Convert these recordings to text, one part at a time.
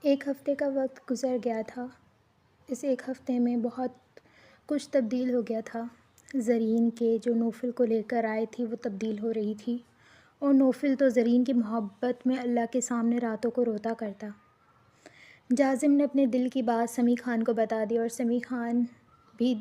ایک ہفتے کا وقت گزر گیا تھا۔ اس ایک ہفتے میں بہت کچھ تبدیل ہو گیا تھا۔ زرین کے جو نوفل کو لے کر آئی تھی وہ تبدیل ہو رہی تھی، اور نوفل تو زرین کی محبت میں اللہ کے سامنے راتوں کو روتا کرتا۔ جازم نے اپنے دل کی بات سمیع خان کو بتا دی، اور سمیع خان بھی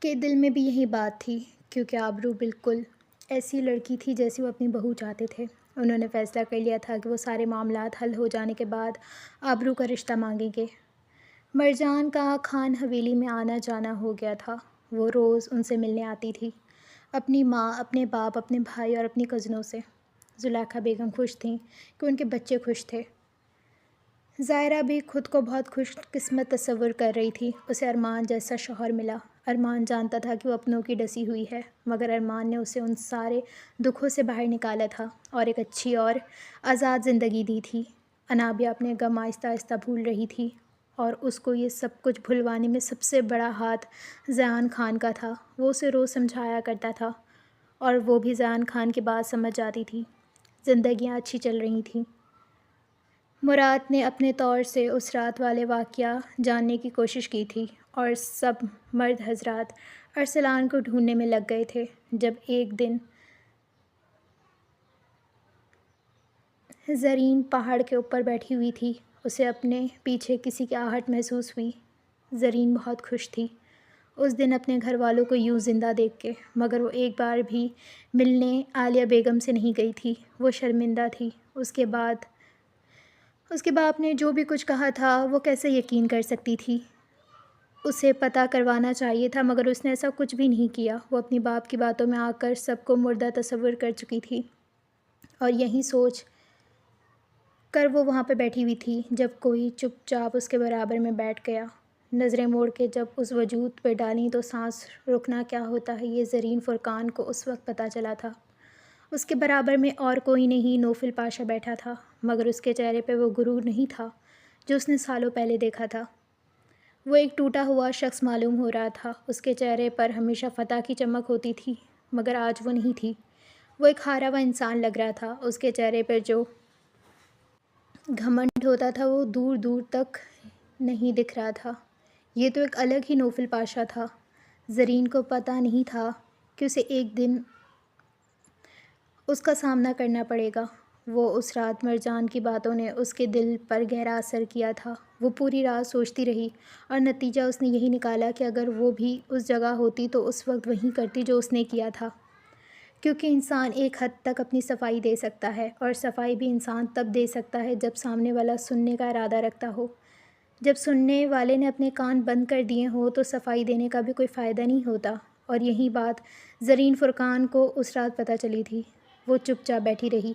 کے دل میں بھی یہی بات تھی، کیونکہ آبرو بالکل ایسی لڑکی تھی جیسی وہ اپنی بہو چاہتے تھے۔ انہوں نے فیصلہ کر لیا تھا کہ وہ سارے معاملات حل ہو جانے کے بعد آبرو کا رشتہ مانگیں گے۔ مرجان کا خان حویلی میں آنا جانا ہو گیا تھا۔ وہ روز ان سے ملنے آتی تھی، اپنی ماں، اپنے باپ، اپنے بھائی اور اپنی کزنوں سے۔ زلیخا بیگم خوش تھیں کہ ان کے بچے خوش تھے۔ ظاہرہ بھی خود کو بہت خوش قسمت تصور کر رہی تھی۔ اسے ارمان جیسا شوہر ملا۔ ارمان جانتا تھا کہ وہ اپنوں کی ڈسی ہوئی ہے، مگر ارمان نے اسے ان سارے دکھوں سے باہر نکالا تھا اور ایک اچھی اور آزاد زندگی دی تھی۔ انابیہ اپنے غم آہستہ آہستہ بھول رہی تھی، اور اس کو یہ سب کچھ بھلوانے میں سب سے بڑا ہاتھ زیان خان کا تھا۔ وہ اسے روز سمجھایا کرتا تھا، اور وہ بھی زیان خان کی بات سمجھ جاتی تھی۔ زندگیاں اچھی چل رہی تھیں۔ مراد نے اپنے طور سے اس رات والے واقعہ جاننے کی کوشش کی تھی، اور سب مرد حضرات ارسلان کو ڈھونڈنے میں لگ گئے تھے۔ جب ایک دن زرین پہاڑ کے اوپر بیٹھی ہوئی تھی، اسے اپنے پیچھے کسی کی آہٹ محسوس ہوئی۔ زرین بہت خوش تھی اس دن اپنے گھر والوں کو یوں زندہ دیکھ کے، مگر وہ ایک بار بھی ملنے عالیہ بیگم سے نہیں گئی تھی۔ وہ شرمندہ تھی۔ اس کے باپ نے جو بھی کچھ کہا تھا وہ کیسے یقین کر سکتی تھی؟ اسے پتہ کروانا چاہیے تھا، مگر اس نے ایسا کچھ بھی نہیں کیا۔ وہ اپنی باپ کی باتوں میں آ کر سب کو مردہ تصور کر چکی تھی، اور یہی سوچ کر وہ وہاں پہ بیٹھی ہوئی تھی جب کوئی چپ چاپ اس کے برابر میں بیٹھ گیا۔ نظریں موڑ کے جب اس وجود پہ ڈالیں تو سانس رکنا کیا ہوتا ہے یہ زرین فرقان کو اس وقت پتہ چلا تھا۔ اس کے برابر میں اور کوئی نہیں، نوفل پاشا بیٹھا تھا، مگر اس کے چہرے پہ وہ غرور نہیں تھا جو اس نے سالوں پہلے دیکھا تھا۔ وہ ایک ٹوٹا ہوا شخص معلوم ہو رہا تھا۔ اس کے چہرے پر ہمیشہ فتح کی چمک ہوتی تھی، مگر آج وہ نہیں تھی۔ وہ ایک ہارا ہوا انسان لگ رہا تھا۔ اس کے چہرے پر جو گھمنڈ ہوتا تھا وہ دور دور تک نہیں دکھ رہا تھا۔ یہ تو ایک الگ ہی نوفل پاشا تھا۔ زرین کو پتہ نہیں تھا کہ اسے ایک دن اس کا سامنا کرنا پڑے گا۔ وہ اس رات مرجان کی باتوں نے اس کے دل پر گہرا اثر کیا تھا۔ وہ پوری رات سوچتی رہی، اور نتیجہ اس نے یہی نکالا کہ اگر وہ بھی اس جگہ ہوتی تو اس وقت وہی کرتی جو اس نے کیا تھا، کیونکہ انسان ایک حد تک اپنی صفائی دے سکتا ہے، اور صفائی بھی انسان تب دے سکتا ہے جب سامنے والا سننے کا ارادہ رکھتا ہو۔ جب سننے والے نے اپنے کان بند کر دیے ہوں تو صفائی دینے کا بھی کوئی فائدہ نہیں ہوتا، اور یہی بات زرین فرقان کو اس رات پتہ چلی تھی۔ وہ چپ چاپ بیٹھی رہی،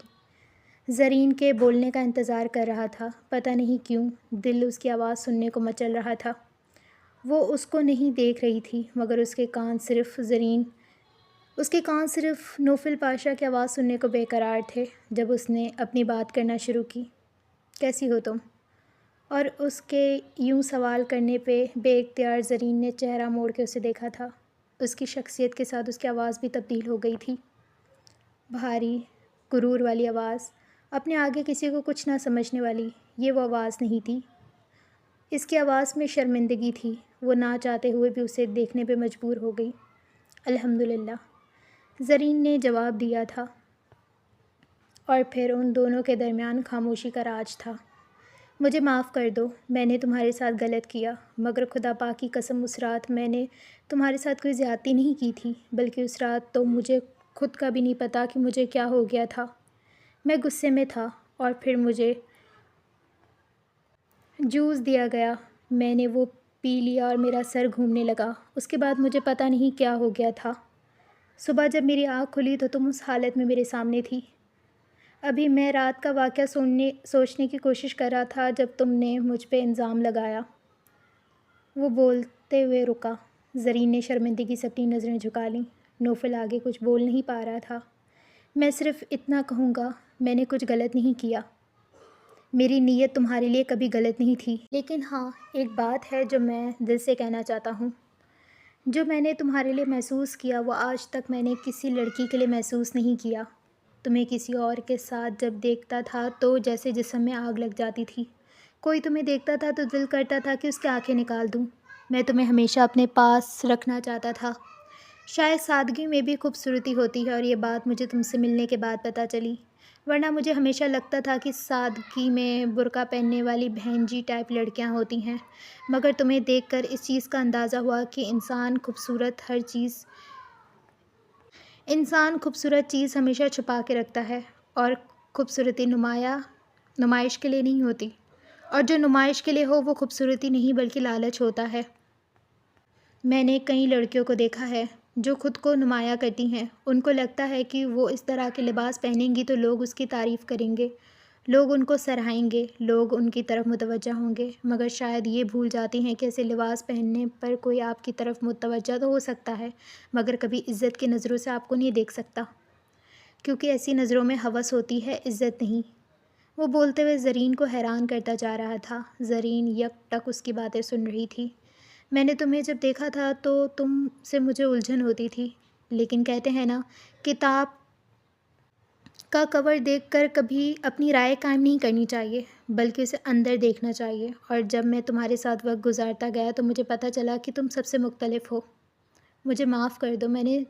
زرین کے بولنے کا انتظار کر رہا تھا۔ پتہ نہیں کیوں دل اس کی آواز سننے کو مچل رہا تھا۔ وہ اس کو نہیں دیکھ رہی تھی، مگر اس کے کان صرف نوفل پاشا کی آواز سننے کو بے قرار تھے۔ جب اس نے اپنی بات کرنا شروع کی، کیسی ہو تم؟ اور اس کے یوں سوال کرنے پہ بے اختیار زرین نے چہرہ موڑ کے اسے دیکھا تھا۔ اس کی شخصیت کے ساتھ اس کی آواز بھی تبدیل ہو گئی تھی۔ بھاری، غرور والی آواز، اپنے آگے کسی کو کچھ نہ سمجھنے والی۔ یہ وہ آواز نہیں تھی۔ اس کی آواز میں شرمندگی تھی۔ وہ نہ چاہتے ہوئے بھی اسے دیکھنے پہ مجبور ہو گئی۔ الحمدللہ، زرین نے جواب دیا تھا، اور پھر ان دونوں کے درمیان خاموشی کا راج تھا۔ مجھے معاف کر دو، میں نے تمہارے ساتھ غلط کیا، مگر خدا پاک کی قسم اس رات میں نے تمہارے ساتھ کوئی زیادتی نہیں کی تھی، بلکہ اس رات تو مجھے خود کا بھی نہیں پتا کہ مجھے کیا ہو گیا تھا۔ میں غصے میں تھا، اور پھر مجھے جوس دیا گیا، میں نے وہ پی لیا اور میرا سر گھومنے لگا۔ اس کے بعد مجھے پتہ نہیں کیا ہو گیا تھا۔ صبح جب میری آنکھ کھلی تو تم اس حالت میں میرے سامنے تھی۔ ابھی میں رات کا واقعہ سوچنے کی کوشش کر رہا تھا جب تم نے مجھ پہ الزام لگایا۔ وہ بولتے ہوئے رکا۔ زرین نے شرمندگی سے اپنی نظریں جھکا لیں۔ نوفل آگے کچھ بول نہیں پا رہا تھا۔ میں صرف اتنا کہوں گا، میں نے کچھ غلط نہیں کیا۔ میری نیت تمہارے لیے کبھی غلط نہیں تھی، لیکن ہاں، ایک بات ہے جو میں دل سے کہنا چاہتا ہوں۔ جو میں نے تمہارے لیے محسوس کیا وہ آج تک میں نے کسی لڑکی کے لیے محسوس نہیں کیا۔ تمہیں کسی اور کے ساتھ جب دیکھتا تھا تو جیسے جسم میں آگ لگ جاتی تھی۔ کوئی تمہیں دیکھتا تھا تو دل کرتا تھا کہ اس کی آنکھیں نکال دوں۔ میں تمہیں ہمیشہ اپنے پاس رکھنا چاہتا تھا۔ شاید سادگی میں بھی خوبصورتی ہوتی ہے، اور یہ بات مجھے تم سے ملنے کے بعد پتہ چلی، ورنہ مجھے ہمیشہ لگتا تھا کہ سادگی میں برقع پہننے والی بہن جی ٹائپ لڑکیاں ہوتی ہیں، مگر تمہیں دیکھ کر اس چیز کا اندازہ ہوا کہ انسان خوبصورت چیز ہمیشہ چھپا کے رکھتا ہے، اور خوبصورتی نمائش کے لیے نہیں ہوتی، اور جو نمائش کے لیے ہو وہ خوبصورتی نہیں بلکہ لالچ ہوتا ہے۔ میں نے کئی لڑکیوں کو دیکھا ہے جو خود کو نمایاں کرتی ہیں۔ ان کو لگتا ہے کہ وہ اس طرح کے لباس پہنیں گی تو لوگ اس کی تعریف کریں گے، لوگ ان کو سراہیں گے، لوگ ان کی طرف متوجہ ہوں گے، مگر شاید یہ بھول جاتی ہیں کہ ایسے لباس پہننے پر کوئی آپ کی طرف متوجہ تو ہو سکتا ہے، مگر کبھی عزت کی نظروں سے آپ کو نہیں دیکھ سکتا، کیونکہ ایسی نظروں میں ہوس ہوتی ہے، عزت نہیں۔ وہ بولتے ہوئے زرین کو حیران کرتا جا رہا تھا۔ زرین یک ٹک اس کی باتیں سن رہی تھی۔ میں نے تمہیں جب دیکھا تھا تو تم سے مجھے الجھن ہوتی تھی، لیکن کہتے ہیں نا، کتاب کا کور دیکھ کر کبھی اپنی رائے قائم نہیں کرنی چاہیے، بلکہ اسے اندر دیکھنا چاہیے، اور جب میں تمہارے ساتھ وقت گزارتا گیا تو مجھے پتہ چلا کہ تم سب سے مختلف ہو۔ مجھے معاف کر دو، میں نے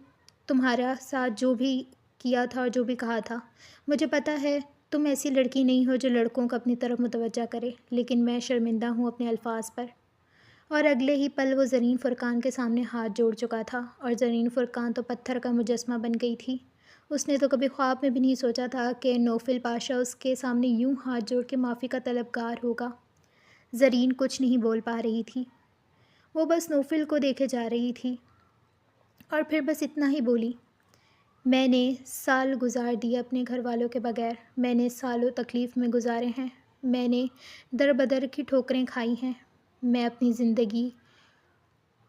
تمہارا ساتھ جو بھی کیا تھا اور جو بھی کہا تھا۔ مجھے پتہ ہے تم ایسی لڑکی نہیں ہو جو لڑکوں کو اپنی طرف متوجہ کرے، لیکن میں شرمندہ ہوں اپنے الفاظ پر۔ اور اگلے ہی پل وہ زرین فرقان کے سامنے ہاتھ جوڑ چکا تھا، اور زرین فرقان تو پتھر کا مجسمہ بن گئی تھی۔ اس نے تو کبھی خواب میں بھی نہیں سوچا تھا کہ نوفل پاشا اس کے سامنے یوں ہاتھ جوڑ کے معافی کا طلبگار ہوگا۔ زرین کچھ نہیں بول پا رہی تھی، وہ بس نوفل کو دیکھے جا رہی تھی، اور پھر بس اتنا ہی بولی، میں نے سال گزار دیے اپنے گھر والوں کے بغیر، میں نے سالوں تکلیف میں گزارے ہیں، میں نے در بدر کی ٹھوکریں کھائی ہیں، میں اپنی زندگی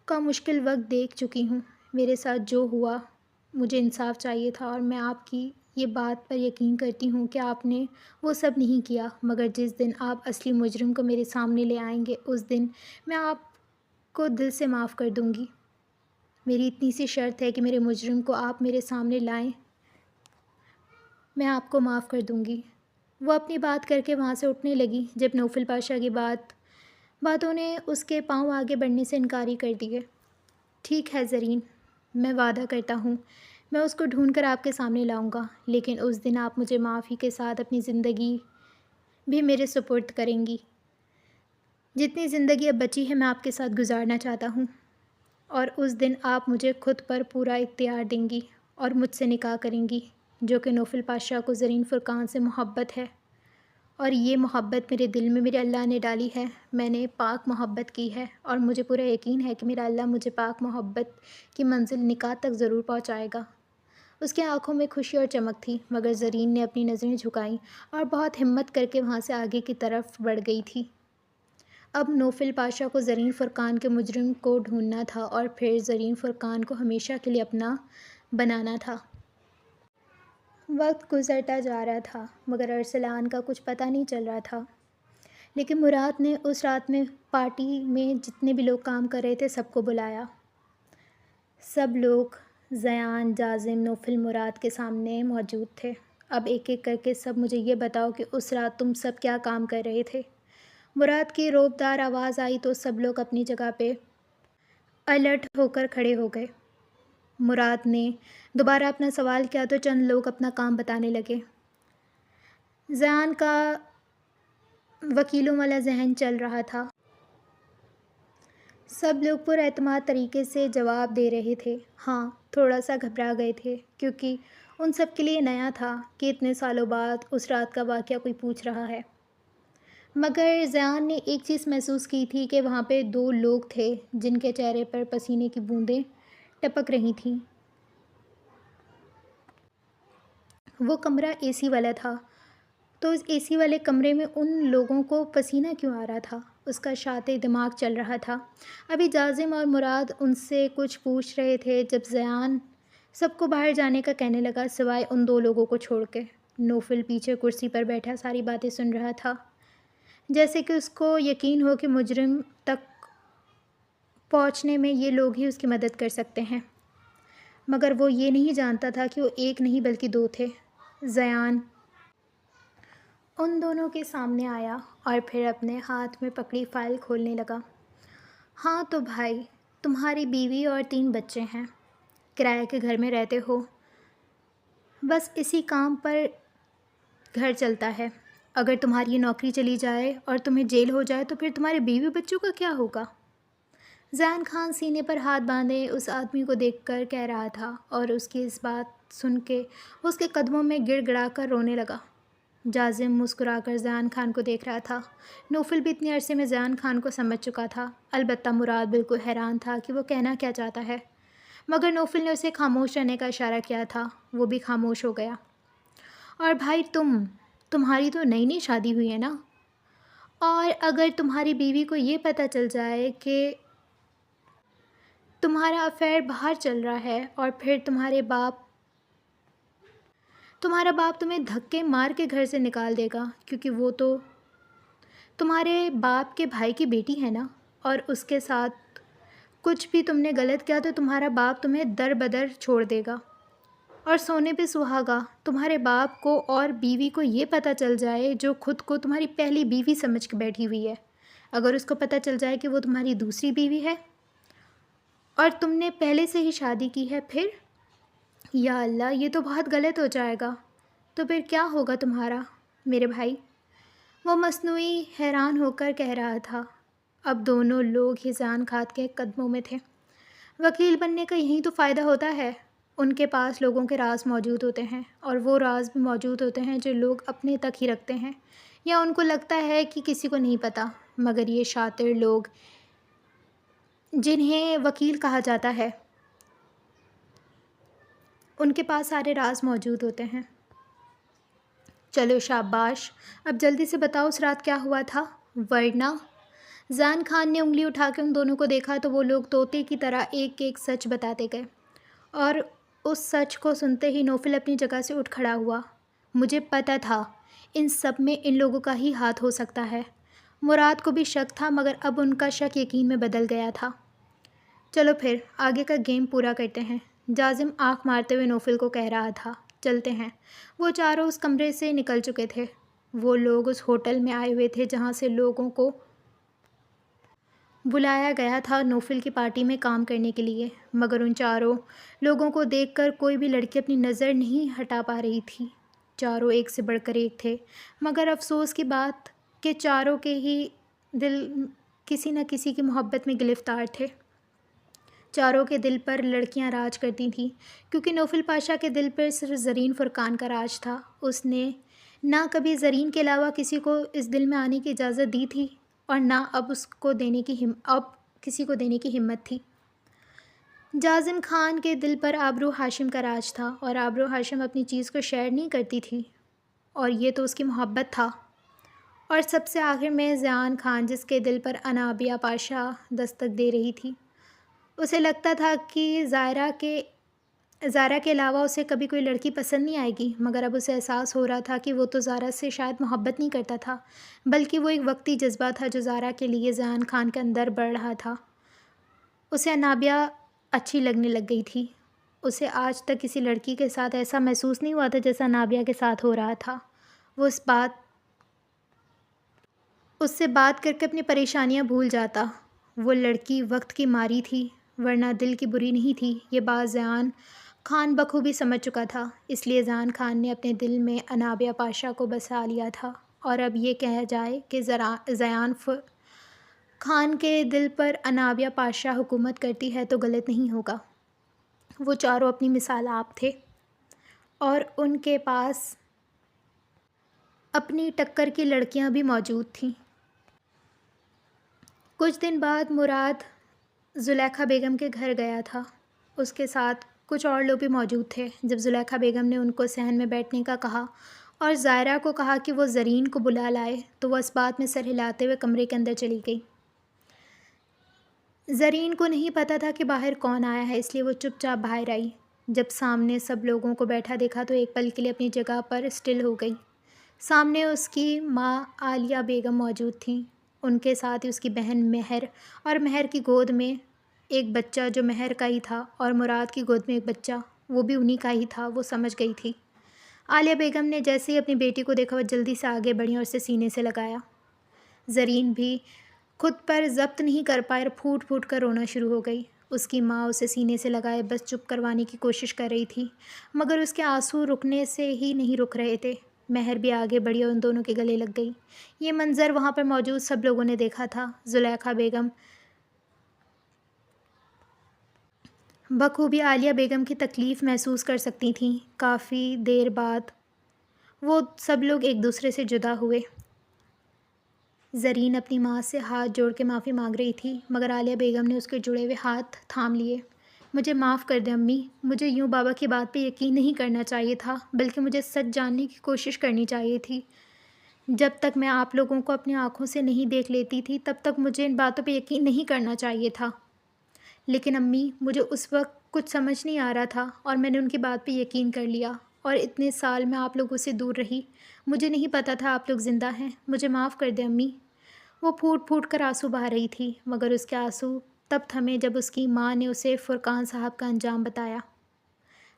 کا مشکل وقت دیکھ چکی ہوں۔ میرے ساتھ جو ہوا مجھے انصاف چاہیے تھا، اور میں آپ کی یہ بات پر یقین کرتی ہوں کہ آپ نے وہ سب نہیں کیا، مگر جس دن آپ اصلی مجرم کو میرے سامنے لے آئیں گے اس دن میں آپ کو دل سے معاف کر دوں گی۔ میری اتنی سی شرط ہے کہ میرے مجرم کو آپ میرے سامنے لائیں، میں آپ کو معاف کر دوں گی۔ وہ اپنی بات کر کے وہاں سے اٹھنے لگی جب نوفل پاشا کی باتوں نے اس کے پاؤں آگے بڑھنے سے انکاری کر دیے۔ ٹھیک ہے زرین، میں وعدہ کرتا ہوں میں اس کو ڈھونڈ کر آپ کے سامنے لاؤں گا، لیکن اس دن آپ مجھے معافی کے ساتھ اپنی زندگی بھی میرے سپرد کریں گی۔ جتنی زندگی اب بچی ہے میں آپ کے ساتھ گزارنا چاہتا ہوں، اور اس دن آپ مجھے خود پر پورا اختیار دیں گی اور مجھ سے نکاح کریں گی، جو کہ نوفل پاشا کو زرین فرقان سے محبت ہے، اور یہ محبت میرے دل میں میرے اللہ نے ڈالی ہے۔ میں نے پاک محبت کی ہے، اور مجھے پورا یقین ہے کہ میرا اللہ مجھے پاک محبت کی منزل نکاح تک ضرور پہنچائے گا۔ اس کی آنکھوں میں خوشی اور چمک تھی، مگر زرین نے اپنی نظریں جھکائیں اور بہت ہمت کر کے وہاں سے آگے کی طرف بڑھ گئی تھی۔ اب نوفل پاشا کو زرین فرقان کے مجرم کو ڈھونڈنا تھا، اور پھر زرین فرقان کو ہمیشہ کے لیے اپنا بنانا تھا۔ وقت گزرتا جا رہا تھا، مگر ارسلان کا کچھ پتہ نہیں چل رہا تھا۔ لیکن مراد نے اس رات میں پارٹی میں جتنے بھی لوگ کام کر رہے تھے سب کو بلایا۔ سب لوگ زیان، جازم، نوفل، مراد کے سامنے موجود تھے۔ اب ایک ایک کر کے سب مجھے یہ بتاؤ کہ اس رات تم سب کیا کام کر رہے تھے؟ مراد کی روبدار آواز آئی تو سب لوگ اپنی جگہ پہ الرٹ ہو کر کھڑے ہو گئے۔ مراد نے دوبارہ اپنا سوال کیا تو چند لوگ اپنا کام بتانے لگے۔ زیان کا وکیلوں والا ذہن چل رہا تھا۔ سب لوگ پر اعتماد طریقے سے جواب دے رہے تھے۔ ہاں، تھوڑا سا گھبرا گئے تھے، کیونکہ ان سب کے لیے نیا تھا کہ اتنے سالوں بعد اس رات کا واقعہ کوئی پوچھ رہا ہے۔ مگر زیان نے ایک چیز محسوس کی تھی کہ وہاں پہ دو لوگ تھے جن کے چہرے پر پسینے کی بوندیں ٹپک رہی تھیں۔ وہ کمرہ اے سی والا تھا، تو اس اے سی والے کمرے میں ان لوگوں کو پسینہ کیوں آ رہا تھا؟ اس کا شاطئ دماغ چل رہا تھا۔ ابھی جازم اور مراد ان سے کچھ پوچھ رہے تھے جب زیان سب کو باہر جانے کا کہنے لگا، سوائے ان دو لوگوں کو چھوڑ کے۔ نوفل پیچھے کرسی پر بیٹھا ساری باتیں سن رہا تھا، جیسے کہ اس کو یقین ہو کہ مجرم تک پہنچنے میں یہ لوگ ہی اس کی مدد کر سکتے ہیں، مگر وہ یہ نہیں جانتا تھا کہ وہ ایک نہیں بلکہ دو تھے۔ زیان ان دونوں کے سامنے آیا اور پھر اپنے ہاتھ میں پکڑی فائل کھولنے لگا۔ ہاں تو بھائی، تمہاری بیوی اور 3 بچے ہیں، کرائے کے گھر میں رہتے ہو، بس اسی کام پر گھر چلتا ہے۔ اگر تمہاری یہ نوکری چلی جائے اور تمہیں جیل ہو جائے تو پھر تمہارے بیوی بچوں کا کیا ہوگا؟ زیان خان سینے پر ہاتھ باندھے اس آدمی کو دیکھ کر کہہ رہا تھا، اور اس کی اس بات سن کے اس کے قدموں میں گڑ گڑا کر رونے لگا۔ جازم مسکرا کر زیان خان کو دیکھ رہا تھا۔ نوفل بھی اتنے عرصے میں زیان خان کو سمجھ چکا تھا، البتہ مراد بالکل حیران تھا کہ وہ کہنا کیا چاہتا ہے، مگر نوفل نے اسے خاموش رہنے کا اشارہ کیا تھا، وہ بھی خاموش ہو گیا۔ اور بھائی تمہاری تو نئی نئی شادی ہوئی ہے نا، اور اگر تمہاری بیوی کو یہ پتہ چل جائے کہ تمہارا افیئر باہر چل رہا ہے، اور پھر تمہارا باپ تمہیں دھکے مار کے گھر سے نکال دے گا، کیونکہ وہ تو تمہارے باپ کے بھائی کی بیٹی ہے نا، اور اس کے ساتھ کچھ بھی تم نے غلط کیا تو تمہارا باپ تمہیں در بدر چھوڑ دے گا۔ اور سونے پہ سہاگا، تمہارے باپ کو اور بیوی کو یہ پتہ چل جائے جو خود کو تمہاری پہلی بیوی سمجھ کے بیٹھی ہوئی ہے، اگر اس کو پتہ چل جائے کہ وہ تمہاری دوسری بیوی ہے اور تم نے پہلے سے ہی شادی کی ہے، پھر یا اللہ، یہ تو بہت غلط ہو جائے گا۔ تو پھر کیا ہوگا تمہارا میرے بھائی؟ وہ مصنوعی حیران ہو کر کہہ رہا تھا۔ اب دونوں لوگ ہی زیان خان کے قدموں میں تھے۔ وکیل بننے کا یہی تو فائدہ ہوتا ہے، ان کے پاس لوگوں کے راز موجود ہوتے ہیں، اور وہ راز بھی موجود ہوتے ہیں جو لوگ اپنے تک ہی رکھتے ہیں، یا ان کو لگتا ہے کہ کسی کو نہیں پتہ، مگر یہ شاطر لوگ جنہیں وکیل کہا جاتا ہے، ان کے پاس سارے راز موجود ہوتے ہیں۔ چلو شاباش، اب جلدی سے بتاؤ اس رات کیا ہوا تھا، ورنہ… زیان خان نے انگلی اٹھا کے ان دونوں کو دیکھا تو وہ لوگ طوطے کی طرح ایک ایک سچ بتاتے گئے، اور اس سچ کو سنتے ہی نوفل اپنی جگہ سے اٹھ کھڑا ہوا۔ مجھے پتہ تھا ان سب میں ان لوگوں کا ہی ہاتھ ہو سکتا ہے۔ مراد کو بھی شک تھا، مگر اب ان کا شک یقین میں بدل گیا تھا۔ چلو پھر آگے کا گیم پورا کرتے ہیں، جازم آنکھ مارتے ہوئے نوفل کو کہہ رہا تھا۔ چلتے ہیں۔ وہ چاروں اس کمرے سے نکل چکے تھے۔ وہ لوگ اس ہوٹل میں آئے ہوئے تھے جہاں سے لوگوں کو بلایا گیا تھا نوفل کی پارٹی میں کام کرنے کے لیے، مگر ان چاروں لوگوں کو دیکھ کر کوئی بھی لڑکی اپنی نظر نہیں ہٹا پا رہی تھی۔ چاروں ایک سے بڑھ کر ایک تھے، مگر افسوس کی بات کہ چاروں کے ہی دل کسی نہ کسی کی محبت میں گرفتار تھے۔ چاروں کے دل پر لڑکیاں راج کرتی تھیں، کیونکہ نوفل پاشا کے دل پر صرف زرین فرقان کا راج تھا۔ اس نے نہ کبھی زرین کے علاوہ کسی کو اس دل میں آنے کی اجازت دی تھی، اور نہ اب کسی کو دینے کی ہمت تھی۔ جازم خان کے دل پر آبرو ہاشم کا راج تھا، اور آبرو ہاشم اپنی چیز کو شیئر نہیں کرتی تھی، اور یہ تو اس کی محبت تھا۔ اور سب سے آخر میں زیان خان، جس کے دل پر انابیہ پاشا دستک دے رہی تھی۔ اسے لگتا تھا کہ زائرہ کے علاوہ اسے کبھی کوئی لڑکی پسند نہیں آئے گی، مگر اب اسے احساس ہو رہا تھا کہ وہ تو زائرہ سے شاید محبت نہیں کرتا تھا، بلکہ وہ ایک وقتی جذبہ تھا جو زائرہ کے لیے زیان خان کے اندر بڑھ رہا تھا۔ اسے انابیہ اچھی لگنے لگ گئی تھی۔ اسے آج تک کسی لڑکی کے ساتھ ایسا محسوس نہیں ہوا تھا جیسا انابیہ کے ساتھ ہو رہا تھا۔ وہ اس سے بات کر کے اپنی پریشانیاں بھول جاتا۔ وہ لڑکی وقت کی ماری تھی، ورنہ دل کی بری نہیں تھی۔ یہ بات زیان خان بخوبی سمجھ چکا تھا، اس لیے زیان خان نے اپنے دل میں انابیہ پاشا کو بسا لیا تھا، اور اب یہ کہا جائے کہ زیان خان کے دل پر انابیہ پاشا حکومت کرتی ہے تو غلط نہیں ہوگا۔ وہ چاروں اپنی مثال آپ تھے، اور ان کے پاس اپنی ٹکر کی لڑکیاں بھی موجود تھیں۔ کچھ دن بعد مراد زلیخا بیگم کے گھر گیا تھا۔ اس کے ساتھ کچھ اور لوگ بھی موجود تھے۔ جب زلیخا بیگم نے ان کو صحن میں بیٹھنے کا کہا اور زائرہ کو کہا کہ وہ زرین کو بلا لائے، تو وہ اس بات میں سر ہلاتے ہوئے کمرے کے اندر چلی گئی۔ زرین کو نہیں پتہ تھا کہ باہر کون آیا ہے، اس لیے وہ چپ چاپ باہر آئی۔ جب سامنے سب لوگوں کو بیٹھا دیکھا تو ایک پل کے لیے اپنی جگہ پر اسٹل ہو گئی۔ سامنے اس کی ماں عالیہ بیگم موجود تھیں، ان کے ساتھ ہی اس کی بہن مہر، اور مہر کی گود میں ایک بچہ جو مہر کا ہی تھا، اور مراد کی گود میں ایک بچہ، وہ بھی انہی کا ہی تھا۔ وہ سمجھ گئی تھی۔ عالیہ بیگم نے جیسے ہی اپنی بیٹی کو دیکھا وہ جلدی سے آگے بڑھیں اور اسے سینے سے لگایا۔ زرین بھی خود پر ضبط نہیں کر پائے اور پھوٹ پھوٹ کر رونا شروع ہو گئی۔ اس کی ماں اسے سینے سے لگائے بس چپ کروانے کی کوشش کر رہی تھی، مگر اس کے آنسو رکنے سے ہی نہیں رک رہے تھے۔ مہر بھی آگے بڑھی اور ان دونوں کے گلے لگ گئی۔ یہ منظر وہاں پر موجود سب لوگوں نے دیکھا تھا۔ زلیخا بیگم بخوبی عالیہ بیگم کی تکلیف محسوس کر سکتی تھیں۔ کافی دیر بعد وہ سب لوگ ایک دوسرے سے جدا ہوئے۔ زرین اپنی ماں سے ہاتھ جوڑ کے معافی مانگ رہی تھی، مگر عالیہ بیگم نے اس کے جڑے ہوئے ہاتھ تھام لیے۔ مجھے معاف کر دیں امی، مجھے یوں بابا کی بات پہ یقین نہیں کرنا چاہیے تھا، بلکہ مجھے سچ جاننے کی کوشش کرنی چاہیے تھی۔ جب تک میں آپ لوگوں کو اپنی آنکھوں سے نہیں دیکھ لیتی تھی تب تک مجھے ان باتوں پہ یقین نہیں کرنا چاہیے تھا۔ لیکن امی، مجھے اس وقت کچھ سمجھ نہیں آ رہا تھا اور میں نے ان کی بات پہ یقین کر لیا، اور اتنے سال میں آپ لوگوں سے دور رہی، مجھے نہیں پتہ تھا آپ لوگ زندہ ہیں۔ مجھے معاف کر دیں امی۔ وہ پھوٹ پھوٹ کر آنسو بہا رہی تھی، مگر اس کے آنسو تب تھمے جب اس کی ماں نے اسے فرقان صاحب کا انجام بتایا۔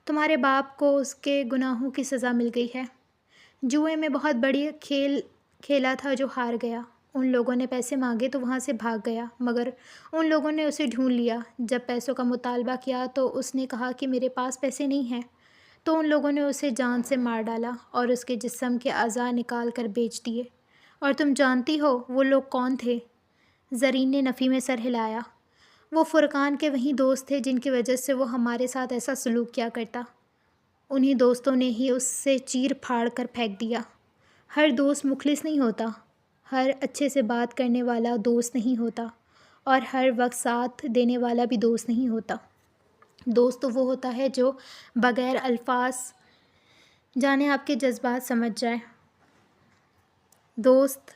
تمہارے باپ کو اس کے گناہوں کی سزا مل گئی ہے۔ جوئے میں بہت بڑی کھیل کھیلا تھا جو ہار گیا۔ ان لوگوں نے پیسے مانگے تو وہاں سے بھاگ گیا، مگر ان لوگوں نے اسے ڈھونڈ لیا۔ جب پیسوں کا مطالبہ کیا تو اس نے کہا کہ میرے پاس پیسے نہیں ہیں، تو ان لوگوں نے اسے جان سے مار ڈالا اور اس کے جسم کے اعضاء نکال کر بیچ دیے۔ اور تم جانتی ہو وہ لوگ کون تھے؟ زرین نے نفی میں سر ہلایا۔ وہ فرقان کے وہی دوست تھے جن کی وجہ سے وہ ہمارے ساتھ ایسا سلوک کیا کرتا۔ انہی دوستوں نے ہی اس سے چیر پھاڑ کر پھینک دیا۔ ہر دوست مخلص نہیں ہوتا، ہر اچھے سے بات کرنے والا دوست نہیں ہوتا، اور ہر وقت ساتھ دینے والا بھی دوست نہیں ہوتا۔ دوست تو وہ ہوتا ہے جو بغیر الفاظ جانے آپ کے جذبات سمجھ جائے۔ دوست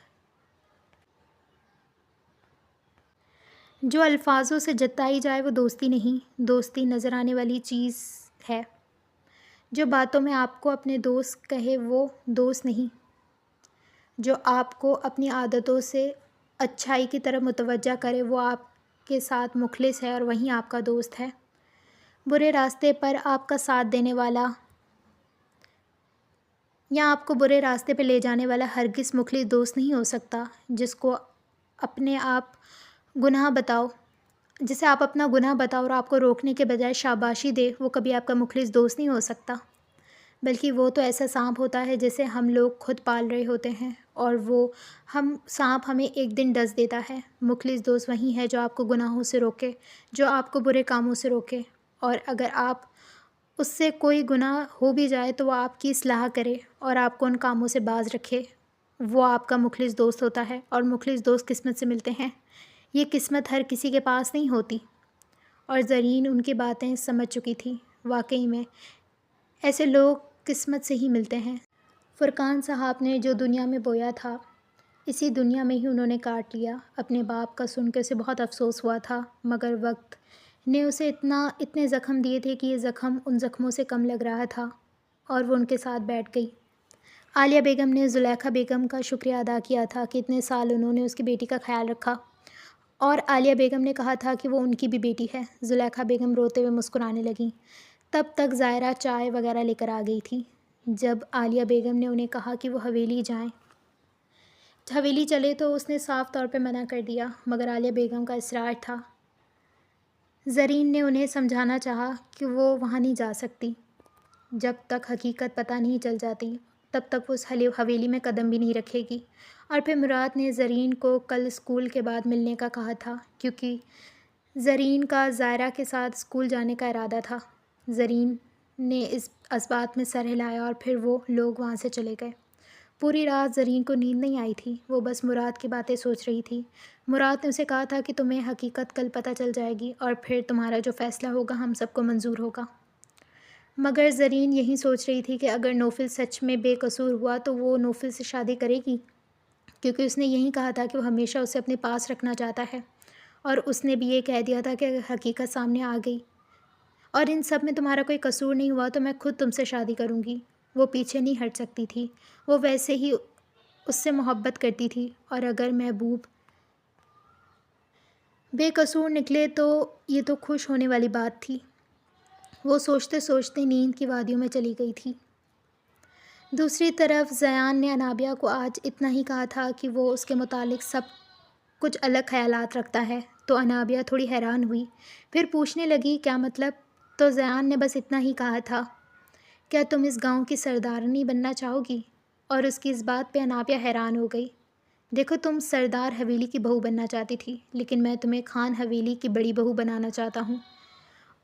جو الفاظوں سے جتائی جائے وہ دوستی نہیں، دوستی نظر آنے والی چیز ہے۔ جو باتوں میں آپ کو اپنے دوست کہے وہ دوست نہیں۔ جو آپ کو اپنی عادتوں سے اچھائی کی طرف متوجہ کرے وہ آپ کے ساتھ مخلص ہے اور وہیں آپ کا دوست ہے۔ برے راستے پر آپ کا ساتھ دینے والا یا آپ کو برے راستے پہ لے جانے والا ہرگز مخلص دوست نہیں ہو سکتا۔ جس کو اپنے آپ گناہ بتاؤ جسے آپ اپنا گناہ بتاؤ اور آپ کو روکنے کے بجائے شاباشی دے، وہ کبھی آپ کا مخلص دوست نہیں ہو سکتا، بلکہ وہ تو ایسا سانپ ہوتا ہے جسے ہم لوگ خود پال رہے ہوتے ہیں، اور وہ سانپ ہمیں ایک دن ڈس دیتا ہے۔ مخلص دوست وہی ہے جو آپ کو گناہوں سے روکے، جو آپ کو برے کاموں سے روکے، اور اگر آپ اس سے کوئی گناہ ہو بھی جائے تو وہ آپ کی اصلاح کرے اور آپ کو ان کاموں سے باز رکھے، وہ آپ کا مخلص دوست ہوتا ہے۔ اور مخلص دوست قسمت سے ملتے ہیں، یہ قسمت ہر کسی کے پاس نہیں ہوتی۔ اور زرین ان کی باتیں سمجھ چکی تھی۔ واقعی میں ایسے لوگ قسمت سے ہی ملتے ہیں۔ فرقان صاحب نے جو دنیا میں بویا تھا اسی دنیا میں ہی انہوں نے کاٹ لیا۔ اپنے باپ کا سن کے اسے بہت افسوس ہوا تھا، مگر وقت نے اسے اتنے زخم دیے تھے کہ یہ زخم ان زخموں سے کم لگ رہا تھا، اور وہ ان کے ساتھ بیٹھ گئی۔ عالیہ بیگم نے زلیخا بیگم کا شکریہ ادا کیا تھا کہ اتنے سال انہوں نے اس کی بیٹی کا خیال رکھا، اور عالیہ بیگم نے کہا تھا کہ وہ ان کی بھی بیٹی ہے۔ زلیخا بیگم روتے ہوئے مسکرانے لگیں۔ تب تک زائرہ چائے وغیرہ لے کر آ گئی تھی۔ جب عالیہ بیگم نے انہیں کہا کہ وہ حویلی چلے تو اس نے صاف طور پہ منع کر دیا، مگر عالیہ بیگم کا اصرار تھا۔ زرین نے انہیں سمجھانا چاہا کہ وہ وہاں نہیں جا سکتی۔ جب تک حقیقت پتہ نہیں چل جاتی تب تک وہ اس حویلی میں قدم بھی نہیں رکھے گی۔ اور پھر مراد نے زرین کو کل اسکول کے بعد ملنے کا کہا تھا، کیونکہ زرین کا زائرہ کے ساتھ اسکول جانے کا ارادہ تھا۔ زرین نے اس بات میں سر ہلایا اور پھر وہ لوگ وہاں سے چلے گئے۔ پوری رات زرین کو نیند نہیں آئی تھی، وہ بس مراد کی باتیں سوچ رہی تھی۔ مراد نے اسے کہا تھا کہ تمہیں حقیقت کل پتہ چل جائے گی اور پھر تمہارا جو فیصلہ ہوگا ہم سب کو منظور ہوگا۔ مگر زرین یہی سوچ رہی تھی کہ اگر نوفل سچ میں بے قصور ہوا تو وہ نوفل سے شادی کرے گی، کیونکہ اس نے یہی کہا تھا کہ وہ ہمیشہ اسے اپنے پاس رکھنا چاہتا ہے، اور اس نے بھی یہ کہہ دیا تھا کہ اگر حقیقت سامنے آ گئی اور ان سب میں تمہارا کوئی قصور نہیں ہوا تو میں خود تم سے شادی کروں گی۔ وہ پیچھے نہیں ہٹ سکتی تھی، وہ ویسے ہی اس سے محبت کرتی تھی، اور اگر محبوب بے قصور نکلے تو یہ تو خوش ہونے والی بات تھی۔ وہ سوچتے سوچتے نیند کی وادیوں میں چلی گئی تھی۔ دوسری طرف زیان نے انابیہ کو آج اتنا ہی کہا تھا کہ وہ اس کے متعلق سب کچھ الگ خیالات رکھتا ہے، تو انابیہ تھوڑی حیران ہوئی، پھر پوچھنے لگی کیا مطلب؟ تو زیان نے بس اتنا ہی کہا تھا، کیا تم اس گاؤں کی سردارنی بننا چاہو گی؟ اور اس کی اس بات پہ انابیہ حیران ہو گئی۔ دیکھو تم سردار حویلی کی بہو بننا چاہتی تھی، لیکن میں تمہیں خان حویلی کی بڑی بہو بنانا چاہتا ہوں،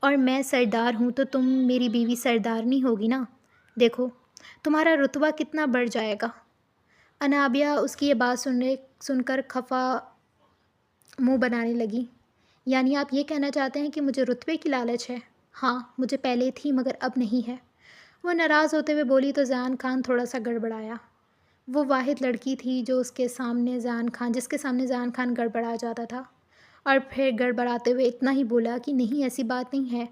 اور میں سردار ہوں تو تم میری بیوی سردارنی ہوگی نا؟ دیکھو تمہارا رتبہ کتنا بڑھ جائے گا۔ انابیہ اس کی یہ بات سن کر خفا منہ بنانے لگی۔ یعنی آپ یہ کہنا چاہتے ہیں کہ مجھے رتبے کی لالچ ہے؟ ہاں مجھے پہلے تھی مگر اب نہیں ہے، وہ ناراض ہوتے ہوئے بولی۔ تو زیان خان تھوڑا سا گڑبڑایا۔ وہ واحد لڑکی تھی جس کے سامنے زیان خان گڑبڑا جاتا تھا، اور پھر گڑبڑاتے ہوئے اتنا ہی بولا کہ نہیں ایسی بات نہیں ہے،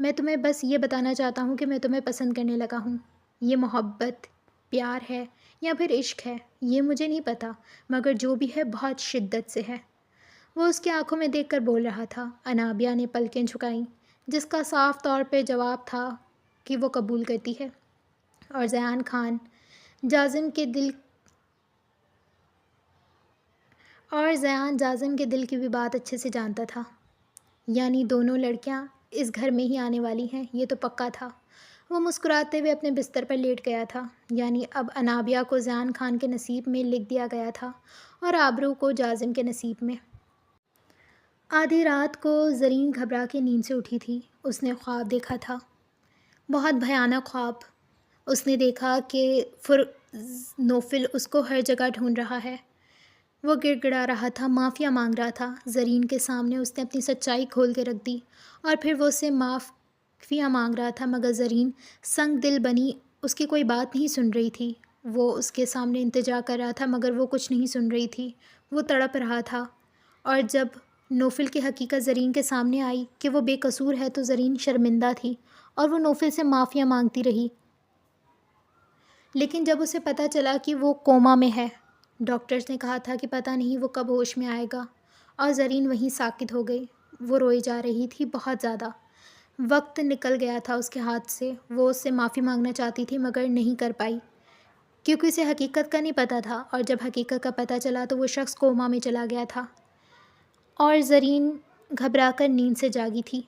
میں تمہیں بس یہ بتانا چاہتا ہوں کہ میں تمہیں پسند کرنے لگا ہوں۔ یہ محبت، پیار ہے یا پھر عشق ہے یہ مجھے نہیں پتا، مگر جو بھی ہے بہت شدت سے ہے۔ وہ اس کی آنکھوں میں دیکھ کر بول رہا تھا۔ انابیہ نے پلکیں جھکائیں، جس کا صاف طور پہ جواب تھا کہ وہ قبول کرتی ہے، اور زیان جازم کے دل کی بھی بات اچھے سے جانتا تھا۔ یعنی دونوں لڑکیاں اس گھر میں ہی آنے والی ہیں، یہ تو پکا تھا۔ وہ مسکراتے ہوئے اپنے بستر پر لیٹ گیا تھا۔ یعنی اب انابیہ کو زیان خان کے نصیب میں لکھ دیا گیا تھا اور آبرو کو جازم کے نصیب میں۔ آدھی رات کو زرین گھبرا کے نیند سے اٹھی تھی۔ اس نے خواب دیکھا تھا، بہت بھیانک خواب۔ اس نے دیکھا کہ نوفل اس کو ہر جگہ ڈھونڈ رہا ہے۔ وہ گڑ گڑا رہا تھا، معافیا مانگ رہا تھا۔ زرین کے سامنے اس نے اپنی سچائی کھول کے رکھ دی، اور پھر وہ اسے معافیا مانگ رہا تھا، مگر زرین سنگ دل بنی اس کی کوئی بات نہیں سن رہی تھی۔ وہ اس کے سامنے التجا کر رہا تھا مگر وہ کچھ نہیں سن رہی تھی، وہ تڑپ رہا تھا۔ اور جب نوفل کی حقیقت زرین کے سامنے آئی کہ وہ بے قصور ہے تو زرین شرمندہ تھی اور وہ نوفل سے معافیا مانگتی رہی۔ لیکن جب اسے پتہ چلا کہ وہ کوما میں ہے، ڈاکٹرز نے کہا تھا کہ پتہ نہیں وہ کب ہوش میں آئے گا، اور زرین وہیں ساکت ہو گئی۔ وہ روئی جا رہی تھی بہت زیادہ۔ وقت نکل گیا تھا اس کے ہاتھ سے۔ وہ اس سے معافی مانگنا چاہتی تھی مگر نہیں کر پائی، کیونکہ اسے حقیقت کا نہیں پتہ تھا، اور جب حقیقت کا پتہ چلا تو وہ شخص کوما میں چلا گیا تھا، اور زرین گھبرا کر نیند سے جاگی تھی۔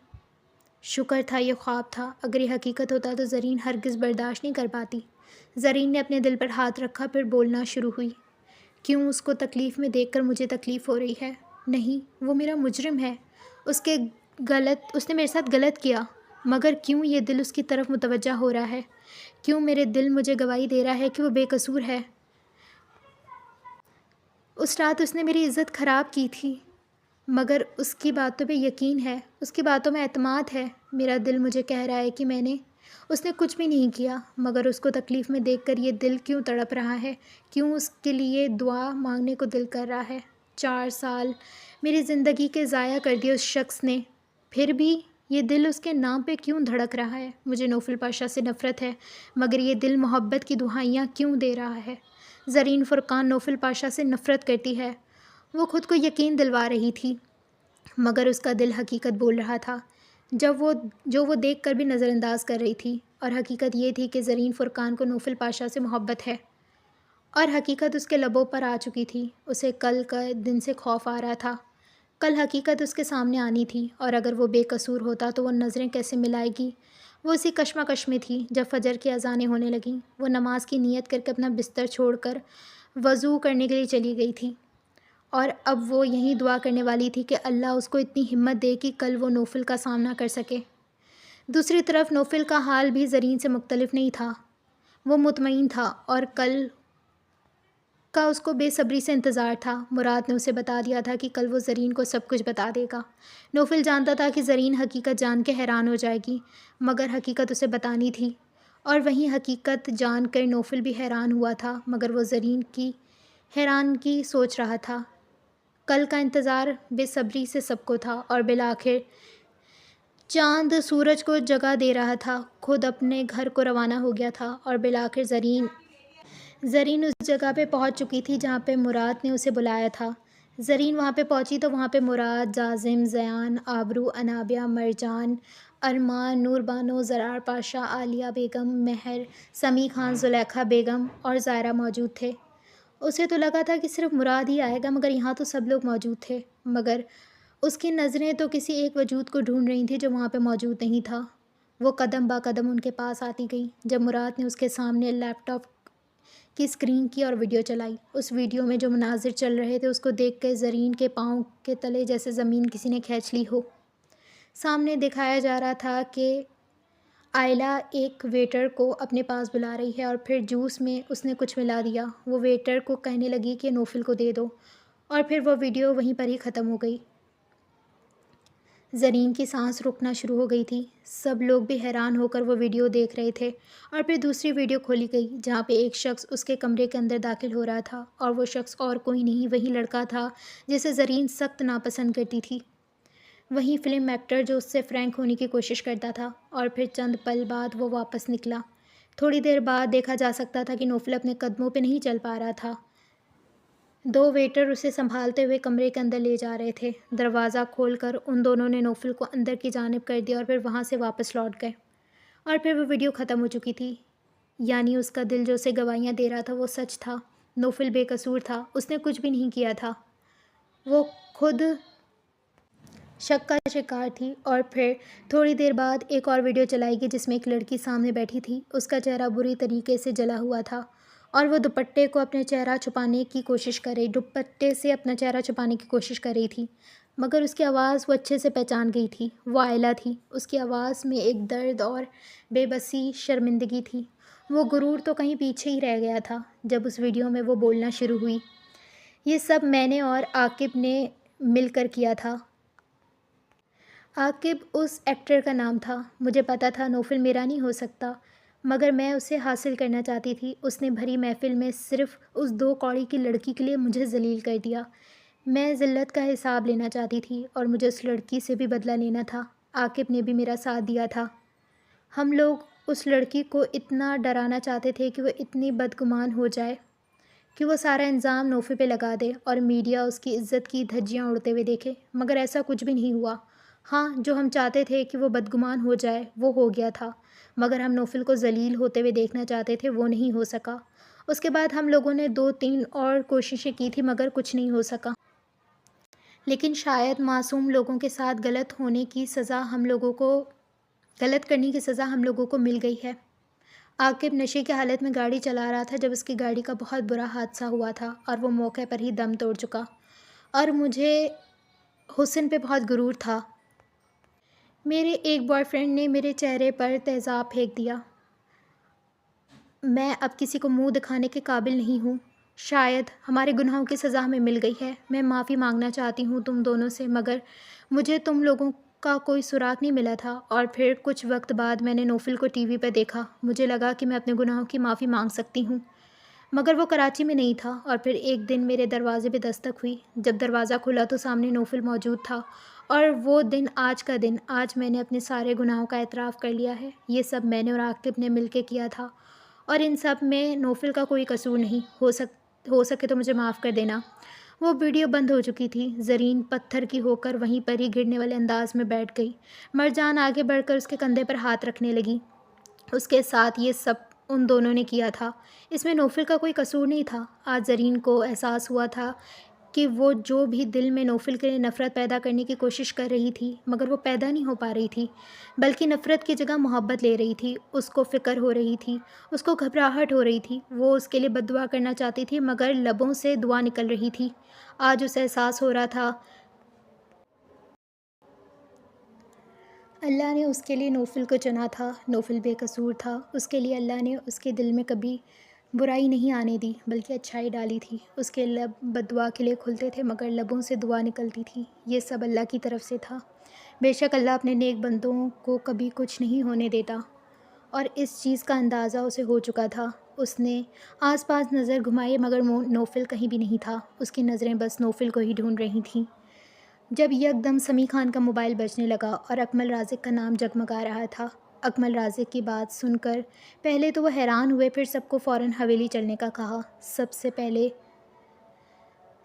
شکر تھا یہ خواب تھا، اگر یہ حقیقت ہوتا تو زرین ہرگز برداشت نہیں کر پاتی۔ زرین نے اپنے دل پر ہاتھ رکھا، پھر بولنا شروع ہوئی۔ کیوں اس کو تکلیف میں دیکھ کر مجھے تکلیف ہو رہی ہے؟ نہیں، وہ میرا مجرم ہے، اس نے میرے ساتھ غلط کیا، مگر کیوں یہ دل اس کی طرف متوجہ ہو رہا ہے؟ کیوں میرے دل مجھے گواہی دے رہا ہے کہ وہ بے قصور ہے؟ اس رات اس نے میری عزت خراب کی تھی، مگر اس کی باتوں پہ یقین ہے، اس کی باتوں میں اعتماد ہے۔ میرا دل مجھے کہہ رہا ہے کہ اس نے کچھ بھی نہیں کیا، مگر اس کو تکلیف میں دیکھ کر یہ دل کیوں تڑپ رہا ہے؟ کیوں اس کے لیے دعا مانگنے کو دل کر رہا ہے؟ 4 سال میری زندگی کے ضائع کر دیے اس شخص نے، پھر بھی یہ دل اس کے نام پہ کیوں دھڑک رہا ہے؟ مجھے نوفل پاشا سے نفرت ہے، مگر یہ دل محبت کی دہائیاں کیوں دے رہا ہے؟ زرین فرقان نوفل پاشا سے نفرت کرتی ہے، وہ خود کو یقین دلوا رہی تھی، مگر اس کا دل حقیقت بول رہا تھا جو وہ دیکھ کر بھی نظر انداز کر رہی تھی، اور حقیقت یہ تھی کہ زرین فرقان کو نوفل پاشا سے محبت ہے، اور حقیقت اس کے لبوں پر آ چکی تھی۔ اسے کل کا دن سے خوف آ رہا تھا، کل حقیقت اس کے سامنے آنی تھی، اور اگر وہ بے قصور ہوتا تو وہ نظریں کیسے ملائے گی؟ وہ اسی کشمکش میں تھی جب فجر کی اذانیں ہونے لگیں۔ وہ نماز کی نیت کر کے اپنا بستر چھوڑ کر وضو کرنے کے لیے چلی گئی تھی، اور اب وہ یہی دعا کرنے والی تھی کہ اللہ اس کو اتنی ہمت دے کہ کل وہ نوفل کا سامنا کر سکے۔ دوسری طرف نوفل کا حال بھی زرین سے مختلف نہیں تھا۔ وہ مطمئن تھا، اور کل کا اس کو بے صبری سے انتظار تھا۔ مراد نے اسے بتا دیا تھا کہ کل وہ زرین کو سب کچھ بتا دے گا۔ نوفل جانتا تھا کہ زرین حقیقت جان کے حیران ہو جائے گی، مگر حقیقت اسے بتانی تھی، اور وہیں حقیقت جان کر نوفل بھی حیران ہوا تھا، مگر وہ زرین کی حیرانگی سوچ رہا تھا۔ کل کا انتظار بے صبری سے سب کو تھا، اور بالآخر چاند سورج کو جگا دے رہا تھا، خود اپنے گھر کو روانہ ہو گیا تھا، اور بالآخر زرین اس جگہ پہ پہنچ چکی تھی جہاں پہ مراد نے اسے بلایا تھا۔ زرین وہاں پہ پہنچی تو وہاں پہ مراد، جازم، زیان، آبرو، انابیہ، مرجان ارمان، نور بانو، زرار پاشا، عالیہ بیگم، مہر، سمیع خان، زلیخا بیگم اور زائرہ موجود تھے۔ اسے تو لگا تھا کہ صرف مراد ہی آئے گا، مگر یہاں تو سب لوگ موجود تھے، مگر اس کی نظریں تو کسی ایک وجود کو ڈھونڈ رہی تھیں جو وہاں پہ موجود نہیں تھا۔ وہ قدم با قدم ان کے پاس آتی گئی۔ جب مراد نے اس کے سامنے لیپ ٹاپ کی اسکرین کی اور ویڈیو چلائی، اس ویڈیو میں جو مناظر چل رہے تھے اس کو دیکھ کے زرین کے پاؤں کے تلے جیسے زمین کسی نے کھینچ لی ہو۔ سامنے دکھایا جا رہا تھا کہ آئلہ ایک ویٹر کو اپنے پاس بلا رہی ہے اور پھر جوس میں اس نے کچھ ملا دیا۔ وہ ویٹر کو کہنے لگی کہ نوفل کو دے دو، اور پھر وہ ویڈیو وہیں پر ہی ختم ہو گئی۔ زرین کی سانس رکنا شروع ہو گئی تھی۔ سب لوگ بھی حیران ہو کر وہ ویڈیو دیکھ رہے تھے، اور پھر دوسری ویڈیو کھولی گئی جہاں پہ ایک شخص اس کے کمرے کے اندر داخل ہو رہا تھا، اور وہ شخص اور کوئی نہیں، وہی لڑکا تھا جسے زرین سخت ناپسند کرتی تھی، وہی فلم ایکٹر جو اس سے فرینک ہونے کی کوشش کرتا تھا۔ اور پھر چند پل بعد وہ واپس نکلا۔ تھوڑی دیر بعد دیکھا جا سکتا تھا کہ نوفل اپنے قدموں پہ نہیں چل پا رہا تھا۔ دو ویٹر اسے سنبھالتے ہوئے کمرے کے اندر لے جا رہے تھے۔ دروازہ کھول کر ان دونوں نے نوفل کو اندر کی جانب کر دیا اور پھر وہاں سے واپس لوٹ گئے، اور پھر وہ ویڈیو ختم ہو چکی تھی۔ یعنی اس کا دل جو اسے گواہیاں دے رہا تھا وہ سچ تھا۔ نوفل بے قصور تھا، اس نے کچھ بھی نہیں کیا تھا، وہ خود شک کا شکار تھی۔ اور پھر تھوڑی دیر بعد ایک اور ویڈیو چلائی گئی جس میں ایک لڑکی سامنے بیٹھی تھی۔ اس کا چہرہ بری طریقے سے جلا ہوا تھا، اور وہ دوپٹے سے اپنا چہرہ چھپانے کی کوشش کر رہی تھی، مگر اس کی آواز وہ اچھے سے پہچان گئی تھی۔ وہ آئلہ تھی۔ اس کی آواز میں ایک درد اور بے بسی، شرمندگی تھی۔ وہ غرور تو کہیں پیچھے ہی رہ گیا تھا جب اس ویڈیو میں وہ بولنا شروع ہوئی، یہ سب میں نے اور عاقب نے مل کر کیا تھا۔ عاقب اس ایکٹر کا نام تھا۔ مجھے پتا تھا نوفل میرا نہیں ہو سکتا، مگر میں اسے حاصل کرنا چاہتی تھی۔ اس نے بھری محفل میں صرف اس 2 کوڑی کی لڑکی کے لیے مجھے ذلیل کر دیا۔ میں ذلت کا حساب لینا چاہتی تھی، اور مجھے اس لڑکی سے بھی بدلہ لینا تھا۔ عاقب نے بھی میرا ساتھ دیا تھا۔ ہم لوگ اس لڑکی کو اتنا ڈرانا چاہتے تھے کہ وہ اتنی بدگمان ہو جائے کہ وہ سارا الزام نوفل پہ لگا دے اور میڈیا اس کی عزت کی دھجیاں اڑتے ہوئے دیکھے، مگر ایسا کچھ بھی نہیں ہوا۔ ہاں، جو ہم چاہتے تھے کہ وہ بدگمان ہو جائے وہ ہو گیا تھا، مگر ہم نوفل کو ذلیل ہوتے ہوئے دیکھنا چاہتے تھے، وہ نہیں ہو سکا۔ اس کے بعد ہم لوگوں نے 2-3 اور کوششیں کی تھی، مگر کچھ نہیں ہو سکا۔ لیکن شاید معصوم لوگوں کے ساتھ غلط کرنے کی سزا ہم لوگوں کو مل گئی ہے۔ عاقب نشے کی حالت میں گاڑی چلا رہا تھا جب اس کی گاڑی کا بہت برا حادثہ ہوا تھا، اور وہ موقع پر ہی دم توڑ چکا، اور مجھے حسن پہ بہت غرور تھا۔ میرے ایک بوائے فرینڈ نے میرے چہرے پر تیزاب پھینک دیا۔ میں اب کسی کو منہ دکھانے کے قابل نہیں ہوں۔ شاید ہمارے گناہوں کی سزا ہمیں مل گئی ہے۔ میں معافی مانگنا چاہتی ہوں تم دونوں سے، مگر مجھے تم لوگوں کا کوئی سراغ نہیں ملا تھا۔ اور پھر کچھ وقت بعد میں نے نوفل کو ٹی وی پہ دیکھا۔ مجھے لگا کہ میں اپنے گناہوں کی معافی مانگ سکتی ہوں، مگر وہ کراچی میں نہیں تھا۔ اور پھر ایک دن میرے دروازے پہ دستک ہوئی۔ جب دروازہ کھلا تو سامنے نوفل موجود تھا، اور وہ دن آج کا دن، آج میں نے اپنے سارے گناہوں کا اعتراف کر لیا ہے۔ یہ سب میں نے اور عاقب نے مل کے کیا تھا، اور ان سب میں نوفل کا کوئی قصور نہیں۔ ہو سکے تو مجھے معاف کر دینا۔ وہ ویڈیو بند ہو چکی تھی۔ زرین پتھر کی ہو کر وہیں پر ہی گرنے والے انداز میں بیٹھ گئی۔ مرجان آگے بڑھ کر اس کے کندھے پر ہاتھ رکھنے لگی۔ اس کے ساتھ یہ سب ان دونوں نے کیا تھا، اس میں نوفل کا کوئی قصور نہیں تھا۔ آج زرین کو احساس ہوا تھا کہ وہ جو بھی دل میں نوفل کے لیے نفرت پیدا کرنے کی کوشش کر رہی تھی، مگر وہ پیدا نہیں ہو پا رہی تھی، بلکہ نفرت کی جگہ محبت لے رہی تھی۔ اس کو فکر ہو رہی تھی، اس کو گھبراہٹ ہو رہی تھی۔ وہ اس کے لیے بد دعا کرنا چاہتی تھی، مگر لبوں سے دعا نکل رہی تھی۔ آج اسے احساس ہو رہا تھا اللہ نے اس کے لیے نوفل کو چنا تھا۔ نوفل بے قصور تھا۔ اس کے لیے اللہ نے اس کے دل میں کبھی برائی نہیں آنے دی، بلکہ اچھائی ڈالی تھی۔ اس کے لب بد دعا کے لیے کھلتے تھے، مگر لبوں سے دعا نکلتی تھی۔ یہ سب اللہ کی طرف سے تھا۔ بے شک اللہ اپنے نیک بندوں کو کبھی کچھ نہیں ہونے دیتا، اور اس چیز کا اندازہ اسے ہو چکا تھا۔ اس نے آس پاس نظر گھمائی، مگر نوفل کہیں بھی نہیں تھا۔ اس کی نظریں بس نوفل کو ہی ڈھونڈ رہی تھیں، جب یکدم سمیع خان کا موبائل بجنے لگا اور اکمل رازق کا نام جگمگا رہا تھا۔ اکمل رازق کی بات سن کر پہلے تو وہ حیران ہوئے، پھر سب کو فوراً حویلی چلنے کا کہا۔ سب سے پہلے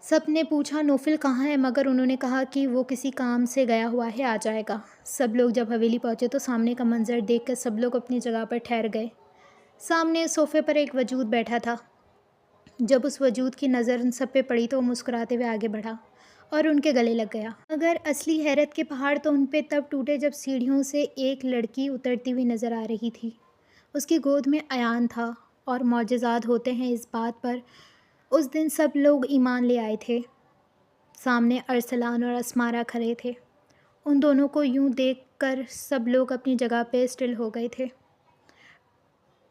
سب نے پوچھا نوفل کہاں ہے، مگر انہوں نے کہا کہ وہ کسی کام سے گیا ہوا ہے، آ جائے گا۔ سب لوگ جب حویلی پہنچے تو سامنے کا منظر دیکھ کر سب لوگ اپنی جگہ پر ٹھہر گئے۔ سامنے صوفے پر ایک وجود بیٹھا تھا۔ جب اس وجود کی نظر ان سب پہ پڑی تو وہ مسکراتے ہوئے آگے بڑھا اور ان کے گلے لگ گیا۔ مگر اصلی حیرت کے پہاڑ تو ان پہ تب ٹوٹے جب سیڑھیوں سے ایک لڑکی اترتی ہوئی نظر آ رہی تھی۔ اس کی گود میں ایان تھا، اور معجزات ہوتے ہیں اس بات پر اس دن سب لوگ ایمان لے آئے تھے۔ سامنے ارسلان اور اسمارا کھڑے تھے۔ ان دونوں کو یوں دیکھ کر سب لوگ اپنی جگہ پہ اسٹل ہو گئے تھے۔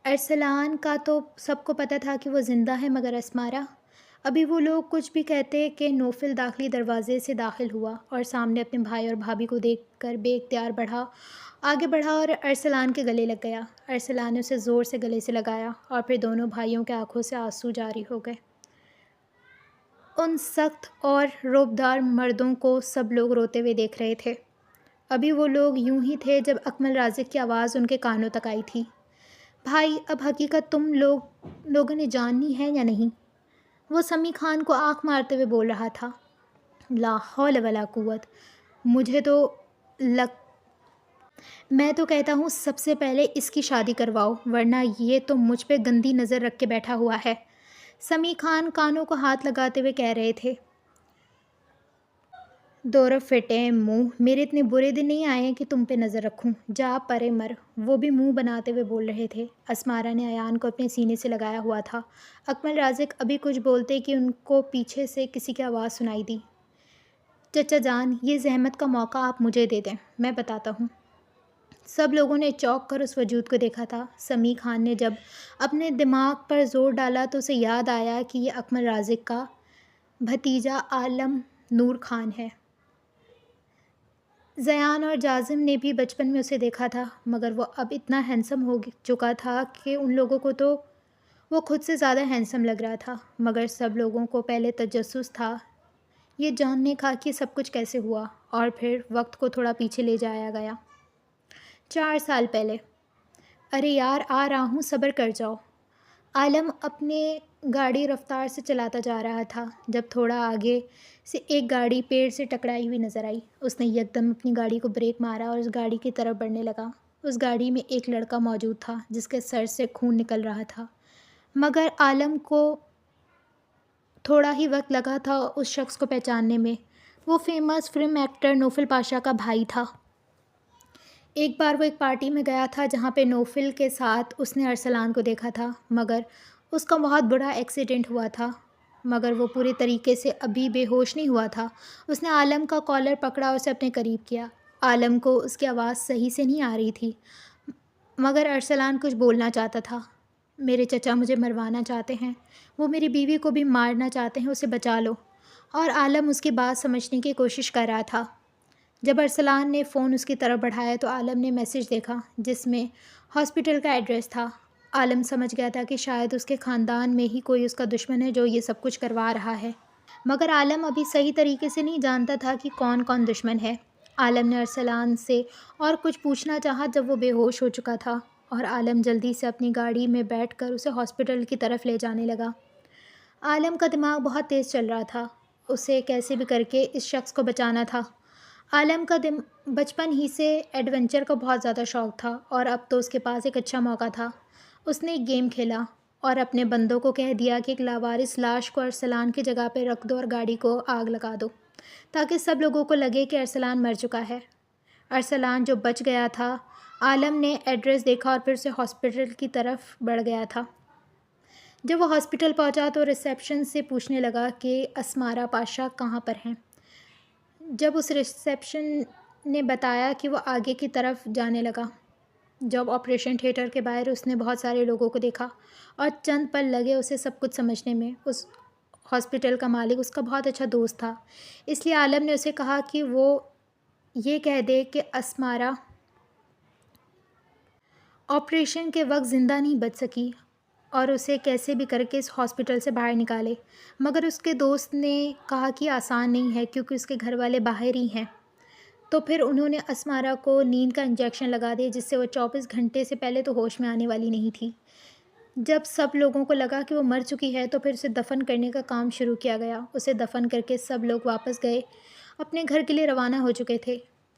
ارسلان کا تو سب کو پتہ تھا کہ وہ زندہ ہے، مگر اسمارا؟ ابھی وہ لوگ کچھ بھی کہتے کہ نوفل داخلی دروازے سے داخل ہوا اور سامنے اپنے بھائی اور بھابھی کو دیکھ کر بے اختیار آگے بڑھا اور ارسلان کے گلے لگ گیا۔ ارسلان نے اسے زور سے گلے سے لگایا اور پھر دونوں بھائیوں کے آنکھوں سے آنسو جاری ہو گئے۔ ان سخت اور رعبدار مردوں کو سب لوگ روتے ہوئے دیکھ رہے تھے۔ ابھی وہ لوگ یوں ہی تھے جب اکمل رازق کی آواز ان کے کانوں تک آئی تھی۔ بھائی، اب حقیقت تم لوگوں نے جاننی ہے یا نہیں؟ وہ سمیع خان کو آنکھ مارتے ہوئے بول رہا تھا۔ لا حول ولا قوت، میں تو کہتا ہوں سب سے پہلے اس کی شادی کرواؤ، ورنہ یہ تو مجھ پہ گندی نظر رکھ کے بیٹھا ہوا ہے۔ سمیع خان کانوں کو ہاتھ لگاتے ہوئے کہہ رہے تھے۔ دورہ پھٹے منہ، میرے اتنے برے دن نہیں آئے ہیں کہ تم پہ نظر رکھوں، جا پرے مر، وہ بھی منہ بناتے ہوئے بول رہے تھے۔ اسمارا نے ایان کو اپنے سینے سے لگایا ہوا تھا۔ اکمل رازق ابھی کچھ بولتے کہ ان کو پیچھے سے کسی کی آواز سنائی دی۔ چچا جان، یہ زحمت کا موقع آپ مجھے دے دیں، میں بتاتا ہوں۔ سب لوگوں نے چونک کر اس وجود کو دیکھا تھا۔ سمیع خان نے جب اپنے دماغ پر زور ڈالا تو اسے یاد آیا کہ یہ اکمل رازق کا بھتیجا عالم نور خان ہے۔ زیان اور جازم نے بھی بچپن میں اسے دیکھا تھا، مگر وہ اب اتنا ہینڈسم ہو چکا تھا کہ ان لوگوں کو تو وہ خود سے زیادہ ہینڈسم لگ رہا تھا، مگر سب لوگوں کو پہلے تجسس تھا یہ جاننے کا کہ سب کچھ کیسے ہوا، اور پھر وقت کو تھوڑا پیچھے لے جایا گیا۔ 4 سال پہلے۔ ارے یار، آ رہا ہوں، صبر کر جاؤ۔ عالم اپنے گاڑی رفتار سے چلاتا جا رہا تھا جب تھوڑا آگے سے ایک گاڑی پیڑ سے ٹکرائی ہوئی نظر آئی۔ اس نے یکدم اپنی گاڑی کو بریک مارا اور اس گاڑی کی طرف بڑھنے لگا۔ اس گاڑی میں ایک لڑکا موجود تھا جس کے سر سے خون نکل رہا تھا، مگر عالم کو تھوڑا ہی وقت لگا تھا اس شخص کو پہچاننے میں۔ وہ فیمس فلم ایکٹر نوفل پاشا کا بھائی تھا۔ ایک بار وہ ایک پارٹی میں گیا تھا جہاں پہ نوفل کے ساتھ اس نے ارسلان کو دیکھا تھا، مگر اس کا بہت بڑا ایکسیڈنٹ ہوا تھا، مگر وہ پورے طریقے سے ابھی بے ہوش نہیں ہوا تھا۔ اس نے عالم کا کالر پکڑا اور اسے اپنے قریب کیا۔ عالم کو اس کی آواز صحیح سے نہیں آ رہی تھی، مگر ارسلان کچھ بولنا چاہتا تھا۔ میرے چچا مجھے مروانا چاہتے ہیں، وہ میری بیوی کو بھی مارنا چاہتے ہیں، اسے بچا لو۔ اور عالم اس کی بات سمجھنے کی کوشش کر رہا تھا۔ جب ارسلان نے فون اس کی طرف بڑھایا تو عالم نے میسج دیکھا جس میں ہاسپٹل کا ایڈریس تھا۔ عالم سمجھ گیا تھا کہ شاید اس کے خاندان میں ہی کوئی اس کا دشمن ہے جو یہ سب کچھ کروا رہا ہے، مگر عالم ابھی صحیح طریقے سے نہیں جانتا تھا کہ کون کون دشمن ہے۔ عالم نے ارسلان سے اور کچھ پوچھنا چاہا جب وہ بے ہوش ہو چکا تھا، اور عالم جلدی سے اپنی گاڑی میں بیٹھ کر اسے ہاسپٹل کی طرف لے جانے لگا۔ عالم کا دماغ بہت تیز چل رہا تھا، اسے کیسے بھی کر کے اس شخص کو بچانا تھا۔ عالم کا بچپن ہی سے ایڈونچر کا بہت زیادہ شوق تھا، اور اب تو اس کے پاس ایک اچھا موقع تھا۔ اس نے ایک گیم کھیلا اور اپنے بندوں کو کہہ دیا کہ ایک لاوارث لاش کو ارسلان کی جگہ پہ رکھ دو اور گاڑی کو آگ لگا دو، تاکہ سب لوگوں کو لگے کہ ارسلان مر چکا ہے۔ ارسلان جو بچ گیا تھا، عالم نے ایڈریس دیکھا اور پھر اسے ہاسپٹل کی طرف بڑھ گیا تھا۔ جب وہ ہاسپٹل پہنچا تو ریسیپشن سے پوچھنے لگا کہ اسمارا پاشا کہاں پر ہیں۔ جب اس ریسیپشن نے بتایا کہ وہ آگے کی طرف جانے لگا۔ جب آپریشن تھیٹر کے باہر اس نے بہت سارے لوگوں کو دیکھا اور چند پل لگے اسے سب کچھ سمجھنے میں۔ اس ہاسپٹل کا مالک اس کا بہت اچھا دوست تھا، اس لیے عالم نے اسے کہا کہ وہ یہ کہہ دے کہ اسمارا آپریشن کے وقت زندہ نہیں بچ سکی اور اسے کیسے بھی کر کے اس ہاسپٹل سے باہر نکالے، مگر اس کے دوست نے کہا کہ آسان نہیں ہے کیونکہ اس کے گھر والے باہر ہی ہیں۔ تو پھر انہوں نے اسمارا کو نیند کا انجیکشن لگا دیا جس سے وہ 24 گھنٹے سے پہلے تو ہوش میں آنے والی نہیں تھی۔ جب سب لوگوں کو لگا کہ وہ مر چکی ہے تو پھر اسے دفن کرنے کا کام شروع کیا گیا۔ اسے دفن کر کے سب لوگ واپس گئے، اپنے گھر کے لیے روانہ ہو چکے تھے۔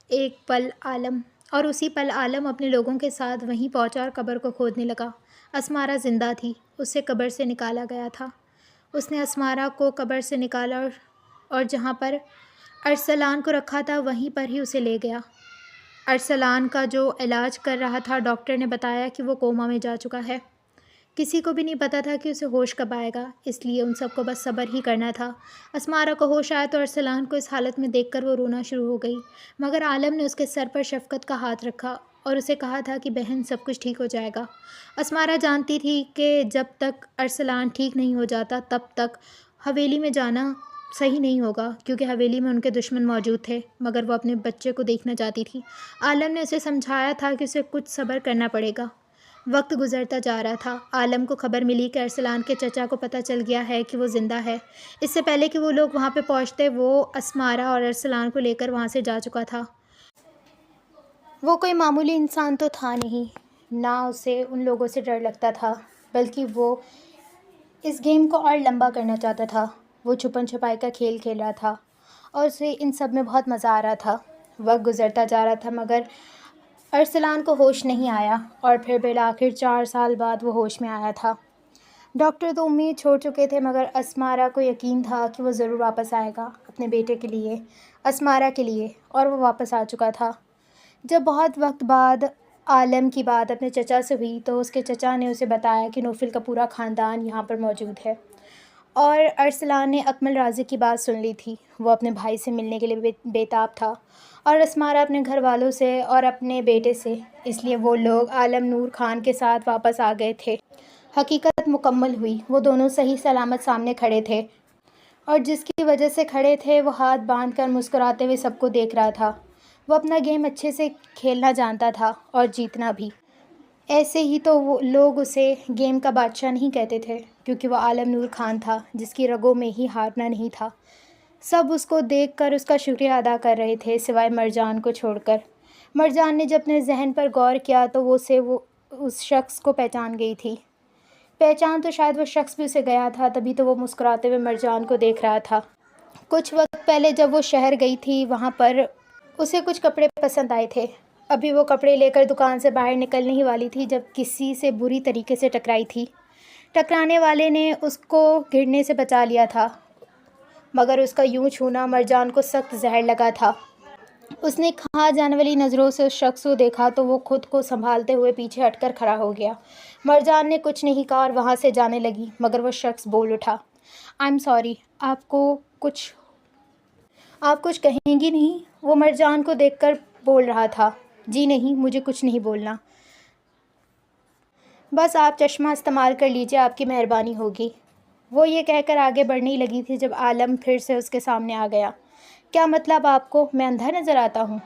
اسی پل عالم اپنے لوگوں کے ساتھ وہیں پہنچا اور قبر کو کھودنے لگا۔ اسمارا زندہ تھی، اسے قبر سے نکالا گیا تھا۔ اس نے اسمارا کو قبر سے نکالا اور جہاں پر ارسلان کو رکھا تھا وہیں پر ہی اسے لے گیا۔ ارسلان کا جو علاج کر رہا تھا ڈاکٹر نے بتایا کہ وہ کوما میں جا چکا ہے۔ کسی کو بھی نہیں پتا تھا کہ اسے ہوش کب آئے گا، اس لیے ان سب کو بس صبر ہی کرنا تھا۔ اسمارا کو ہوش آیا تو ارسلان کو اس حالت میں دیکھ کر وہ رونا شروع ہو گئی، مگر عالم نے اس کے سر پر شفقت کا ہاتھ رکھا اور اسے کہا تھا کہ بہن سب کچھ ٹھیک ہو جائے گا۔ اسمارا جانتی تھی کہ جب تک ارسلان ٹھیک نہیں ہو جاتا تب تک حویلی میں جانا صحیح نہیں ہوگا، کیونکہ حویلی میں ان کے دشمن موجود تھے، مگر وہ اپنے بچے کو دیکھنا چاہتی تھی۔ عالم نے اسے سمجھایا تھا کہ اسے کچھ صبر کرنا پڑے گا۔ وقت گزرتا جا رہا تھا۔ عالم کو خبر ملی کہ ارسلان کے چچا کو پتہ چل گیا ہے کہ وہ زندہ ہے۔ اس سے پہلے کہ وہ لوگ وہاں پہ پہنچتے وہ اسمارا اور ارسلان کو لے کر وہاں سے جا چکا تھا۔ وہ کوئی معمولی انسان تو تھا نہیں، نہ اسے ان لوگوں سے ڈر لگتا تھا، بلکہ وہ اس گیم کو اور لمبا کرنا چاہتا تھا۔ وہ چھپن چھپائی کا کھیل کھیل رہا تھا اور اسے ان سب میں بہت مزہ آ رہا تھا۔ وقت گزرتا جا رہا تھا مگر ارسلان کو ہوش نہیں آیا اور پھر بالآخر 4 سال بعد وہ ہوش میں آیا تھا۔ ڈاکٹر تو امید چھوڑ چکے تھے مگر اسمارا کو یقین تھا کہ وہ ضرور واپس آئے گا اپنے بیٹے کے لیے، اسمارا کے لیے، اور وہ واپس آ چکا تھا۔ جب بہت وقت بعد عالم کی بات اپنے چچا سے ہوئی تو اس کے چچا نے اسے بتایا کہ نوفل کا پورا خاندان یہاں پر موجود ہے، اور ارسلان نے اکمل رازق کی بات سن لی تھی۔ وہ اپنے بھائی سے ملنے کے لیے بےتاب تھا اور اسمارا اپنے گھر والوں سے اور اپنے بیٹے سے، اس لیے وہ لوگ عالم نور خان کے ساتھ واپس آ گئے تھے۔ حقیقت مکمل ہوئی، وہ دونوں صحیح سلامت سامنے کھڑے تھے، اور جس کی وجہ سے کھڑے تھے وہ ہاتھ باندھ کر مسکراتے ہوئے سب کو دیکھ رہا تھا۔ وہ اپنا گیم اچھے سے کھیلنا جانتا تھا اور جیتنا بھی۔ ایسے ہی تو وہ لوگ اسے گیم کا بادشاہ نہیں کہتے تھے، کیونکہ وہ عالم نور خان تھا جس کی رگوں میں ہی ہارنا نہیں تھا۔ سب اس کو دیکھ کر اس کا شکریہ ادا کر رہے تھے سوائے مرجان کو چھوڑ کر۔ مرجان نے جب اپنے ذہن پر غور کیا تو وہ اس شخص کو پہچان گئی تھی۔ پہچان تو شاید وہ شخص بھی اسے گیا تھا، تبھی تو وہ مسکراتے ہوئے مرجان کو دیکھ رہا تھا۔ کچھ وقت پہلے جب وہ شہر گئی تھی وہاں پر اسے کچھ کپڑے پسند آئے تھے۔ ابھی وہ کپڑے لے کر دکان سے باہر نکلنے ہی والی تھی جب کسی سے بری طریقے سے ٹکرائی تھی۔ ٹکرانے والے نے اس کو گرنے سے بچا لیا تھا، مگر اس کا یوں چھونا مرجان کو سخت زہر لگا تھا۔ اس نے کھا جانے والی نظروں سے اس شخص کو دیکھا تو وہ خود کو سنبھالتے ہوئے پیچھے ہٹ کر کھڑا ہو گیا۔ مرجان نے کچھ نہیں کہا اور وہاں سے جانے لگی، مگر وہ شخص بول اٹھا، "آئی ایم سوری، آپ کچھ کہیں گی نہیں؟" وہ مرجان کو دیکھ کر بول رہا تھا، "جی نہیں، مجھے کچھ نہیں بولنا، بس آپ چشمہ استعمال کر لیجیے، آپ کی مہربانی ہوگی۔" وہ یہ کہہ کر آگے بڑھنے ہی لگی تھی جب عالم پھر سے اس کے سامنے آ گیا۔ "کیا مطلب آپ کو؟ میں اندھا نظر آتا ہوں؟"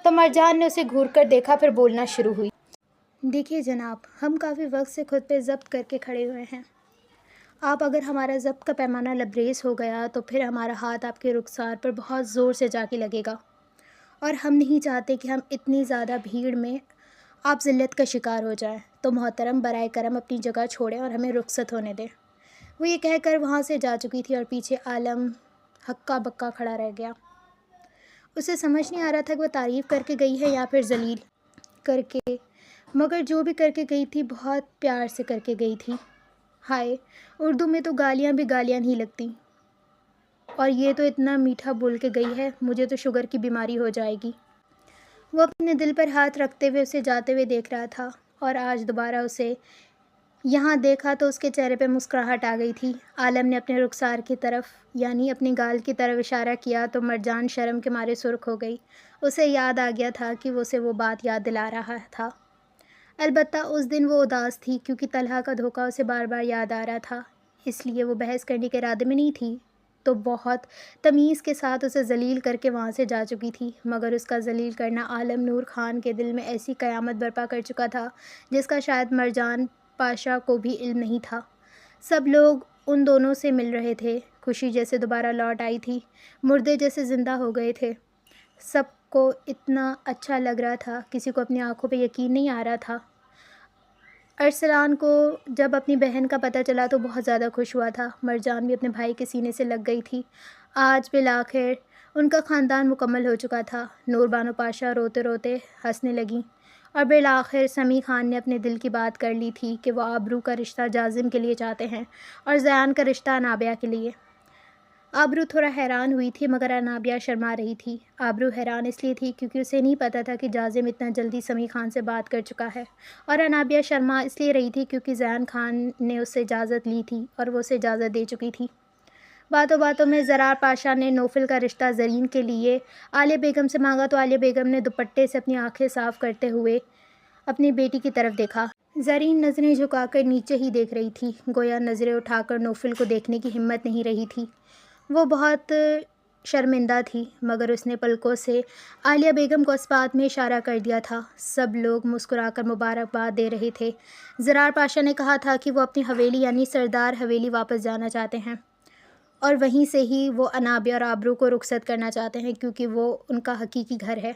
تو مرجان نے اسے گھور کر دیکھا، پھر بولنا شروع ہوئی۔ "دیکھیے جناب، ہم کافی وقت سے خود پہ ضبط کر کے کھڑے ہوئے ہیں۔ آپ اگر ہمارا ضبط کا پیمانہ لبریز ہو گیا تو پھر ہمارا ہاتھ آپ کے رخسار پر بہت زور سے جا کے لگے گا، اور ہم نہیں چاہتے کہ ہم اتنی زیادہ بھیڑ میں آپ ذلت کا شکار ہو جائیں، تو محترم برائے کرم اپنی جگہ چھوڑیں اور ہمیں رخصت ہونے دیں۔" وہ یہ کہہ کر وہاں سے جا چکی تھی اور پیچھے عالم ہکا بکا کھڑا رہ گیا۔ اسے سمجھ نہیں آ رہا تھا کہ وہ تعریف کر کے گئی ہے یا پھر ذلیل کر کے، مگر جو بھی کر کے گئی تھی بہت پیار سے کر کے گئی تھی۔ ہائے، اردو میں تو گالیاں بھی گالیاں نہیں لگتی، اور یہ تو اتنا میٹھا بول کے گئی ہے، مجھے تو شوگر کی بیماری ہو جائے گی۔ وہ اپنے دل پر ہاتھ رکھتے ہوئے اسے جاتے ہوئے دیکھ رہا تھا، اور آج دوبارہ اسے یہاں دیکھا تو اس کے چہرے پہ مسکراہٹ آ گئی تھی۔ عالم نے اپنے رخسار کی طرف یعنی اپنی گال کی طرف اشارہ کیا تو مرجان شرم کے مارے سرخ ہو گئی۔ اسے یاد آ گیا تھا کہ وہ اسے وہ بات یاد دلا رہا تھا۔ البتہ اس دن وہ اداس تھی کیونکہ طلحہ کا دھوکہ اسے بار بار یاد آ رہا تھا، اس لیے وہ بحث کرنے کے ارادے میں نہیں تھی، تو بہت تمیز کے ساتھ اسے ذلیل کر کے وہاں سے جا چکی تھی، مگر اس کا ذلیل کرنا عالم نور خان کے دل میں ایسی قیامت برپا کر چکا تھا جس کا شاید مرجان پاشا کو بھی علم نہیں تھا۔ سب لوگ ان دونوں سے مل رہے تھے، خوشی جیسے دوبارہ لوٹ آئی تھی، مردے جیسے زندہ ہو گئے تھے۔ سب کو اتنا اچھا لگ رہا تھا، کسی کو اپنی آنکھوں پہ یقین نہیں آ رہا تھا۔ ارسلان کو جب اپنی بہن کا پتہ چلا تو بہت زیادہ خوش ہوا تھا۔ مرجان بھی اپنے بھائی کے سینے سے لگ گئی تھی۔ آج بالآخر ان کا خاندان مکمل ہو چکا تھا۔ نور بانو پاشا روتے روتے ہنسنے لگیں اور بالآخر سمیع خان نے اپنے دل کی بات کر لی تھی کہ وہ آبرو کا رشتہ جازم کے لیے چاہتے ہیں اور زیان کا رشتہ انابیہ کے لیے۔ آبرو تھوڑا حیران ہوئی تھی مگر انابیہ شرما رہی تھی۔ آبرو حیران اس لیے تھی کیونکہ اسے نہیں پتہ تھا کہ جازم اتنا جلدی سمیع خان سے بات کر چکا ہے، اور انابیہ شرما اس لیے رہی تھی کیونکہ زیان خان نے اس سے اجازت لی تھی اور وہ اسے اجازت دے چکی تھی۔ باتوں باتوں میں زرار پاشا نے نوفل کا رشتہ زرین کے لیے عالیہ بیگم سے مانگا تو عالیہ بیگم نے دوپٹے سے اپنی آنکھیں صاف کرتے ہوئے اپنی بیٹی کی طرف دیکھا۔ زرین نظریں جھکا کر نیچے ہی دیکھ رہی تھی، گویا نظریں اٹھا کر نوفل کو دیکھنے کی ہمت نہیں رہی تھی۔ وہ بہت شرمندہ تھی مگر اس نے پلکوں سے عالیہ بیگم کو اس بات میں اشارہ کر دیا تھا۔ سب لوگ مسکرا کر مبارکباد دے رہے تھے۔ زرار پاشا نے کہا تھا کہ وہ اپنی حویلی یعنی سردار حویلی واپس جانا چاہتے ہیں اور وہیں سے ہی وہ انابیہ اور آبرو کو رخصت کرنا چاہتے ہیں کیونکہ وہ ان کا حقیقی گھر ہے۔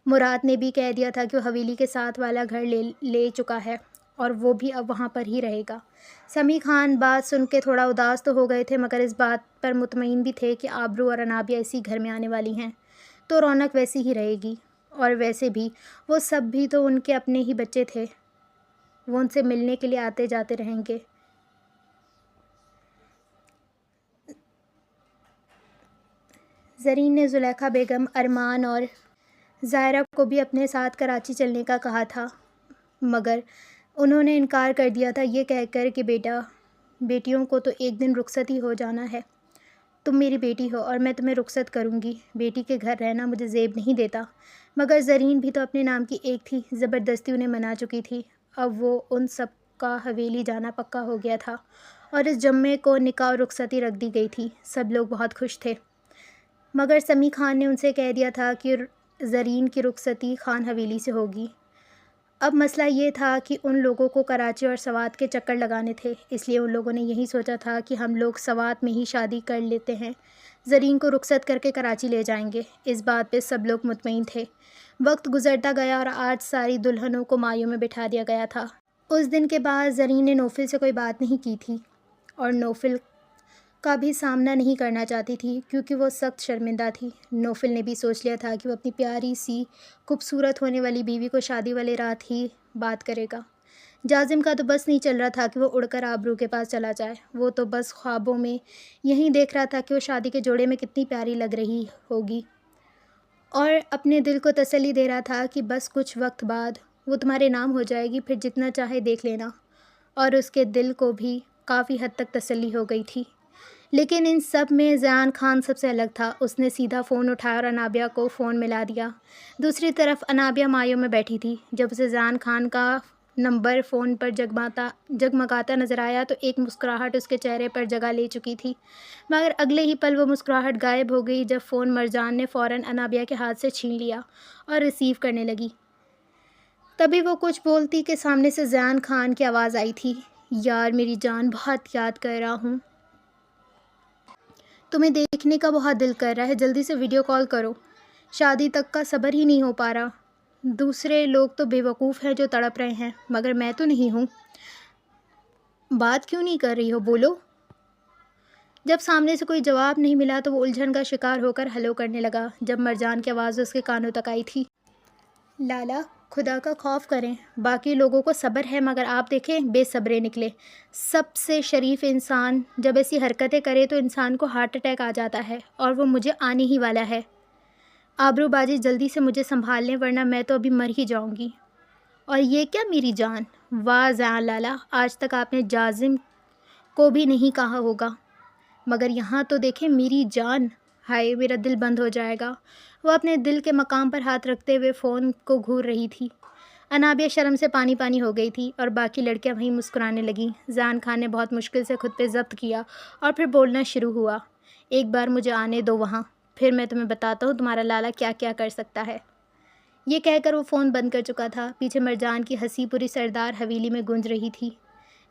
مراد نے بھی کہہ دیا تھا کہ وہ حویلی کے ساتھ والا گھر لے چکا ہے اور وہ بھی اب وہاں پر ہی رہے گا۔ سمیع خان بات سن کے تھوڑا اداس تو ہو گئے تھے مگر اس بات پر مطمئن بھی تھے کہ آبرو اور انابیہ اسی گھر میں آنے والی ہیں تو رونق ویسی ہی رہے گی، اور ویسے بھی وہ سب بھی تو ان کے اپنے ہی بچے تھے، وہ ان سے ملنے کے لیے آتے جاتے رہیں گے۔ زرین نے زلیخا بیگم، ارمان اور ظاہرہ کو بھی اپنے ساتھ کراچی چلنے کا کہا تھا مگر انہوں نے انکار کر دیا تھا یہ کہہ کر کہ بیٹیوں کو تو ایک دن رخصت ہی ہو جانا ہے۔ تم میری بیٹی ہو اور میں تمہیں رخصت کروں گی، بیٹی کے گھر رہنا مجھے زیب نہیں دیتا۔ مگر زرین بھی تو اپنے نام کی ایک تھی، زبردستی انہیں منا چکی تھی۔ اب وہ ان سب کا حویلی جانا پکا ہو گیا تھا اور اس جمعے کو نکاح اور رخصتی رکھ دی گئی تھی۔ سب لوگ بہت خوش تھے مگر سمیع خان نے ان سے کہہ دیا تھا کہ زرین کی رخصتی خان حویلی سے ہوگی۔ اب مسئلہ یہ تھا کہ ان لوگوں کو کراچی اور سوات کے چکر لگانے تھے، اس لیے ان لوگوں نے یہی سوچا تھا کہ ہم لوگ سوات میں ہی شادی کر لیتے ہیں، زرین کو رخصت کر کے کراچی لے جائیں گے۔ اس بات پہ سب لوگ مطمئن تھے۔ وقت گزرتا گیا اور آج ساری دلہنوں کو مایوں میں بٹھا دیا گیا تھا۔ اس دن کے بعد زرین نے نوفل سے کوئی بات نہیں کی تھی اور نوفل کا بھی سامنا نہیں کرنا چاہتی تھی کیونکہ وہ سخت شرمندہ تھی۔ نوفل نے بھی سوچ لیا تھا کہ وہ اپنی پیاری سی خوبصورت ہونے والی بیوی کو شادی والے رات ہی بات کرے گا۔ جازم کا تو بس نہیں چل رہا تھا کہ وہ اڑ کر آبرو کے پاس چلا جائے، وہ تو بس خوابوں میں یہی دیکھ رہا تھا کہ وہ شادی کے جوڑے میں کتنی پیاری لگ رہی ہوگی، اور اپنے دل کو تسلی دے رہا تھا کہ بس کچھ وقت بعد وہ تمہارے نام ہو جائے گی، پھر جتنا چاہے دیکھ لینا، اور اس کے دل کو بھی کافی حد تک تسلی ہو گئی تھی۔ لیکن ان سب میں زیان خان سب سے الگ تھا۔ اس نے سیدھا فون اٹھایا اور انابیہ کو فون ملا دیا۔ دوسری طرف انابیہ مایوں میں بیٹھی تھی۔ جب اسے زیان خان کا نمبر فون پر جگمگاتا نظر آیا تو ایک مسکراہٹ اس کے چہرے پر جگہ لے چکی تھی مگر اگلے ہی پل وہ مسکراہٹ غائب ہو گئی جب فون مرجان نے فوراً انابیہ کے ہاتھ سے چھین لیا اور ریسیو کرنے لگی۔ تبھی وہ کچھ بولتی کہ سامنے سے زیان خان کی آواز آئی تھی، یار میری جان، بہت یاد کر رہا ہوں، تمہیں دیکھنے کا بہت دل کر رہا ہے، جلدی سے ویڈیو کال کرو، شادی تک کا صبر ہی نہیں ہو پا رہا۔ دوسرے لوگ تو بے وقوف ہیں جو تڑپ رہے ہیں مگر میں تو نہیں ہوں۔ بات کیوں نہیں کر رہی ہو، بولو۔ جب سامنے سے کوئی جواب نہیں ملا تو وہ الجھن کا شکار ہو کر ہلو کرنے لگا۔ جب مرجان کی آواز اس کے کانوں تک آئی تھی، لالا خدا کا خوف کریں، باقی لوگوں کو صبر ہے مگر آپ دیکھیں بے صبرے نکلے۔ سب سے شریف انسان جب ایسی حرکتیں کرے تو انسان کو ہارٹ اٹیک آ جاتا ہے اور وہ مجھے آنے ہی والا ہے۔ آبرو باجی جلدی سے مجھے سنبھال لیں ورنہ میں تو ابھی مر ہی جاؤں گی۔ اور یہ کیا میری جان؟ واہ زیان لالا، آج تک آپ نے جازم کو بھی نہیں کہا ہوگا مگر یہاں تو دیکھیں میری جان، ہائے میرا دل بند ہو جائے گا۔ وہ اپنے دل کے مقام پر ہاتھ رکھتے ہوئے فون کو گھور رہی تھی۔ انابیہ شرم سے پانی پانی ہو گئی تھی اور باقی لڑکیاں وہیں مسکرانے لگیں۔ زیان خان نے بہت مشکل سے خود پہ ضبط کیا اور پھر بولنا شروع ہوا، ایک بار مجھے آنے دو وہاں، پھر میں تمہیں بتاتا ہوں تمہارا لالا کیا کیا کر سکتا ہے۔ یہ کہہ کر وہ فون بند کر چکا تھا۔ پیچھے مرجان کی ہنسی پوری سردار حویلی میں گونج رہی تھی۔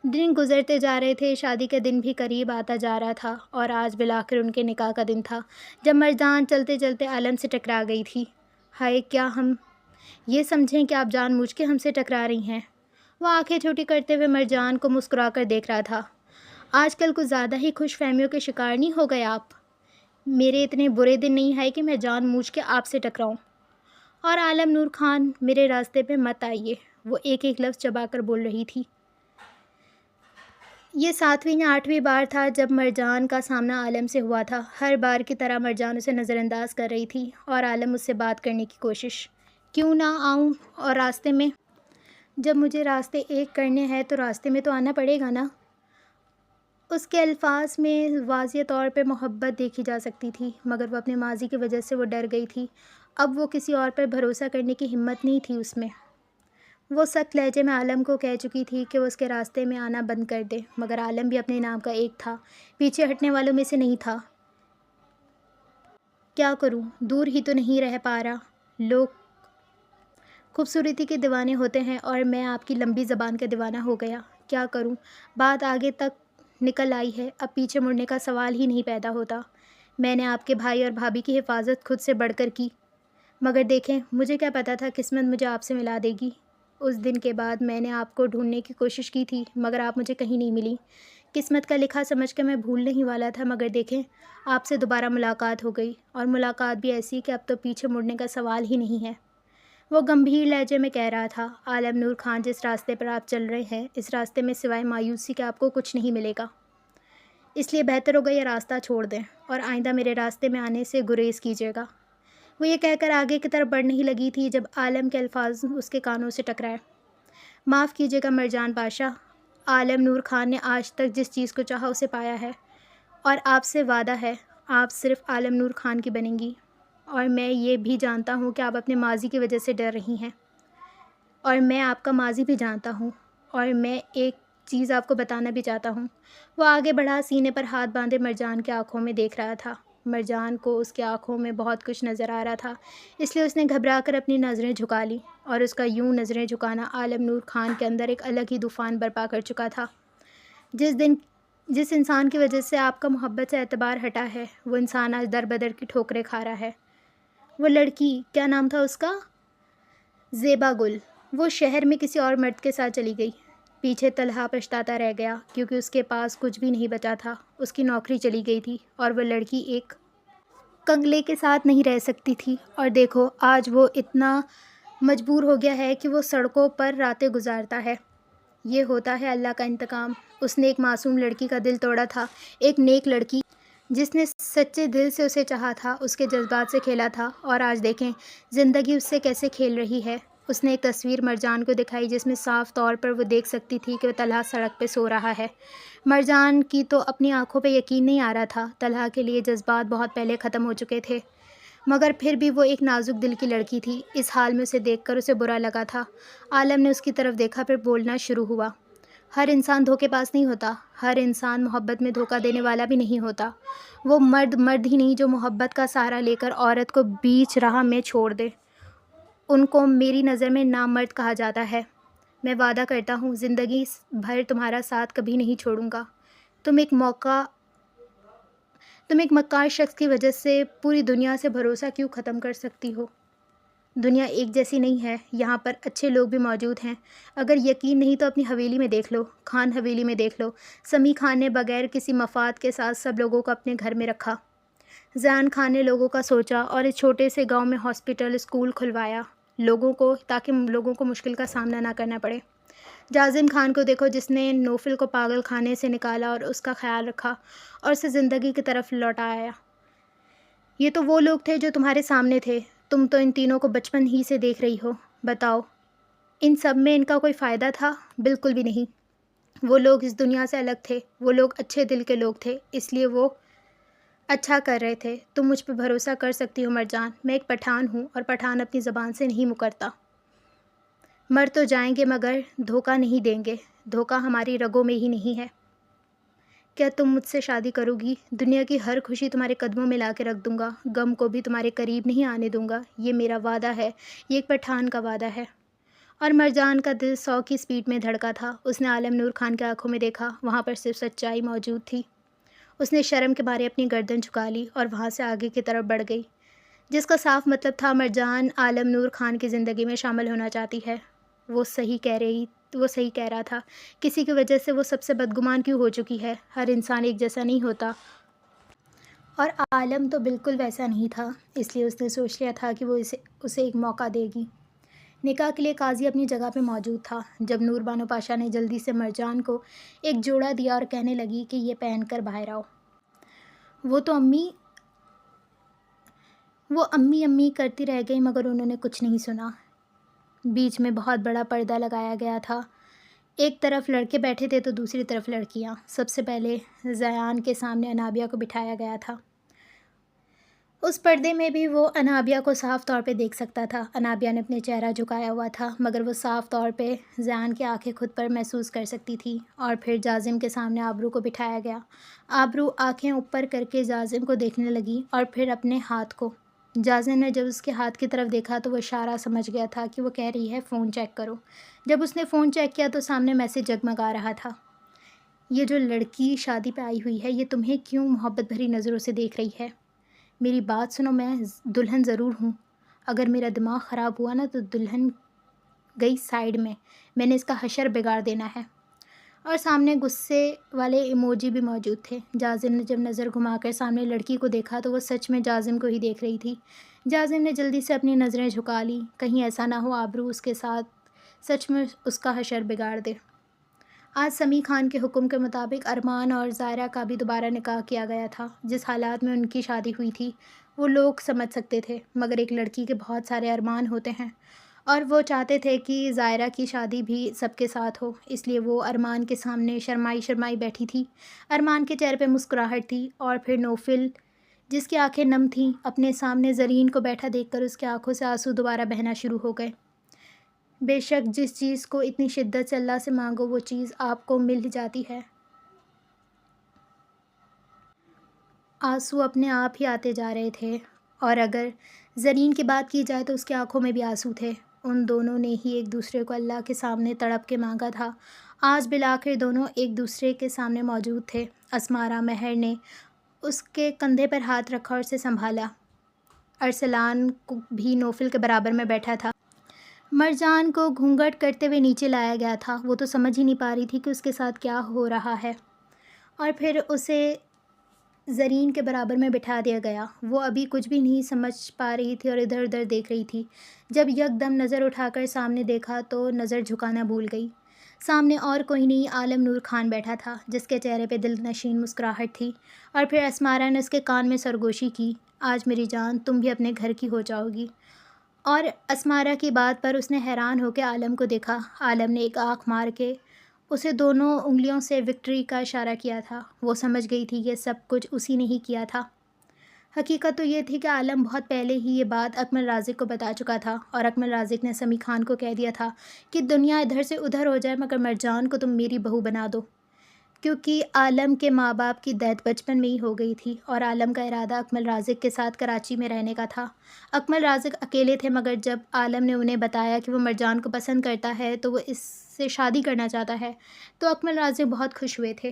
دن گزرتے جا رہے تھے، شادی کا دن بھی قریب آتا جا رہا تھا اور آج بالآخر ان کے نکاح کا دن تھا جب مرجان چلتے چلتے عالم سے ٹکرا گئی تھی۔ ہائے کیا ہم یہ سمجھیں کہ آپ جان بوجھ کے ہم سے ٹکرا رہی ہیں؟ وہ آنکھیں چھوٹی کرتے ہوئے مرجان کو مسکرا کر دیکھ رہا تھا۔ آج کل کچھ زیادہ ہی خوش فہمیوں کے شکار نہیں ہو گئے آپ؟ میرے اتنے برے دن نہیں آئے کہ میں جان بوجھ کے آپ سے ٹکراؤں۔ اور عالم نور خان، میرے راستے پہ مت آئیے، وہ ایک ایک لفظ چبا کر بول رہی تھی۔ یہ 7ویں یا 8ویں بار تھا جب مرجان کا سامنا عالم سے ہوا تھا۔ ہر بار کی طرح مرجان اسے نظر انداز کر رہی تھی اور عالم اس سے بات کرنے کی کوشش۔ کیوں نہ آؤں؟ اور راستے میں جب مجھے راستے ایک کرنے ہیں تو راستے میں تو آنا پڑے گا نا۔ اس کے الفاظ میں واضح طور پہ محبت دیکھی جا سکتی تھی، مگر وہ اپنے ماضی کی وجہ سے وہ ڈر گئی تھی۔ اب وہ کسی اور پر بھروسہ کرنے کی ہمت نہیں تھی اس میں۔ وہ سخت لہجے میں عالم کو کہہ چکی تھی کہ وہ اس کے راستے میں آنا بند کر دے، مگر عالم بھی اپنے نام کا ایک تھا، پیچھے ہٹنے والوں میں سے نہیں تھا۔ کیا کروں؟ دور ہی تو نہیں رہ پا رہا۔ لوگ خوبصورتی کے دیوانے ہوتے ہیں اور میں آپ کی لمبی زبان کا دیوانہ ہو گیا۔ کیا کروں؟ بات آگے تک نکل آئی ہے، اب پیچھے مڑنے کا سوال ہی نہیں پیدا ہوتا۔ میں نے آپ کے بھائی اور بھابھی کی حفاظت خود سے بڑھ کر کی، مگر دیکھیں، مجھے کیا پتا تھا قسمت مجھے آپ سے ملا دے گی۔ اس دن کے بعد میں نے آپ کو ڈھونڈنے کی کوشش کی تھی، مگر آپ مجھے کہیں نہیں ملی۔ قسمت کا لکھا سمجھ کے میں بھولنے ہی والا تھا، مگر دیکھیں، آپ سے دوبارہ ملاقات ہو گئی، اور ملاقات بھی ایسی کہ اب تو پیچھے مڑنے کا سوال ہی نہیں ہے۔ وہ گمبھیر لہجے میں کہہ رہا تھا، عالم نور خان، جس راستے پر آپ چل رہے ہیں، اس راستے میں سوائے مایوسی کے آپ کو کچھ نہیں ملے گا۔ اس لیے بہتر ہوگا یہ راستہ چھوڑ دیں اور آئندہ میرے راستے میں آنے سے گریز کیجیے گا۔ وہ یہ کہہ کر آگے کی طرف بڑھنے ہی لگی تھی جب عالم کے الفاظ اس کے کانوں سے ٹکرائے۔ معاف کیجیے گا مرجان پاشا، عالم نور خان نے آج تک جس چیز کو چاہا اسے پایا ہے، اور آپ سے وعدہ ہے، آپ صرف عالم نور خان کی بنیں گی۔ اور میں یہ بھی جانتا ہوں کہ آپ اپنے ماضی کی وجہ سے ڈر رہی ہیں، اور میں آپ کا ماضی بھی جانتا ہوں، اور میں ایک چیز آپ کو بتانا بھی چاہتا ہوں۔ وہ آگے بڑھا، سینے پر ہاتھ باندھے مرجان کی آنکھوں میں دیکھ رہا تھا۔ مرجان کو اس کی آنکھوں میں بہت کچھ نظر آ رہا تھا، اس لیے اس نے گھبرا کر اپنی نظریں جھکا لیں، اور اس کا یوں نظریں جھکانا عالم نور خان کے اندر ایک الگ ہی طوفان برپا کر چکا تھا۔ جس انسان کی وجہ سے آپ کا محبت سے اعتبار ہٹا ہے، وہ انسان آج در بدر کی ٹھوکریں کھا رہا ہے۔ وہ لڑکی، کیا نام تھا اس کا؟ زیبا گل، وہ شہر میں کسی اور مرد کے ساتھ چلی گئی۔ پیچھے طلحہ پچھتاتا رہ گیا، کیونکہ اس کے پاس کچھ بھی نہیں بچا تھا، اس کی نوکری چلی گئی تھی، اور وہ لڑکی ایک کنگلے کے ساتھ نہیں رہ سکتی تھی۔ اور دیکھو، آج وہ اتنا مجبور ہو گیا ہے کہ وہ سڑکوں پر راتیں گزارتا ہے۔ یہ ہوتا ہے اللہ کا انتقام۔ اس نے ایک معصوم لڑکی کا دل توڑا تھا، ایک نیک لڑکی جس نے سچے دل سے اسے چاہا تھا، اس کے جذبات سے کھیلا تھا، اور آج دیکھیں زندگی اس سے کیسے کھیل رہی ہے۔ اس نے ایک تصویر مرجان کو دکھائی جس میں صاف طور پر وہ دیکھ سکتی تھی کہ طلحہ سڑک پہ سو رہا ہے۔ مرجان کی تو اپنی آنکھوں پہ یقین نہیں آ رہا تھا۔ طلحہ کے لیے جذبات بہت پہلے ختم ہو چکے تھے، مگر پھر بھی وہ ایک نازک دل کی لڑکی تھی۔ اس حال میں اسے دیکھ کر اسے برا لگا تھا۔ عالم نے اس کی طرف دیکھا، پھر بولنا شروع ہوا۔ ہر انسان دھوکے باز نہیں ہوتا، ہر انسان محبت میں دھوکہ دینے والا بھی نہیں ہوتا۔ وہ مرد ہی نہیں جو محبت کا سہارا لے کر عورت کو بیچ راہ میں چھوڑ دے، ان کو میری نظر میں نامرد کہا جاتا ہے۔ میں وعدہ کرتا ہوں زندگی بھر تمہارا ساتھ کبھی نہیں چھوڑوں گا۔ تم ایک مکار شخص کی وجہ سے پوری دنیا سے بھروسہ کیوں ختم کر سکتی ہو؟ دنیا ایک جیسی نہیں ہے، یہاں پر اچھے لوگ بھی موجود ہیں۔ اگر یقین نہیں تو اپنی حویلی میں دیکھ لو، خان حویلی میں دیکھ لو۔ سمیع خان نے بغیر کسی مفاد کے ساتھ سب لوگوں کو اپنے گھر میں رکھا۔ زیان خان نے لوگوں کا سوچا اور اس چھوٹے سے گاؤں میں ہاسپٹل، اسکول کھلوایا تاکہ لوگوں کو مشکل کا سامنا نہ کرنا پڑے۔ جازم خان کو دیکھو، جس نے نوفل کو پاگل خانے سے نکالا اور اس کا خیال رکھا اور اسے زندگی کی طرف لوٹایا۔ یہ تو وہ لوگ تھے جو تمہارے سامنے تھے، تم تو ان تینوں کو بچپن ہی سے دیکھ رہی ہو۔ بتاؤ، ان سب میں ان کا کوئی فائدہ تھا؟ بالکل بھی نہیں۔ وہ لوگ اس دنیا سے الگ تھے، وہ لوگ اچھے دل کے لوگ تھے، اس لیے وہ اچھا کر رہے تھے۔ تم مجھ پہ بھروسہ کر سکتی ہو مرجان، میں ایک پٹھان ہوں، اور پٹھان اپنی زبان سے نہیں مکرتا۔ مر تو جائیں گے مگر دھوکہ نہیں دیں گے، دھوکہ ہماری رگوں میں ہی نہیں ہے۔ کیا تم مجھ سے شادی کرو گی؟ دنیا کی ہر خوشی تمہارے قدموں میں لا کے رکھ دوں گا، غم کو بھی تمہارے قریب نہیں آنے دوں گا، یہ میرا وعدہ ہے، یہ ایک پٹھان کا وعدہ ہے۔ اور مرجان کا دل 100 کی سپیڈ میں دھڑکا تھا۔ اس نے عالم نور خان کی آنکھوں میں دیکھا، وہاں پر صرف سچائی موجود تھی۔ اس نے شرم کے مارے اپنی گردن جھکا لی اور وہاں سے آگے کی طرف بڑھ گئی، جس کا صاف مطلب تھا مرجان عالم نور خان کی زندگی میں شامل ہونا چاہتی ہے۔ وہ صحیح کہہ رہا تھا، کسی کی وجہ سے وہ سب سے بدگمان کیوں ہو چکی ہے؟ ہر انسان ایک جیسا نہیں ہوتا، اور عالم تو بالکل ویسا نہیں تھا، اس لیے اس نے سوچ لیا تھا کہ وہ اسے ایک موقع دے گی۔ نکاح کے لیے قاضی اپنی جگہ پہ موجود تھا جب نور بانو پاشا نے جلدی سے مرجان کو ایک جوڑا دیا اور کہنے لگی کہ یہ پہن کر باہر آؤ۔ وہ امی امی کرتی رہ گئی مگر انہوں نے کچھ نہیں سنا۔ بیچ میں بہت بڑا پردہ لگایا گیا تھا، ایک طرف لڑکے بیٹھے تھے تو دوسری طرف لڑکیاں۔ سب سے پہلے زیان کے سامنے انابیہ کو بٹھایا گیا تھا۔ اس پردے میں بھی وہ انابیہ کو صاف طور پہ دیکھ سکتا تھا۔ انابیہ نے اپنے چہرہ جھکایا ہوا تھا مگر وہ صاف طور پہ زیان کی آنکھیں خود پر محسوس کر سکتی تھی۔ اور پھر جازم کے سامنے آبرو کو بٹھایا گیا۔ آبرو آنکھیں اوپر کر کے جازم کو دیکھنے لگی اور پھر اپنے ہاتھ کو۔ جازم نے جب اس کے ہاتھ کی طرف دیکھا تو وہ اشارہ سمجھ گیا تھا کہ وہ کہہ رہی ہے فون چیک کرو۔ جب اس نے فون چیک کیا تو سامنے میسج جگمگا رہا تھا، یہ جو لڑکی شادی پہ آئی ہوئی ہے یہ تمہیں کیوں محبت بھری نظروں سے دیکھ رہی ہے؟ میری بات سنو، میں دلہن ضرور ہوں، اگر میرا دماغ خراب ہوا نا تو دلہن گئی سائیڈ میں نے اس کا حشر بگاڑ دینا ہے۔ اور سامنے غصے والے ایموجی بھی موجود تھے۔ جازم نے جب نظر گھما کر سامنے لڑکی کو دیکھا تو وہ سچ میں جازم کو ہی دیکھ رہی تھی۔ جازم نے جلدی سے اپنی نظریں جھکا لی، کہیں ایسا نہ ہو آبرو اس کے ساتھ سچ میں اس کا حشر بگاڑ دے۔ آج سمیع خان کے حکم کے مطابق ارمان اور زائرہ کا بھی دوبارہ نکاح کیا گیا تھا۔ جس حالات میں ان کی شادی ہوئی تھی وہ لوگ سمجھ سکتے تھے، مگر ایک لڑکی کے بہت سارے ارمان ہوتے ہیں اور وہ چاہتے تھے کہ زائرہ کی شادی بھی سب کے ساتھ ہو، اس لیے وہ ارمان کے سامنے شرمائی بیٹھی تھی۔ ارمان کے چہرے پہ مسکراہٹ تھی اور پھر نوفل جس کی آنکھیں نم تھیں، اپنے سامنے زرین کو بیٹھا دیکھ کر اس کی آنکھوں سے آنسو دوبارہ بہنا شروع ہو گئے۔ بے شک جس چیز کو اتنی شدت سے اللہ سے مانگو وہ چیز آپ کو مل جاتی ہے۔ آنسو اپنے آپ ہی آتے جا رہے تھے، اور اگر زرین کی بات کی جائے تو اس کی آنکھوں میں بھی آنسو تھے۔ ان دونوں نے ہی ایک دوسرے کو اللہ کے سامنے تڑپ کے مانگا تھا۔ آج بالآخر دونوں ایک دوسرے کے سامنے موجود تھے۔ اسمارا مہر نے اس کے کندھے پر ہاتھ رکھا اور اسے سنبھالا۔ ارسلان بھی نوفل کے برابر میں بیٹھا تھا۔ مرجان کو گھونگھٹ کرتے ہوئے نیچے لایا گیا تھا، وہ تو سمجھ ہی نہیں پا رہی تھی کہ اس کے ساتھ کیا ہو رہا ہے، اور پھر اسے زرین کے برابر میں بٹھا دیا گیا۔ وہ ابھی کچھ بھی نہیں سمجھ پا رہی تھی اور ادھر ادھر دیکھ رہی تھی۔ جب یک دم نظر اٹھا کر سامنے دیکھا تو نظر جھکانا بھول گئی۔ سامنے اور کوئی نہیں عالم نور خان بیٹھا تھا جس کے چہرے پہ دل نشین مسکراہٹ تھی۔ اور پھر اسمارا نے اس کے کان میں سرگوشی کی، آج میری جان تم بھی اپنے گھر کی ہو جاؤ گی۔ اور اسمارا کی بات پر اس نے حیران ہو کے عالم کو دیکھا۔ عالم نے ایک آنکھ مار کے اسے دونوں انگلیوں سے وکٹری کا اشارہ کیا تھا۔ وہ سمجھ گئی تھی یہ سب کچھ اسی نے ہی کیا تھا۔ حقیقت تو یہ تھی کہ عالم بہت پہلے ہی یہ بات اکمل رازق کو بتا چکا تھا، اور اکمل رازق نے سمیع خان کو کہہ دیا تھا کہ دنیا ادھر سے ادھر ہو جائے مگر مرجان کو تم میری بہو بنا دو، کیونکہ عالم کے ماں باپ کی ڈیتھ بچپن میں ہی ہو گئی تھی اور عالم کا ارادہ اکمل رازق کے ساتھ کراچی میں رہنے کا تھا۔ اکمل رازق اکیلے تھے مگر جب عالم نے انہیں بتایا کہ وہ مرجان کو پسند کرتا ہے تو وہ اس سے شادی کرنا چاہتا ہے تو اکمل رازق بہت خوش ہوئے تھے،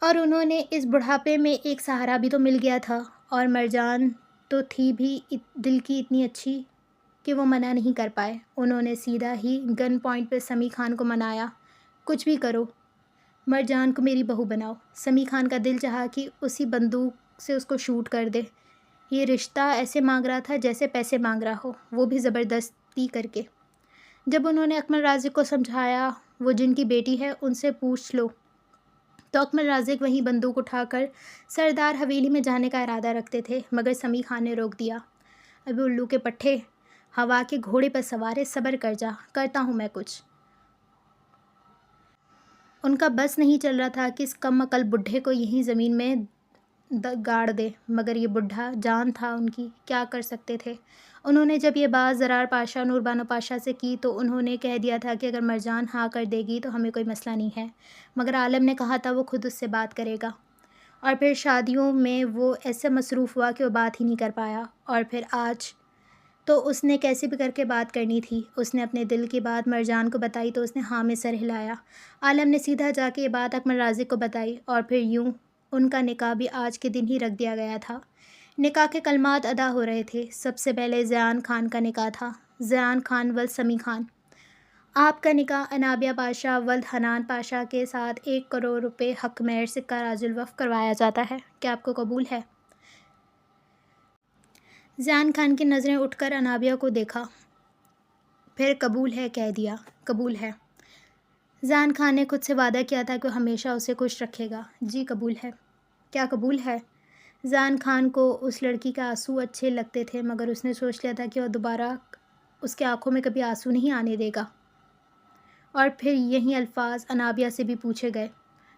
اور انہوں نے اس بڑھاپے میں ایک سہارا بھی تو مل گیا تھا، اور مرجان تو تھی بھی دل کی اتنی اچھی کہ وہ منع نہیں کر پائے۔ انہوں نے سیدھا ہی گن پوائنٹ پہ سمیع خان کو منایا، کچھ بھی کرو مرجان کو میری بہو بناؤ۔ سمیع خان کا دل چاہا کہ اسی بندوق سے اس کو شوٹ کر دے، یہ رشتہ ایسے مانگ رہا تھا جیسے پیسے مانگ رہا ہو، وہ بھی زبردستی کر کے۔ جب انہوں نے اکمل رازق کو سمجھایا وہ جن کی بیٹی ہے ان سے پوچھ لو، تو اکمل رازق وہیں بندوق اٹھا کر سردار حویلی میں جانے کا ارادہ رکھتے تھے مگر سمیع خان نے روک دیا۔ ابھی الو کے پٹھے ہوا کے گھوڑے پر سوارے، صبر کر جا، کرتا ہوں میں کچھ۔ ان کا بس نہیں چل رہا تھا کہ اس کم عقل بڈھے کو یہیں زمین میں گاڑ دے، مگر یہ بڈھا جان تھا ان کی، کیا کر سکتے تھے۔ انہوں نے جب یہ بات زرار پاشا نور بانو پاشا سے کی تو انہوں نے کہہ دیا تھا کہ اگر مرجان ہاں کر دے گی تو ہمیں کوئی مسئلہ نہیں ہے، مگر عالم نے کہا تھا وہ خود اس سے بات کرے گا، اور پھر شادیوں میں وہ ایسے مصروف ہوا کہ وہ بات ہی نہیں کر پایا، اور پھر آج تو اس نے کیسے بھی کر کے بات کرنی تھی۔ اس نے اپنے دل کی بات مرجان کو بتائی تو اس نے ہاں میں سر ہلایا۔ عالم نے سیدھا جا کے یہ بات اکمل رازق کو بتائی، اور پھر یوں ان کا نکاح بھی آج کے دن ہی رکھ دیا گیا تھا۔ نکاح کے کلمات ادا ہو رہے تھے۔ سب سے پہلے زیان خان کا نکاح تھا، زیان خان ول سمیع خان۔ آپ کا نکاح انابیہ پاشا ولد حنان پاشا کے ساتھ 1 کروڑ روپے حق مہر سکہ راج الوقف کروایا جاتا ہے، کیا آپ کو قبول ہے؟ زیان خان کی نظریں اٹھ کر انابیہ کو دیکھا، پھر قبول ہے کہہ دیا۔ قبول ہے۔ زیان خان نے خود سے وعدہ کیا تھا کہ وہ ہمیشہ اسے خوش رکھے گا۔ جی قبول ہے۔ کیا قبول ہے؟ زیان خان کو اس لڑکی کے آنسو اچھے لگتے تھے، مگر اس نے سوچ لیا تھا کہ وہ دوبارہ اس کے آنکھوں میں کبھی آنسو نہیں آنے دے گا۔ اور پھر یہی الفاظ انابیہ سے بھی پوچھے گئے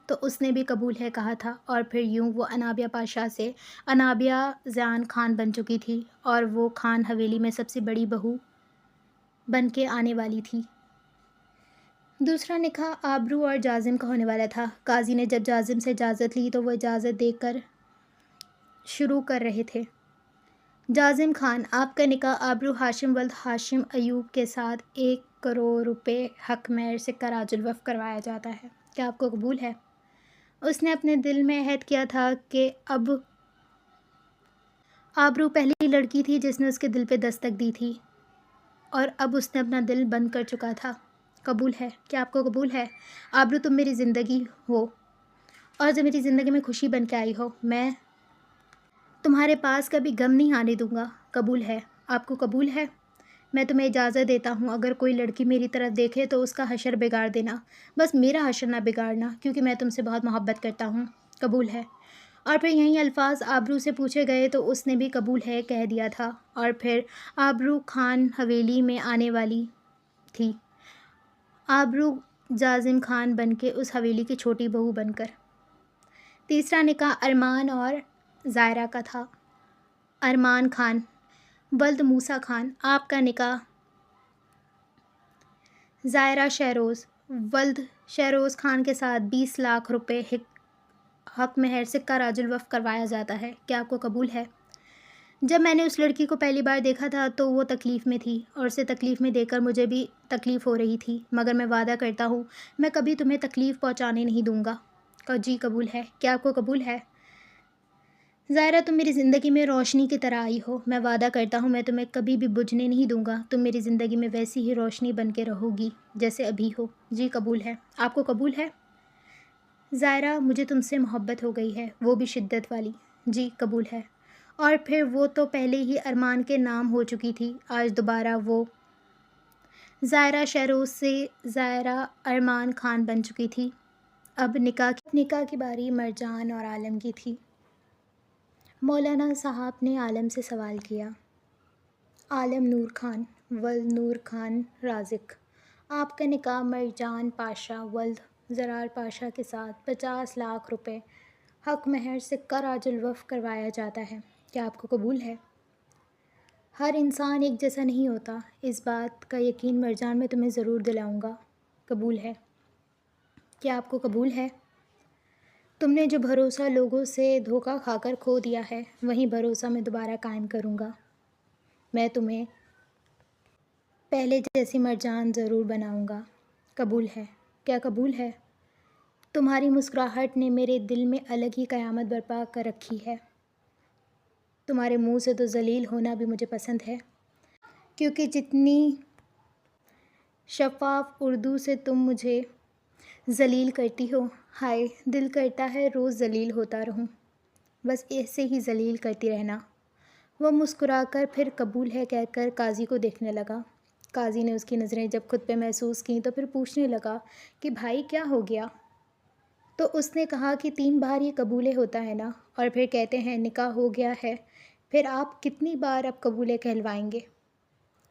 تو اس نے بھی قبول ہے کہا تھا، اور پھر یوں وہ انابیہ پاشا سے انابیہ زیان خان بن چکی تھی، اور وہ خان حویلی میں سب سے بڑی بہو بن کے آنے والی تھی۔ دوسرا نکاح آبرو اور جازم کا ہونے والا تھا۔ قاضی نے جب جازم سے اجازت لی تو وہ اجازت دے کر شروع کر رہے تھے۔ جازم خان، آپ کا نکاح آبرو ہاشم ولد ہاشم ایوب کے ساتھ 1 کروڑ روپے حق مہر سکہ راج الوقف کروایا جاتا ہے، کیا آپ کو قبول ہے؟ اس نے اپنے دل میں عہد کیا تھا کہ اب آبرو پہلی لڑکی تھی جس نے اس کے دل پہ دستک دی تھی، اور اب اس نے اپنا دل بند کر چکا تھا۔ قبول ہے۔ کیا آپ کو قبول ہے؟ آبرو، تم میری زندگی ہو، اور جب میری زندگی میں خوشی بن کے آئی ہو، میں تمہارے پاس کبھی غم نہیں آنے دوں گا۔ قبول ہے۔ آپ کو قبول ہے؟ میں تمہیں اجازت دیتا ہوں، اگر کوئی لڑکی میری طرف دیکھے تو اس کا حشر بگاڑ دینا، بس میرا حشر نہ بگاڑنا، کیونکہ میں تم سے بہت محبت کرتا ہوں۔ قبول ہے۔ اور پھر یہی الفاظ آبرو سے پوچھے گئے تو اس نے بھی قبول ہے کہہ دیا تھا، اور پھر آبرو خان حویلی میں آنے والی تھی، آبرو جازم خان بن کے اس حویلی کی چھوٹی بہو بن کر۔ تیسرا نکاح ارمان اور زائرہ کا تھا۔ ارمان خان ولد موسیٰ خان، آپ کا نکاح زائرہ شہروز ولد شہروز خان کے ساتھ 20 لاکھ روپے حق مہر سکہ راج الوقف کروایا جاتا ہے، کیا آپ کو قبول ہے؟ جب میں نے اس لڑکی کو پہلی بار دیکھا تھا تو وہ تکلیف میں تھی، اور اسے تکلیف میں دیکھ کر مجھے بھی تکلیف ہو رہی تھی، مگر میں وعدہ کرتا ہوں میں کبھی تمہیں تکلیف پہنچانے نہیں دوں گا۔ جی قبول ہے۔ کیا آپ کو قبول ہے؟ زائرہ، تم میری زندگی میں روشنی کی طرح آئی ہو، میں وعدہ کرتا ہوں میں تمہیں کبھی بھی بجھنے نہیں دوں گا، تم میری زندگی میں ویسی ہی روشنی بن کے رہو گی جیسے ابھی ہو۔ جی قبول ہے۔ آپ کو قبول ہے؟ زائرہ، مجھے تم سے محبت ہو گئی ہے، وہ بھی شدت والی۔ جی قبول ہے۔ اور پھر وہ تو پہلے ہی ارمان کے نام ہو چکی تھی، آج دوبارہ وہ زائرہ شہروز سے زائرہ ارمان خان بن چکی تھی۔ اب نکاح کی باری مرجان اور عالم کی تھی۔ مولانا صاحب نے عالم سے سوال کیا، عالم نور خان ولد نور خان رازق، آپ کا نکاح مرجان پاشا ولد زرار پاشا کے ساتھ 50 لاکھ روپے حق مہر سکہ راج الوقف کروایا جاتا ہے، کیا آپ کو قبول ہے؟ ہر انسان ایک جیسا نہیں ہوتا، اس بات کا یقین مرجان میں تمہیں ضرور دلاؤں گا۔ قبول ہے۔ کیا آپ کو قبول ہے؟ تم نے جو بھروسہ لوگوں سے دھوکہ کھا کر کھو دیا ہے، وہی بھروسہ میں دوبارہ قائم کروں گا، میں تمہیں پہلے جیسی مرجان ضرور بناؤں گا۔ قبول ہے۔ کیا قبول ہے؟ تمہاری مسکراہٹ نے میرے دل میں الگ ہی قیامت برپا کر رکھی ہے، تمہارے منہ سے تو ذلیل ہونا بھی مجھے پسند ہے، کیونکہ جتنی شفاف اردو سے تم مجھے ذلیل کرتی ہو، ہائے دل کرتا ہے روز ذلیل ہوتا رہوں، بس ایسے ہی ذلیل کرتی رہنا۔ وہ مسکرا کر پھر قبول ہے کہہ کر قاضی کو دیکھنے لگا۔ قاضی نے اس کی نظریں جب خود پہ محسوس کیں تو پھر پوچھنے لگا کہ بھائی کیا ہو گیا؟ تو اس نے کہا کہ 3 بار یہ قبولے ہوتا ہے نا، اور پھر کہتے ہیں نکاح ہو گیا ہے، پھر آپ کتنی بار اب قبولے کہلوائیں گے؟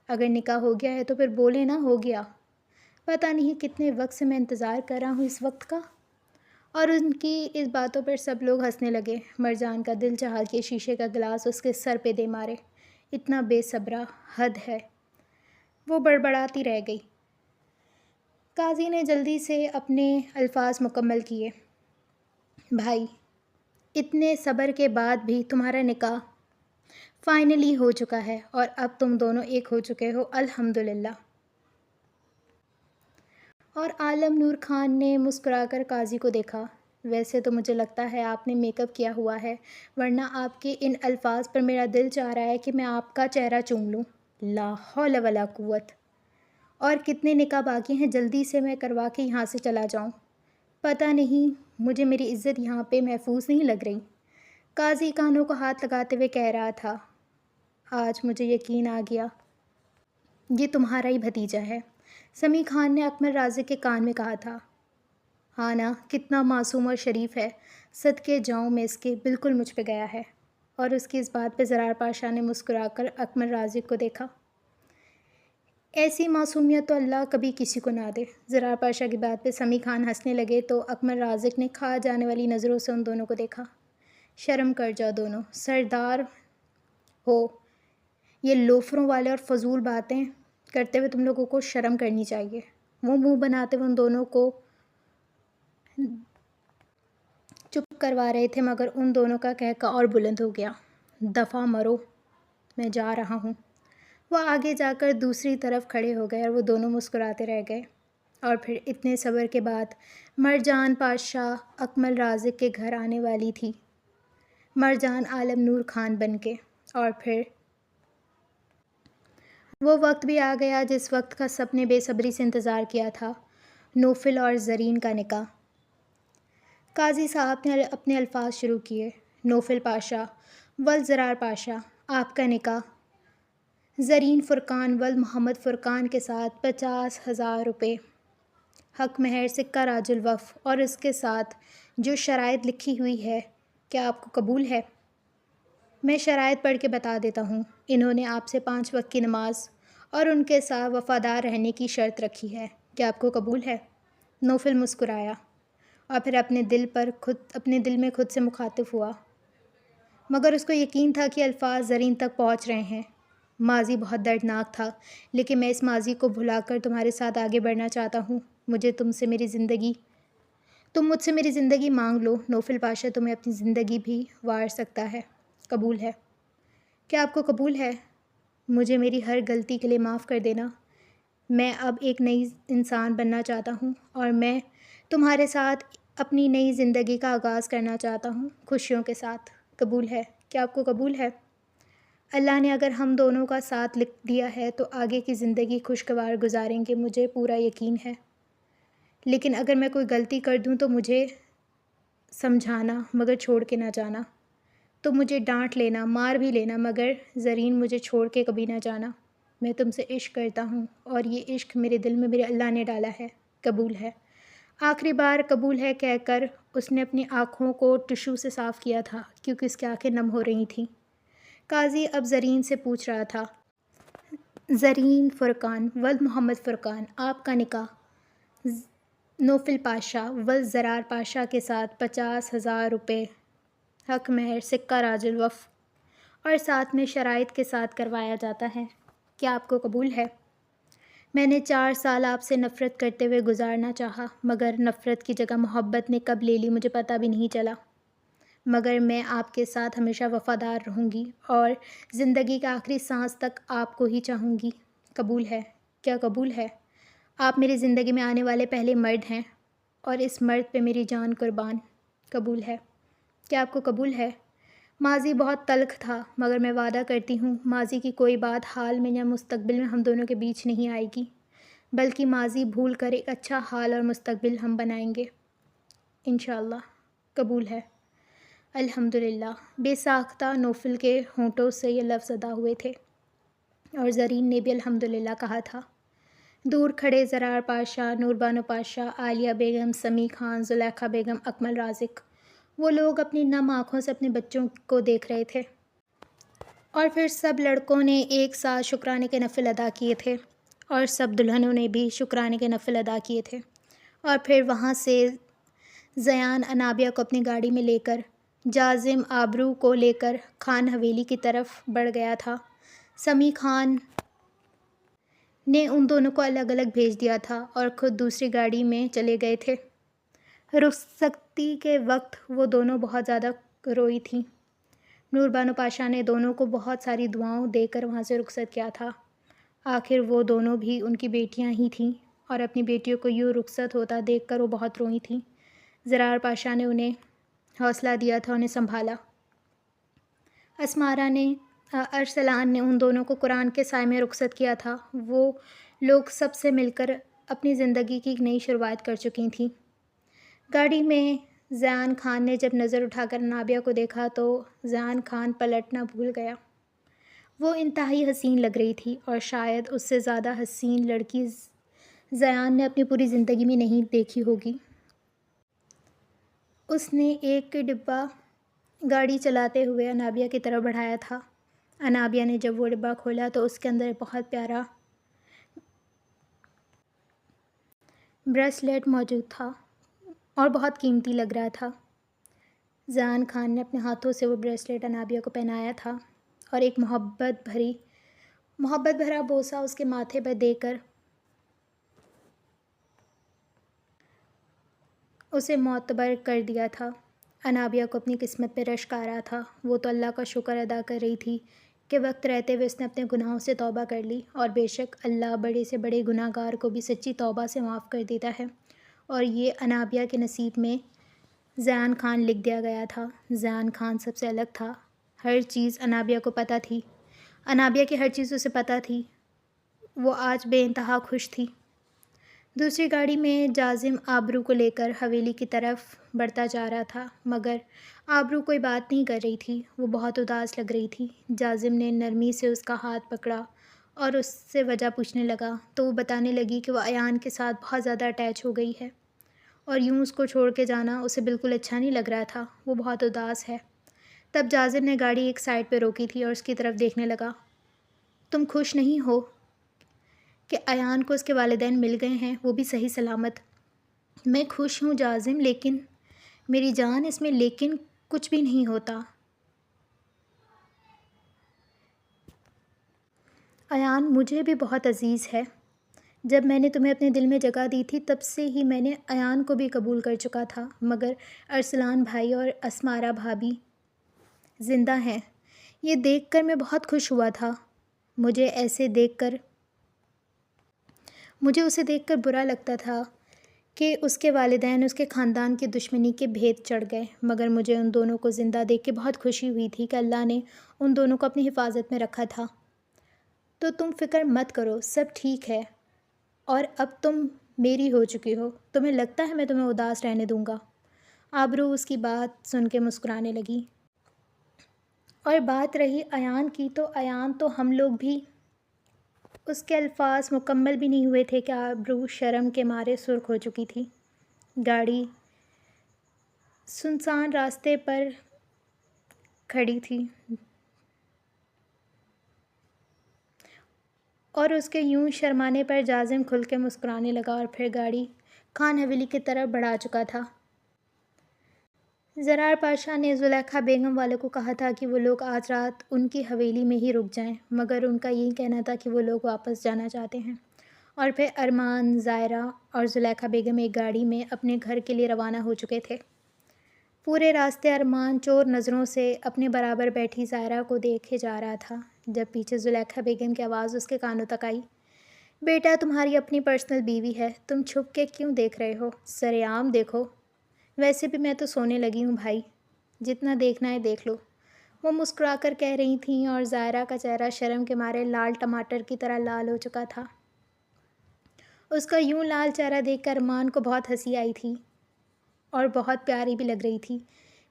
اگر نکاح ہو گیا ہے تو پھر بولے نا ہو گیا۔ پتہ نہیں کتنے وقت سے میں انتظار کر رہا ہوں اس وقت کا۔ اور ان کی اس باتوں پر سب لوگ ہنسنے لگے۔ مرجان کا دل چاہا کہ شیشے کا گلاس اس کے سر پہ دے مارے، اتنا بے صبرا، حد ہے۔ وہ بڑبڑاتی رہ گئی۔ قاضی نے جلدی سے اپنے الفاظ مکمل کیے، بھائی اتنے صبر کے بعد بھی تمہارا نکاح فائنلی ہو چکا ہے، اور اب تم دونوں ایک ہو چکے ہو، الحمدللہ۔ اور عالم نور خان نے مسکرا کر قاضی کو دیکھا، ویسے تو مجھے لگتا ہے آپ نے میک اپ کیا ہوا ہے، ورنہ آپ کے ان الفاظ پر میرا دل چاہ رہا ہے کہ میں آپ کا چہرہ چوم لوں۔ لا حول ولا قوت۔ اور کتنے نکاح باقی ہیں، جلدی سے میں کروا کے یہاں سے چلا جاؤں۔ پتہ نہیں مجھے میری عزت یہاں پہ محفوظ نہیں لگ رہی۔ قاضی کانوں کو ہاتھ لگاتے ہوئے کہہ رہا تھا۔ آج مجھے یقین آ گیا، یہ تمہارا ہی بھتیجا ہے، سمیع خان نے اکمل رازق کے کان میں کہا تھا۔ ہاں نا، کتنا معصوم اور شریف ہے، صدقے جاؤں میں اس کے، بالکل مجھ پہ گیا ہے۔ اور اس کی اس بات پہ زرار پاشا نے مسکرا کر اکمل رازق کو دیکھا۔ ایسی معصومیت تو اللہ کبھی کسی کو نہ دے۔ زرار پاشا کی بات پہ سمیع خان ہنسنے لگے تو اکمل رازق نے کھا جانے والی نظروں سے ان دونوں کو دیکھا۔ شرم کر جاؤ دونوں، سردار ہو، یہ لوفروں والے اور فضول باتیں کرتے ہوئے تم لوگوں کو شرم کرنی چاہیے۔ وہ منہ بناتے ہوئے ان دونوں کو چپ کروا رہے تھے مگر ان دونوں کا قہقہ اور بلند ہو گیا۔ دفعہ مرو، میں جا رہا ہوں۔ وہ آگے جا کر دوسری طرف کھڑے ہو گئے اور وہ دونوں مسکراتے رہ گئے۔ اور پھر اتنے صبر کے بعد مرجان پاشا اکمل رازق کے گھر آنے والی تھی، مرجان عالم نور خان بن کے۔ اور پھر وہ وقت بھی آ گیا جس وقت کا سب نے بے صبری سے انتظار کیا تھا، نوفل اور زرین کا نکاح۔ قاضی صاحب نے اپنے الفاظ شروع کیے۔ نوفل پاشا ولد زرار پاشا، آپ کا نکاح زرین فرقان ولد محمد فرقان کے ساتھ 50,000 روپے حق مہر سکہ راج الوف اور اس کے ساتھ جو شرائط لکھی ہوئی ہے، کیا آپ کو قبول ہے؟ میں شرائط پڑھ کے بتا دیتا ہوں۔ انہوں نے آپ سے 5 وقت کی نماز اور ان کے ساتھ وفادار رہنے کی شرط رکھی ہے، کیا آپ کو قبول ہے؟ نوفل مسکرایا اور پھر اپنے دل میں خود سے مخاطب ہوا، مگر اس کو یقین تھا کہ الفاظ زرین تک پہنچ رہے ہیں۔ ماضی بہت دردناک تھا، لیکن میں اس ماضی کو بھلا کر تمہارے ساتھ آگے بڑھنا چاہتا ہوں۔ تم مجھ سے میری زندگی مانگ لو، نوفل پاشا تمہیں اپنی زندگی بھی وار سکتا ہے۔ قبول ہے؟ کیا آپ کو قبول ہے؟ مجھے میری ہر غلطی کے لیے معاف کر دینا۔ میں اب ایک نئی انسان بننا چاہتا ہوں اور میں تمہارے ساتھ اپنی نئی زندگی کا آغاز کرنا چاہتا ہوں، خوشیوں کے ساتھ۔ قبول ہے؟ کیا آپ کو قبول ہے؟ اللہ نے اگر ہم دونوں کا ساتھ لکھ دیا ہے تو آگے کی زندگی خوشگوار گزاریں گے، مجھے پورا یقین ہے۔ لیکن اگر میں کوئی غلطی کر دوں تو مجھے سمجھانا مگر چھوڑ کے نہ جانا۔ تو مجھے ڈانٹ لینا، مار بھی لینا، مگر زرین مجھے چھوڑ کے کبھی نہ جانا۔ میں تم سے عشق کرتا ہوں اور یہ عشق میرے دل میں میرے اللہ نے ڈالا ہے۔ قبول ہے؟ آخری بار قبول ہے کہہ کر اس نے اپنی آنکھوں کو ٹشو سے صاف کیا تھا کیونکہ اس کی آنکھیں نم ہو رہی تھیں۔ قاضی اب زرین سے پوچھ رہا تھا۔ زرین فرقان ولد محمد فرقان، آپ کا نکاح نوفل پاشا ولد زرار پاشا کے ساتھ 50,000 روپے حق مہر سکہ راج الوف اور ساتھ میں شرائط کے ساتھ کروایا جاتا ہے، کیا آپ کو قبول ہے؟ میں نے 4 سال آپ سے نفرت کرتے ہوئے گزارنا چاہا، مگر نفرت کی جگہ محبت نے کب لے لی مجھے پتہ بھی نہیں چلا۔ مگر میں آپ کے ساتھ ہمیشہ وفادار رہوں گی اور زندگی کے آخری سانس تک آپ کو ہی چاہوں گی۔ قبول ہے؟ کیا قبول ہے؟ آپ میری زندگی میں آنے والے پہلے مرد ہیں اور اس مرد پہ میری جان قربان۔ قبول ہے؟ کیا آپ کو قبول ہے؟ ماضی بہت تلخ تھا مگر میں وعدہ کرتی ہوں ماضی کی کوئی بات حال میں یا مستقبل میں ہم دونوں کے بیچ نہیں آئے گی، بلکہ ماضی بھول کر ایک اچھا حال اور مستقبل ہم بنائیں گے انشاءاللہ۔ قبول ہے؟ الحمدللہ۔ بے ساختہ نوفل کے ہونٹوں سے یہ لفظ ادا ہوئے تھے اور زرین نے بھی الحمدللہ کہا تھا۔ دور کھڑے زرار پاشا، نور بانو پاشا، عالیہ بیگم، سمیع خان، زلیخا بیگم، اکمل رازق، وہ لوگ اپنی نم آنکھوں سے اپنے بچوں کو دیکھ رہے تھے۔ اور پھر سب لڑکوں نے ایک ساتھ شکرانے کے نفل ادا کیے تھے اور سب دلہنوں نے بھی شکرانے کے نفل ادا کیے تھے۔ اور پھر وہاں سے زیان انابیہ کو اپنی گاڑی میں لے کر جازم آبرو کو لے کر خان حویلی کی طرف بڑھ گیا تھا۔ سمیع خان نے ان دونوں کو الگ الگ بھیج دیا تھا اور خود دوسری گاڑی میں چلے گئے تھے۔ رخصتی کے وقت وہ دونوں بہت زیادہ روئی تھیں۔ نور بانو پاشا نے دونوں کو بہت ساری دعاؤں دے کر وہاں سے رخصت کیا تھا۔ آخر وہ دونوں بھی ان کی بیٹیاں ہی تھیں اور اپنی بیٹیوں کو یوں رخصت ہوتا دیکھ کر وہ بہت روئی تھیں۔ زرار پاشا نے انہیں حوصلہ دیا تھا، انہیں سنبھالا۔ ارسلان نے ان دونوں کو قرآن کے سائے میں رخصت کیا تھا۔ وہ لوگ سب سے مل کر اپنی زندگی کی ایک نئی شروعات کر چکی تھیں۔ گاڑی میں زیان خان نے جب نظر اٹھا کر انابیہ کو دیکھا تو زیان خان پلٹنا بھول گیا۔ وہ انتہائی حسین لگ رہی تھی اور شاید اس سے زیادہ حسین لڑکی زیان نے اپنی پوری زندگی میں نہیں دیکھی ہوگی۔ اس نے ایک ڈبہ گاڑی چلاتے ہوئے انابیہ کی طرف بڑھایا تھا۔ انابیہ نے جب وہ ڈبہ کھولا تو اس کے اندر بہت پیارا بریسلیٹ موجود تھا اور بہت قیمتی لگ رہا تھا۔ زیان خان نے اپنے ہاتھوں سے وہ بریسلیٹ انابیہ کو پہنایا تھا اور ایک محبت بھرا بوسہ اس کے ماتھے پر دے کر اسے معتبر کر دیا تھا۔ انابیہ کو اپنی قسمت پہ رشک آ رہا تھا۔ وہ تو اللہ کا شکر ادا کر رہی تھی کہ وقت رہتے ہوئے اس نے اپنے گناہوں سے توبہ کر لی، اور بے شک اللہ بڑے سے بڑے گناہ گار کو بھی سچی توبہ سے معاف کر دیتا ہے، اور یہ انابیہ کے نصیب میں زیان خان لکھ دیا گیا تھا۔ زیان خان سب سے الگ تھا۔ ہر چیز انابیہ کو پتہ تھی۔ انابیہ کی ہر چیز اسے پتہ تھی۔ وہ آج بے انتہا خوش تھی۔ دوسری گاڑی میں جازم آبرو کو لے کر حویلی کی طرف بڑھتا جا رہا تھا، مگر آبرو کوئی بات نہیں کر رہی تھی۔ وہ بہت اداس لگ رہی تھی۔ جازم نے نرمی سے اس کا ہاتھ پکڑا اور اس سے وجہ پوچھنے لگا تو وہ بتانے لگی کہ وہ ایان کے ساتھ بہت زیادہ اٹیچ ہو گئی ہے اور یوں اس کو چھوڑ کے جانا اسے بالکل اچھا نہیں لگ رہا تھا۔ وہ بہت اداس ہے۔ تب جازم نے گاڑی ایک سائڈ پہ روکی تھی اور اس کی طرف دیکھنے لگا۔ تم خوش نہیں ہو کہ ایان کو اس کے والدین مل گئے ہیں، وہ بھی صحیح سلامت؟ میں خوش ہوں جازم، لیکن میری جان اس میں لیکن کچھ بھی نہیں ہوتا۔ ایان مجھے بھی بہت عزیز ہے۔ جب میں نے تمہیں اپنے دل میں جگہ دی تھی تب سے ہی میں نے ایان کو بھی قبول کر چکا تھا، مگر ارسلان بھائی اور اسمارا بھابھی زندہ ہیں۔ یہ دیکھ کر میں بہت خوش ہوا تھا۔ مجھے اسے دیکھ کر برا لگتا تھا کہ اس کے والدین اس کے خاندان کی دشمنی کے بھید چڑھ گئے، مگر مجھے ان دونوں کو زندہ دیکھ کے بہت خوشی ہوئی تھی کہ اللہ نے ان دونوں کو اپنی حفاظت میں رکھا تھا۔ تو تم فکر مت کرو، سب ٹھیک ہے، اور اب تم میری ہو چکی ہو۔ تمہیں لگتا ہے میں تمہیں اداس رہنے دوں گا؟ آبرو اس کی بات سن کے مسکرانے لگی۔ اور بات رہی ایان کی، تو ایان تو ہم لوگ بھی۔ اس کے الفاظ مکمل بھی نہیں ہوئے تھے کہ آبرو شرم کے مارے سرخ ہو چکی تھی۔ گاڑی سنسان راستے پر کھڑی تھی اور اس کے یوں شرمانے پر جازم کھل کے مسکرانے لگا اور پھر گاڑی خان حویلی کی طرف بڑھا چکا تھا۔ زرار پاشا نے زلیخا بیگم والوں کو کہا تھا کہ وہ لوگ آج رات ان کی حویلی میں ہی رک جائیں، مگر ان کا یہی کہنا تھا کہ وہ لوگ واپس جانا چاہتے ہیں، اور پھر ارمان، زائرہ اور زلیخا بیگم ایک گاڑی میں اپنے گھر کے لیے روانہ ہو چکے تھے۔ پورے راستے ارمان چور نظروں سے اپنے برابر بیٹھی زائرہ کو دیکھے جا رہا تھا، جب پیچھے زلیخا بیگم کی آواز اس کے کانوں تک آئی، بیٹا تمہاری اپنی پرسنل بیوی ہے، تم چھپ کے کیوں دیکھ رہے ہو؟ سرعام دیکھو۔ ویسے بھی میں تو سونے لگی ہوں بھائی، جتنا دیکھنا ہے دیکھ لو، وہ مسکرا کر کہہ رہی تھیں، اور زائرہ کا چہرہ شرم کے مارے لال ٹماٹر کی طرح لال ہو چکا تھا۔ اس کا یوں لال چہرہ دیکھ کر ارمان کو بہت ہنسی آئی تھی اور بہت پیاری بھی لگ رہی تھی۔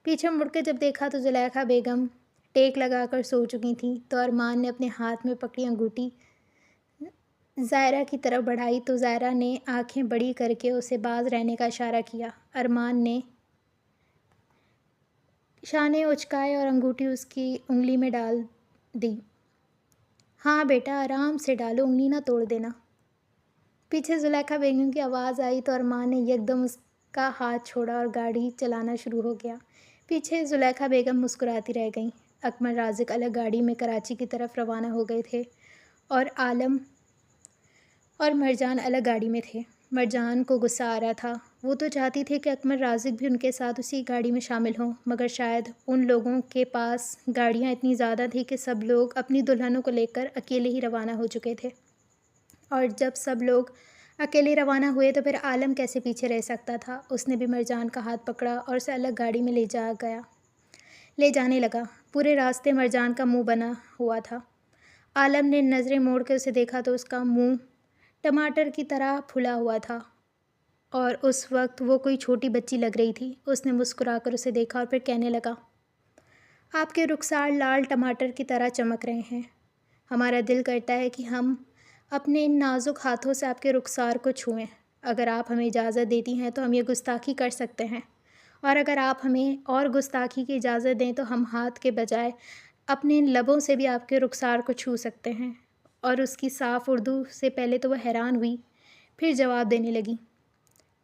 پیچھے مڑ کے جب دیکھا تو زلیخا بیگم ٹیک لگا کر سو چکی تھیں، تو ارمان نے اپنے ہاتھ میں پکڑی انگوٹھی زائرہ کی طرف بڑھائی تو زائرہ نے آنکھیں بڑی کر کے اسے باز رہنے کا اشارہ کیا۔ ارمان نے شانے اچکائے اور انگوٹھی اس کی انگلی میں ڈال دی۔ ہاں بیٹا آرام سے ڈالو، انگلی نہ توڑ دینا۔ پیچھے زلیخا بیگم کی آواز آئی تو ارمان نے یکدم اس کا ہاتھ چھوڑا اور گاڑی چلانا شروع ہو گیا۔ پیچھے زلیخا بیگم مسکراتی رہ گئیں۔ اکمل رازق الگ گاڑی میں کراچی کی طرف روانہ ہو گئے تھے اور عالم اور مرجان الگ گاڑی میں تھے۔ مرجان کو غصہ آ رہا تھا۔ وہ تو چاہتی تھی کہ اکمل رازق بھی ان کے ساتھ اسی گاڑی میں شامل ہوں، مگر شاید ان لوگوں کے پاس گاڑیاں اتنی زیادہ تھیں کہ سب لوگ اپنی دلہنوں کو لے کر اکیلے ہی روانہ ہو چکے تھے، اور جب سب لوگ اکیلے روانہ ہوئے تو پھر عالم کیسے پیچھے رہ سکتا تھا۔ اس نے بھی مرجان کا ہاتھ پکڑا اور اسے الگ گاڑی میں لے جانے لگا۔ پورے راستے مرجان کا منہ بنا ہوا تھا۔ عالم نے نظریں موڑ کے اسے دیکھا تو اس کا منہ ٹماٹر کی طرح پھلا ہوا تھا، اور اس وقت وہ کوئی چھوٹی بچی لگ رہی تھی۔ اس نے مسکرا کر اسے دیکھا اور پھر کہنے لگا، آپ کے رخسار لال ٹماٹر کی طرح چمک رہے ہیں۔ ہمارا دل کرتا ہے کہ ہم اپنے ان نازک ہاتھوں سے آپ کے رخسار کو چھوئیں۔ اگر آپ ہمیں اجازت دیتی ہیں تو ہم یہ گستاخی کر سکتے ہیں، اور اگر آپ ہمیں اور گستاخی کی اجازت دیں تو ہم ہاتھ کے بجائے اپنے لبوں سے بھی آپ کے رخسار کو چھو سکتے ہیں۔ اور اس کی صاف اردو سے پہلے تو وہ حیران ہوئی، پھر جواب دینے لگی،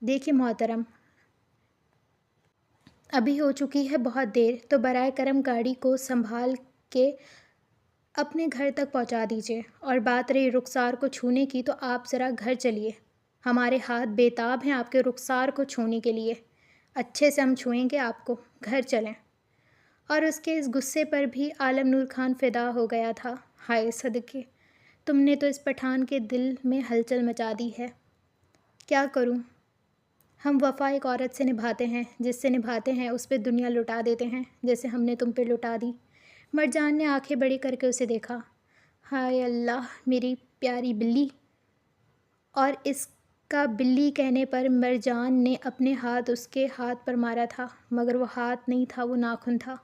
دیکھیے محترم، ابھی ہو چکی ہے بہت دیر، تو برائے کرم گاڑی کو سنبھال کے اپنے گھر تک پہنچا دیجیے، اور بات رہی رخسار کو چھونے کی تو آپ ذرا گھر چلیے، ہمارے ہاتھ بےتاب ہیں آپ کے رخسار کو چھونے کے لیے، اچھے سے ہم چھوئیں گے آپ کو، گھر چلیں۔ اور اس کے اس غصے پر بھی عالم نور خان فدا ہو گیا تھا۔ ہائے صدقے، تم نے تو اس پٹھان کے دل میں ہلچل مچا دی ہے۔ کیا کروں، ہم وفا ایک عورت سے نبھاتے ہیں، جس سے نبھاتے ہیں اس پہ دنیا لٹا دیتے ہیں، جیسے ہم نے تم پہ لٹا دی۔ مرجان نے آنکھیں بڑی کر کے اسے دیکھا۔ ہائے اللہ، میری پیاری بلی! اور اس کا بلی کہنے پر مرجان نے اپنے ہاتھ اس کے ہاتھ پر مارا تھا، مگر وہ ہاتھ نہیں تھا، وہ ناخن تھا۔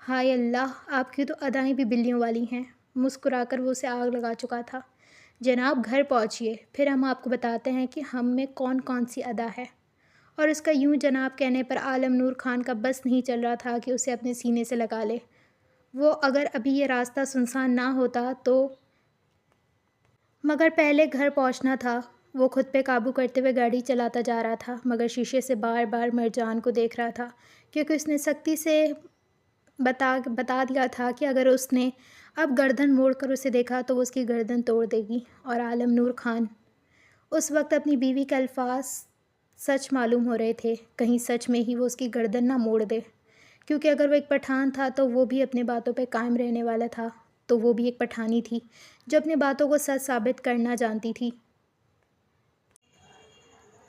ہائے اللہ، آپ کی تو ادائیں بھی بلیوں والی ہیں۔ مسکرا کر وہ اسے آگ لگا چکا تھا۔ جناب گھر پہنچیے، پھر ہم آپ کو بتاتے ہیں کہ ہم میں کون کون سی ادا ہے۔ اور اس کا یوں جناب کہنے پر عالم نور خان کا بس نہیں چل رہا تھا کہ اسے اپنے سینے سے لگا لے۔ وہ اگر ابھی یہ راستہ سنسان نہ ہوتا تو، مگر پہلے گھر پہنچنا تھا۔ وہ خود پہ قابو کرتے ہوئے گاڑی چلاتا جا رہا تھا، مگر شیشے سے بار بار مرجان کو دیکھ رہا تھا، کیونکہ اس نے سختی سے بتا دیا تھا کہ اگر اس نے اب گردن موڑ کر اسے دیکھا تو وہ اس کی گردن توڑ دے گی۔ اور عالم نور خان اس وقت اپنی بیوی کے الفاظ سچ معلوم ہو رہے تھے، کہیں سچ میں ہی وہ اس کی گردن نہ موڑ دے، کیونکہ اگر وہ ایک پٹھان تھا تو وہ بھی اپنے باتوں پہ قائم رہنے والا تھا، تو وہ بھی ایک پٹھانی تھی جو اپنے باتوں کو سچ ثابت کرنا جانتی تھی۔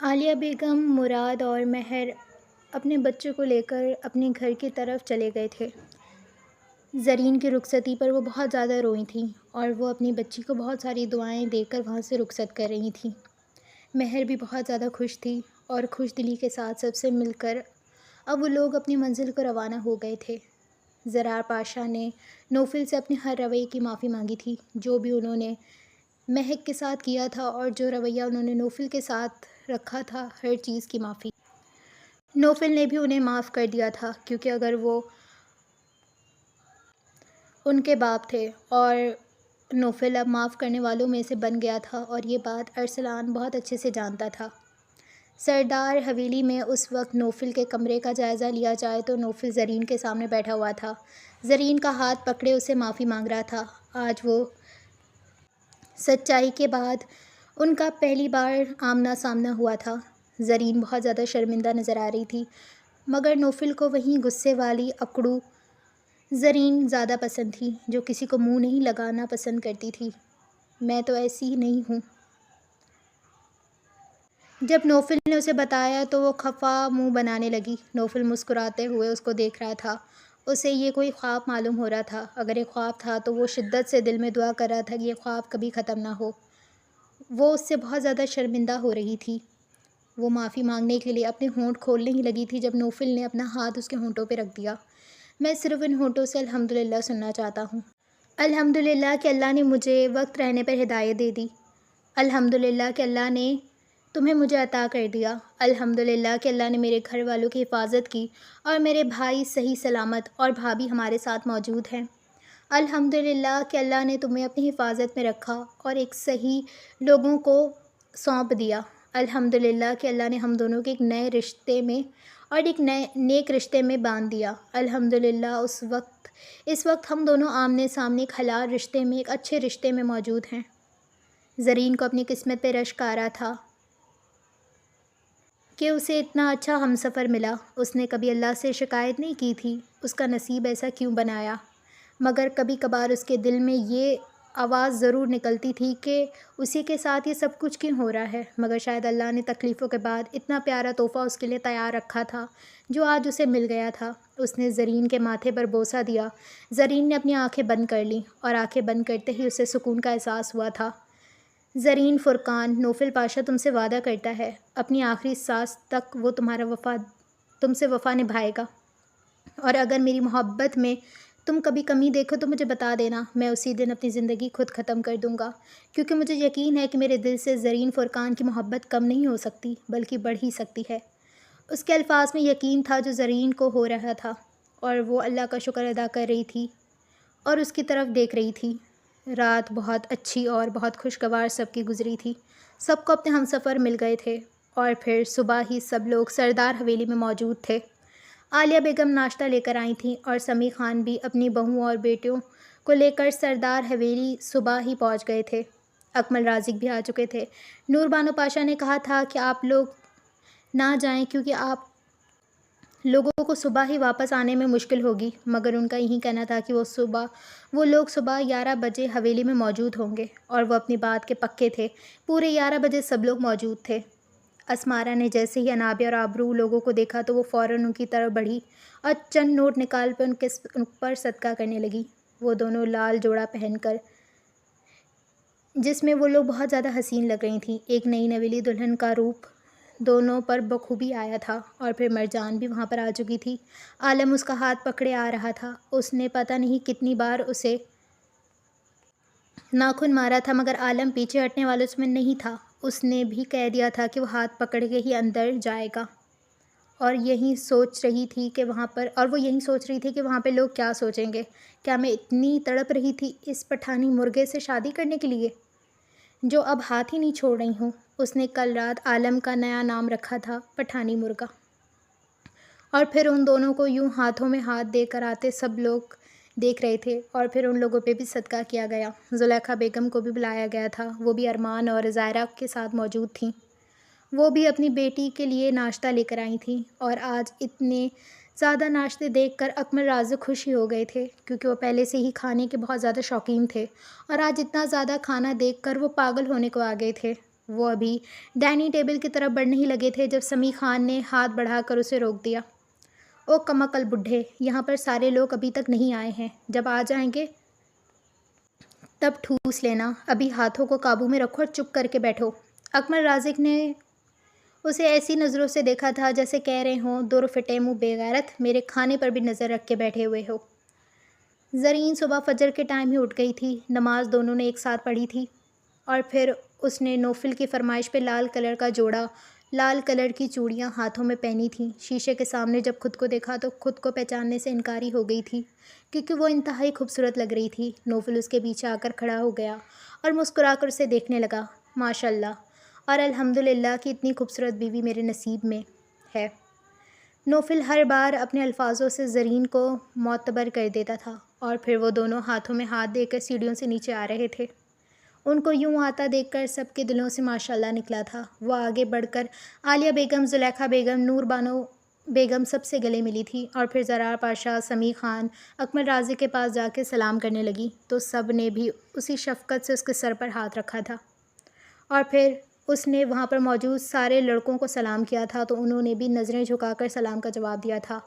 عالیہ بیگم، مراد اور مہر اپنے بچے کو لے کر اپنے گھر کی طرف چلے گئے تھے۔ زرین کی رخصتی پر وہ بہت زیادہ روئی تھیں، اور وہ اپنی بچی کو بہت ساری دعائیں دے کر وہاں سے رخصت کر رہی تھیں۔ مہر بھی بہت زیادہ خوش تھی، اور خوش دلی کے ساتھ سب سے مل کر اب وہ لوگ اپنی منزل کو روانہ ہو گئے تھے۔ زرار پاشا نے نوفل سے اپنے ہر رویے کی معافی مانگی تھی، جو بھی انہوں نے مہک کے ساتھ کیا تھا اور جو رویہ انہوں نے نوفل کے ساتھ رکھا تھا، ہر چیز کی معافی۔ نوفل نے بھی انہیں معاف کر دیا تھا، کیونکہ اگر وہ ان کے باپ تھے، اور نوفل اب معاف کرنے والوں میں سے بن گیا تھا، اور یہ بات ارسلان بہت اچھے سے جانتا تھا۔ سردار حویلی میں اس وقت نوفل کے کمرے کا جائزہ لیا جائے تو نوفل زرین کے سامنے بیٹھا ہوا تھا، زرین کا ہاتھ پکڑے اسے معافی مانگ رہا تھا۔ آج وہ سچائی کے بعد ان کا پہلی بار آمنا سامنا ہوا تھا۔ زرین بہت زیادہ شرمندہ نظر آ رہی تھی، مگر نوفل کو وہیں غصے والی اکڑو زرین زیادہ پسند تھی، جو کسی کو منہ نہیں لگانا پسند کرتی تھی۔ میں تو ایسی نہیں ہوں۔ جب نوفل نے اسے بتایا تو وہ خفا منہ بنانے لگی۔ نوفل مسکراتے ہوئے اس کو دیکھ رہا تھا۔ اسے یہ کوئی خواب معلوم ہو رہا تھا۔ اگر ایک خواب تھا تو وہ شدت سے دل میں دعا کر رہا تھا کہ یہ خواب کبھی ختم نہ ہو۔ وہ اس سے بہت زیادہ شرمندہ ہو رہی تھی۔ وہ معافی مانگنے کے لیے اپنے ہونٹ کھولنے ہی لگی تھی جب نوفل نے اپنا ہاتھ اس کے ہونٹوں پہ رکھ دیا۔ میں صرف ان ہونٹوں سے الحمدللہ سننا چاہتا ہوں۔ الحمدللہ کہ اللہ نے مجھے وقت رہنے پر ہدایت دے دی۔ الحمدللہ کہ اللہ نے تمہیں مجھے عطا کر دیا۔ الحمدللہ کہ اللہ نے میرے گھر والوں کی حفاظت کی اور میرے بھائی صحیح سلامت اور بھابھی ہمارے ساتھ موجود ہیں۔ الحمدللہ کہ اللہ نے تمہیں اپنی حفاظت میں رکھا اور ایک صحیح لوگوں کو سونپ دیا۔ الحمدللہ کہ اللہ نے ہم دونوں کے ایک نئے رشتے میں اور ایک نیک رشتے میں باندھ دیا۔ الحمدللہ اس وقت ہم دونوں آمنے سامنے ایک حلال رشتے میں، ایک اچھے رشتے میں موجود ہیں۔ زرین کو اپنی قسمت پہ رشک آ رہا تھا کہ اسے اتنا اچھا ہمسفر ملا۔ اس نے کبھی اللہ سے شکایت نہیں کی تھی، اس کا نصیب ایسا کیوں بنایا، مگر کبھی کبھار اس کے دل میں یہ آواز ضرور نکلتی تھی کہ اسی کے ساتھ یہ سب کچھ کیوں ہو رہا ہے، مگر شاید اللہ نے تکلیفوں کے بعد اتنا پیارا تحفہ اس کے لیے تیار رکھا تھا جو آج اسے مل گیا تھا۔ اس نے زرین کے ماتھے پر بوسہ دیا۔ زرین نے اپنی آنکھیں بند کر لیں، اور آنکھیں بند کرتے ہی اسے سکون کا احساس ہوا تھا۔ زرین فرقان، نوفل پاشا تم سے وعدہ کرتا ہے اپنی آخری سانس تک وہ تم سے وفا نبھائے گا، اور اگر میری محبت میں تم کبھی کمی دیکھو تو مجھے بتا دینا، میں اسی دن اپنی زندگی خود ختم کر دوں گا، کیونکہ مجھے یقین ہے کہ میرے دل سے زرین فرقان کی محبت کم نہیں ہو سکتی بلکہ بڑھ ہی سکتی ہے۔ اس کے الفاظ میں یقین تھا جو زرین کو ہو رہا تھا، اور وہ اللہ کا شکر ادا کر رہی تھی اور اس کی طرف دیکھ رہی تھی۔ رات بہت اچھی اور بہت خوشگوار سب کی گزری تھی، سب کو اپنے ہمسفر مل گئے تھے، اور پھر صبح ہی سب لوگ سردار حویلی میں موجود تھے۔ عالیہ بیگم ناشتہ لے کر آئی تھیں اور سمیع خان بھی اپنی بہوؤں اور بیٹیوں کو لے کر سردار حویلی صبح ہی پہنچ گئے تھے۔ اکمل رازق بھی آ چکے تھے۔ نور بانو پاشا نے کہا تھا کہ آپ لوگ نہ جائیں کیونکہ آپ لوگوں کو صبح ہی واپس آنے میں مشکل ہوگی، مگر ان کا یہی کہنا تھا کہ وہ لوگ صبح 11 بجے حویلی میں موجود ہوں گے، اور وہ اپنی بات کے پکے تھے۔ پورے 11 بجے سب لوگ موجود تھے۔ اسمارا نے جیسے ہی انابیہ اور آبرو لوگوں کو دیکھا تو وہ فوراً ان کی طرف بڑھی اور چند نوٹ نکال کر ان پر صدقہ کرنے لگی۔ وہ دونوں لال جوڑا پہن کر، جس میں وہ لوگ بہت زیادہ حسین لگ رہی تھیں، ایک نئی نویلی دلہن کا روپ دونوں پر بخوبی آیا تھا۔ اور پھر مرجان بھی وہاں پر آ چکی تھی۔ عالم اس کا ہاتھ پکڑے آ رہا تھا۔ اس نے پتہ نہیں کتنی بار اسے ناخن مارا تھا، مگر عالم پیچھے ہٹنے والوں میں نہیں تھا۔ اس نے بھی کہہ دیا تھا کہ وہ ہاتھ پکڑ کے ہی اندر جائے گا، اور وہ یہی سوچ رہی تھی کہ وہاں پہ لوگ کیا سوچیں گے۔ کیا میں اتنی تڑپ رہی تھی اس پٹھانی مرغے سے شادی کرنے کے لیے، جو اب ہاتھ ہی نہیں چھوڑ رہی ہوں۔ اس نے کل رات عالم کا نیا نام رکھا تھا، پٹھانی مرغا۔ اور پھر ان دونوں کو یوں ہاتھوں میں ہاتھ دے کر آتے سب لوگ دیکھ رہے تھے، اور پھر ان لوگوں پہ بھی صدقہ کیا گیا۔ زلیخا بیگم کو بھی بلایا گیا تھا، وہ بھی ارمان اور زائرہ کے ساتھ موجود تھیں۔ وہ بھی اپنی بیٹی کے لیے ناشتہ لے کر آئی تھیں، اور آج اتنے زیادہ ناشتے دیکھ کر اکمل رازق خوش ہی ہو گئے تھے، کیونکہ وہ پہلے سے ہی کھانے کے بہت زیادہ شوقین تھے، اور آج اتنا زیادہ کھانا دیکھ کر وہ پاگل ہونے کو آ گئے تھے۔ وہ ابھی ڈائننگ ٹیبل کی طرف بڑھنے ہی لگے تھے جب سمیع خان نے ہاتھ بڑھا کر اسے روک دیا۔ او کمعقل بڈھے، یہاں پر سارے لوگ ابھی تک نہیں آئے ہیں، جب آ جائیں گے تب ٹھوس لینا، ابھی ہاتھوں کو قابو میں رکھو اور چپ کر کے بیٹھو۔ اکمل رازق نے اسے ایسی نظروں سے دیکھا تھا جیسے کہہ رہے ہوں، دور پھٹے منہ بے غیرت، میرے کھانے پر بھی نظر رکھ کے بیٹھے ہوئے ہو۔ زرین صبح فجر کے ٹائم ہی اٹھ گئی تھی، نماز دونوں نے ایک ساتھ پڑھی تھی، اور پھر اس نے نوفل کی فرمائش پہ لال کلر کا جوڑا، لال کلر کی چوڑیاں ہاتھوں میں پہنی تھیں۔ شیشے کے سامنے جب خود کو دیکھا تو خود کو پہچاننے سے انکاری ہو گئی تھی، کیونکہ وہ انتہائی خوبصورت لگ رہی تھی۔ نوفل اس کے پیچھے آ کر کھڑا ہو گیا اور مسکرا کر اسے دیکھنے لگا۔ ماشاءاللہ اور الحمدللہ کہ اتنی خوبصورت بیوی میرے نصیب میں ہے۔ نوفل ہر بار اپنے الفاظوں سے زرین کو معتبر کر دیتا تھا، اور پھر وہ دونوں ہاتھوں میں ہاتھ دے کر سیڑھیوں سے نیچے آ رہے تھے۔ ان کو یوں آتا دیکھ کر سب کے دلوں سے ماشاءاللہ نکلا تھا۔ وہ آگے بڑھ کر عالیہ بیگم، زلیخا بیگم، نور بانو بیگم سب سے گلے ملی تھی، اور پھر زرار پاشا، سمیع خان، اکمل رازق کے پاس جا کے سلام کرنے لگی تو سب نے بھی اسی شفقت سے اس کے سر پر ہاتھ رکھا تھا، اور پھر اس نے وہاں پر موجود سارے لڑکوں کو سلام کیا تھا تو انہوں نے بھی نظریں جھکا کر سلام کا جواب دیا تھا۔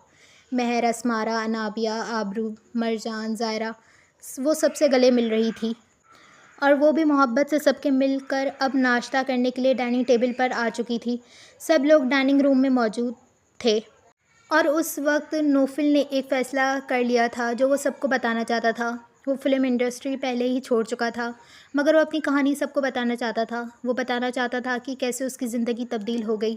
مہر، اسمارا، انابیہ، آبرو، مرجان، زائرہ، وہ سب سے گلے مل رہی تھی، اور وہ بھی محبت سے سب کے مل کر اب ناشتہ کرنے کے لیے ڈائننگ ٹیبل پر آ چکی تھی۔ سب لوگ ڈائننگ روم میں موجود تھے، اور اس وقت نوفل نے ایک فیصلہ کر لیا تھا جو وہ سب کو بتانا چاہتا تھا۔ وہ فلم انڈسٹری پہلے ہی چھوڑ چکا تھا، مگر وہ اپنی کہانی سب کو بتانا چاہتا تھا۔ وہ بتانا چاہتا تھا کہ کیسے اس کی زندگی تبدیل ہو گئی۔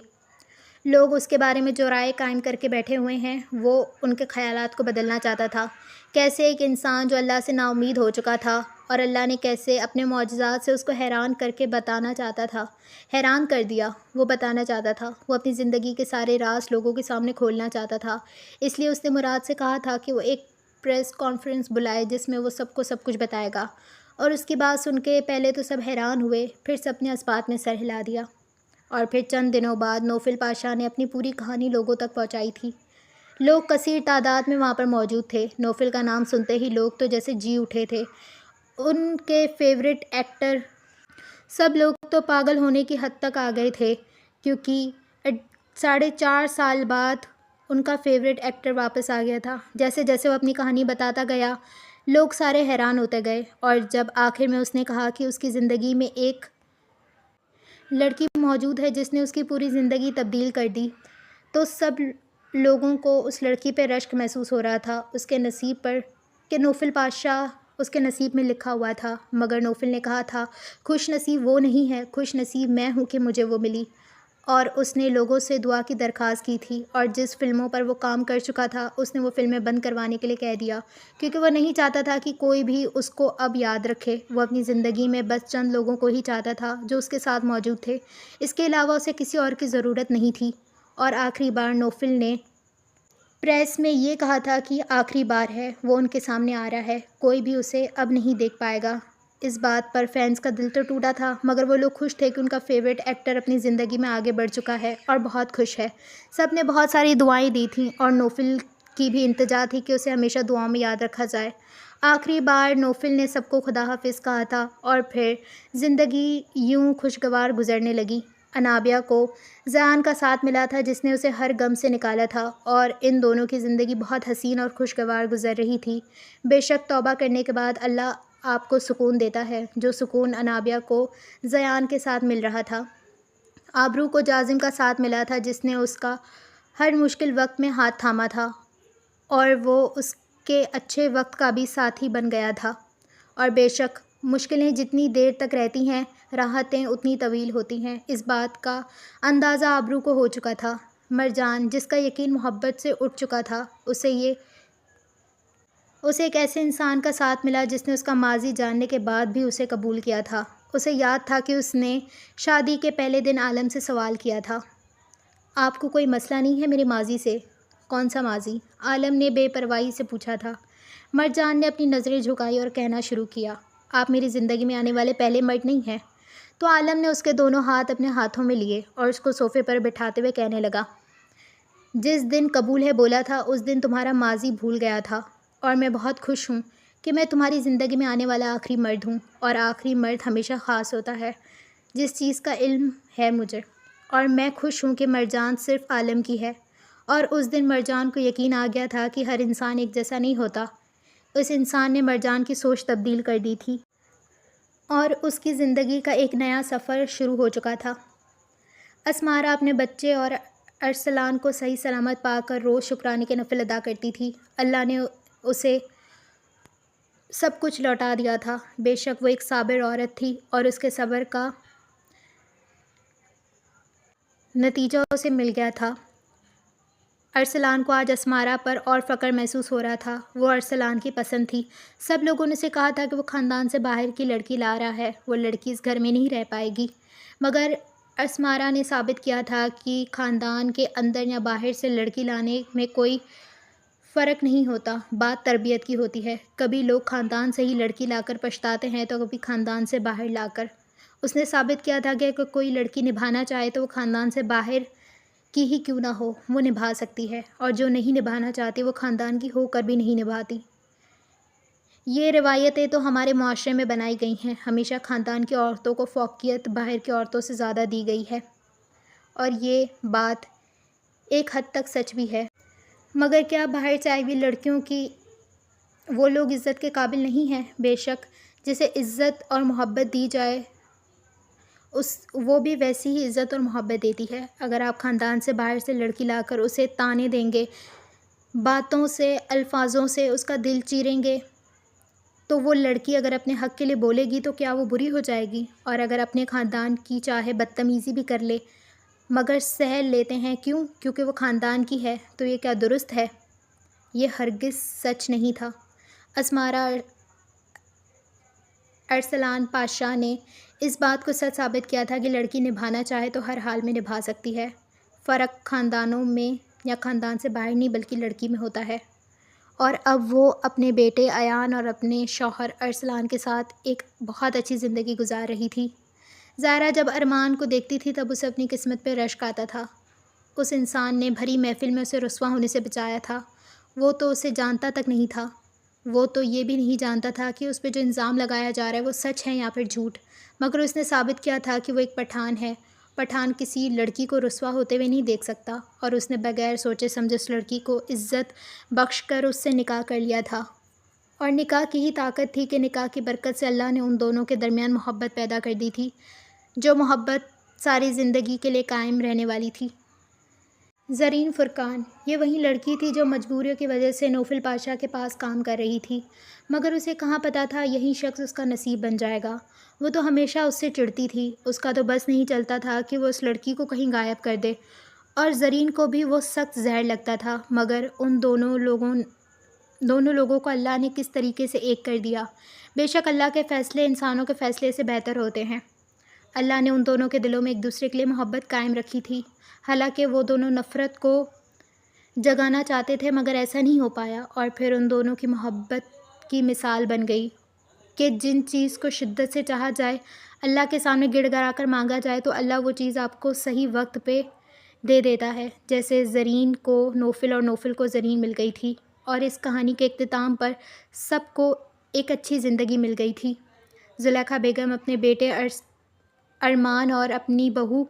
لوگ اس کے بارے میں جو رائے قائم کر کے بیٹھے ہوئے ہیں، وہ ان کے خیالات کو بدلنا چاہتا تھا۔ کیسے ایک انسان جو اللہ سے نا امید ہو چکا تھا، اور اللہ نے کیسے اپنے معجزات سے اس کو حیران کر کے بتانا چاہتا تھا، حیران کر دیا، وہ بتانا چاہتا تھا۔ وہ اپنی زندگی کے سارے راز لوگوں کے سامنے کھولنا چاہتا تھا، اس لیے اس نے مراد سے کہا تھا کہ وہ ایک پریس کانفرنس بلائے جس میں وہ سب کو سب کچھ بتائے گا۔ اور اس کی بات سن کے پہلے تو سب حیران ہوئے، پھر سب نے اس بات میں سر ہلا دیا، اور پھر چند دنوں بعد نوفل پاشا نے اپنی پوری کہانی لوگوں تک پہنچائی تھی۔ لوگ کثیر تعداد میں وہاں پر موجود تھے۔ نوفل کا نام سنتے ہی لوگ تو جیسے جی اٹھے تھے۔ ان کے فیورٹ ایکٹر، سب لوگ تو پاگل ہونے کی حد تک آ گئے تھے، کیونکہ 4.5 سال بعد ان کا فیورٹ ایکٹر واپس آ گیا تھا۔ جیسے جیسے وہ اپنی کہانی بتاتا گیا، لوگ سارے حیران ہوتے گئے، اور جب آخر میں اس نے کہا کہ اس کی زندگی میں ایک لڑکی موجود ہے جس نے اس کی پوری زندگی تبدیل کر دی، تو سب لوگوں کو اس لڑکی پہ رشک محسوس ہو رہا تھا، اس کے نصیب پر، کہ نوفل پاشا اس کے نصیب میں لکھا ہوا تھا، مگر نوفل نے کہا تھا خوش نصیب وہ نہیں ہے، خوش نصیب میں ہوں کہ مجھے وہ ملی۔ اور اس نے لوگوں سے دعا کی درخواست کی تھی، اور جس فلموں پر وہ کام کر چکا تھا اس نے وہ فلمیں بند کروانے کے لیے کہہ دیا، کیونکہ وہ نہیں چاہتا تھا کہ کوئی بھی اس کو اب یاد رکھے۔ وہ اپنی زندگی میں بس چند لوگوں کو ہی چاہتا تھا جو اس کے ساتھ موجود تھے، اس کے علاوہ اسے کسی اور کی ضرورت نہیں تھی۔ اور آخری بار نوفل نے پریس میں یہ کہا تھا کہ آخری بار ہے، وہ ان کے سامنے آ رہا ہے، کوئی بھی اسے اب نہیں دیکھ پائے گا۔ اس بات پر فینس کا دل تو ٹوٹا تھا، مگر وہ لوگ خوش تھے کہ ان کا فیوریٹ ایکٹر اپنی زندگی میں آگے بڑھ چکا ہے اور بہت خوش ہے۔ سب نے بہت ساری دعائیں دی تھیں اور نوفل کی بھی التجا تھی کہ اسے ہمیشہ دعاؤں میں یاد رکھا جائے۔ آخری بار نوفل نے سب کو خدا حافظ کہا تھا اور پھر زندگی یوں خوشگوار گزرنے لگی۔ انابیہ کو زیان کا ساتھ ملا تھا جس نے اسے ہر غم سے نکالا تھا، اور ان دونوں کی زندگی بہت حسین اور خوشگوار گزر رہی تھی۔ بے شک توبہ کرنے کے بعد اللہ آپ کو سکون دیتا ہے، جو سکون انابیہ کو زیان کے ساتھ مل رہا تھا۔ آبرو کو جازم کا ساتھ ملا تھا جس نے اس کا ہر مشکل وقت میں ہاتھ تھاما تھا، اور وہ اس کے اچھے وقت کا بھی ساتھی بن گیا تھا۔ اور بے شک مشکلیں جتنی دیر تک رہتی ہیں، راحتیں اتنی طویل ہوتی ہیں، اس بات کا اندازہ آبرو کو ہو چکا تھا۔ مرجان، جس کا یقین محبت سے اٹھ چکا تھا، اسے ایک ایسے انسان کا ساتھ ملا جس نے اس کا ماضی جاننے کے بعد بھی اسے قبول کیا تھا۔ اسے یاد تھا کہ اس نے شادی کے پہلے دن عالم سے سوال کیا تھا، آپ کو کوئی مسئلہ نہیں ہے میرے ماضی سے؟ کون سا ماضی؟ عالم نے بے پرواہی سے پوچھا تھا۔ مرجان نے اپنی نظریں جھکائی اور کہنا شروع کیا، آپ میری زندگی میں آنے والے پہلے مرد نہیں ہیں۔ تو عالم نے اس کے دونوں ہاتھ اپنے ہاتھوں میں لیے اور اس کو صوفے پر بٹھاتے ہوئے کہنے لگا، جس دن قبول ہے بولا تھا اس دن تمہارا ماضی بھول گیا تھا، اور میں بہت خوش ہوں کہ میں تمہاری زندگی میں آنے والا آخری مرد ہوں، اور آخری مرد ہمیشہ خاص ہوتا ہے، جس چیز کا علم ہے مجھے، اور میں خوش ہوں کہ مرجان صرف عالم کی ہے۔ اور اس دن مرجان کو یقین آ گیا تھا کہ ہر انسان ایک جیسا نہیں ہوتا۔ اس انسان نے مرجان کی سوچ تبدیل کر دی تھی اور اس کی زندگی کا ایک نیا سفر شروع ہو چکا تھا۔ اسمارا اپنے بچے اور ارسلان کو صحیح سلامت پا کر روز شکرانے کے نفل ادا کرتی تھی۔ اللہ نے اسے سب کچھ لوٹا دیا تھا۔ بے شک وہ ایک صابر عورت تھی اور اس کے صبر کا نتیجہ اسے مل گیا تھا۔ ارسلان کو آج اسمارا پر اور فخر محسوس ہو رہا تھا۔ وہ ارسلان کی پسند تھی۔ سب لوگوں نے اسے کہا تھا کہ وہ خاندان سے باہر کی لڑکی لا رہا ہے، وہ لڑکی اس گھر میں نہیں رہ پائے گی، مگر اسمارا نے ثابت کیا تھا کہ خاندان کے اندر یا باہر سے لڑکی لانے میں کوئی فرق نہیں ہوتا، بات تربیت کی ہوتی ہے۔ کبھی لوگ خاندان سے ہی لڑکی لا کر پچھتاتے ہیں تو کبھی خاندان سے باہر لا کر۔ اس نے ثابت کیا تھا کہ اگر کوئی لڑکی نبھانا چاہے تو وہ خاندان سے باہر کی ہی کیوں نہ ہو، وہ نبھا سکتی ہے، اور جو نہیں نبھانا چاہتی وہ خاندان کی ہو کر بھی نہیں نبھاتی۔ یہ روایتیں تو ہمارے معاشرے میں بنائی گئی ہیں، ہمیشہ خاندان کی عورتوں کو فوقیت باہر کی عورتوں سے زیادہ دی گئی ہے، اور یہ بات ایک حد تک سچ بھی ہے۔ مگر کیا باہر سے آئی ہوئی لڑکیوں کی وہ لوگ عزت کے قابل نہیں ہیں؟ بے شک جسے عزت اور محبت دی جائے وہ بھی ویسی ہی عزت اور محبت دیتی ہے۔ اگر آپ خاندان سے باہر سے لڑکی لا کر اسے طعنے دیں گے، باتوں سے، الفاظوں سے اس کا دل چیریں گے، تو وہ لڑکی اگر اپنے حق کے لیے بولے گی تو کیا وہ بری ہو جائے گی؟ اور اگر اپنے خاندان کی چاہے بدتمیزی بھی کر لے مگر سہہ لیتے ہیں، کیوں؟ کیونکہ وہ خاندان کی ہے، تو یہ کیا درست ہے؟ یہ ہرگز سچ نہیں تھا۔ اسمارا ارسلان پاشا نے اس بات کو سچ ثابت کیا تھا کہ لڑکی نبھانا چاہے تو ہر حال میں نبھا سکتی ہے، فرق خاندانوں میں یا خاندان سے باہر نہیں بلکہ لڑکی میں ہوتا ہے۔ اور اب وہ اپنے بیٹے ایان اور اپنے شوہر ارسلان کے ساتھ ایک بہت اچھی زندگی گزار رہی تھی۔ زائرہ جب ارمان کو دیکھتی تھی تب اسے اپنی قسمت پہ رشک آتا تھا۔ اس انسان نے بھری محفل میں اسے رسوا ہونے سے بچایا تھا۔ وہ تو اسے جانتا تک نہیں تھا، وہ تو یہ بھی نہیں جانتا تھا کہ اس پہ جو الزام لگایا جا رہا ہے وہ سچ ہے یا پھر جھوٹ، مگر اس نے ثابت کیا تھا کہ وہ ایک پٹھان ہے۔ پٹھان کسی لڑکی کو رسوا ہوتے ہوئے نہیں دیکھ سکتا، اور اس نے بغیر سوچے سمجھے اس لڑکی کو عزت بخش کر اس سے نکاح کر لیا تھا۔ اور نکاح کی ہی طاقت تھی کہ نکاح کی برکت سے اللہ نے ان دونوں کے درمیان محبت پیدا کر دی تھی، جو محبت ساری زندگی کے لیے قائم رہنے والی تھی۔ زرین فرقان یہ وہی لڑکی تھی جو مجبوریوں کی وجہ سے نوفل پاشا کے پاس کام کر رہی تھی، مگر اسے کہاں پتہ تھا یہی شخص اس کا نصیب بن جائے گا۔ وہ تو ہمیشہ اس سے چڑھتی تھی، اس کا تو بس نہیں چلتا تھا کہ وہ اس لڑکی کو کہیں غائب کر دے، اور زرین کو بھی وہ سخت زہر لگتا تھا، مگر ان دونوں لوگوں کو اللہ نے کس طریقے سے ایک کر دیا۔ بے شک اللہ کے فیصلے انسانوں کے فیصلے سے بہتر ہوتے ہیں۔ اللہ نے ان دونوں کے دلوں میں ایک دوسرے کے لیے محبت قائم رکھی تھی، حالانکہ وہ دونوں نفرت کو جگانا چاہتے تھے مگر ایسا نہیں ہو پایا، اور پھر ان دونوں کی محبت کی مثال بن گئی کہ جن چیز کو شدت سے چاہا جائے، اللہ کے سامنے گڑ گڑا کر مانگا جائے تو اللہ وہ چیز آپ کو صحیح وقت پہ دے دیتا ہے، جیسے زرین کو نوفل اور نوفل کو زرین مل گئی تھی، اور اس کہانی کے اختتام پر سب کو ایک اچھی زندگی مل گئی تھی۔ زلیخا بیگم اپنے بیٹے ارمان اور اپنی بہو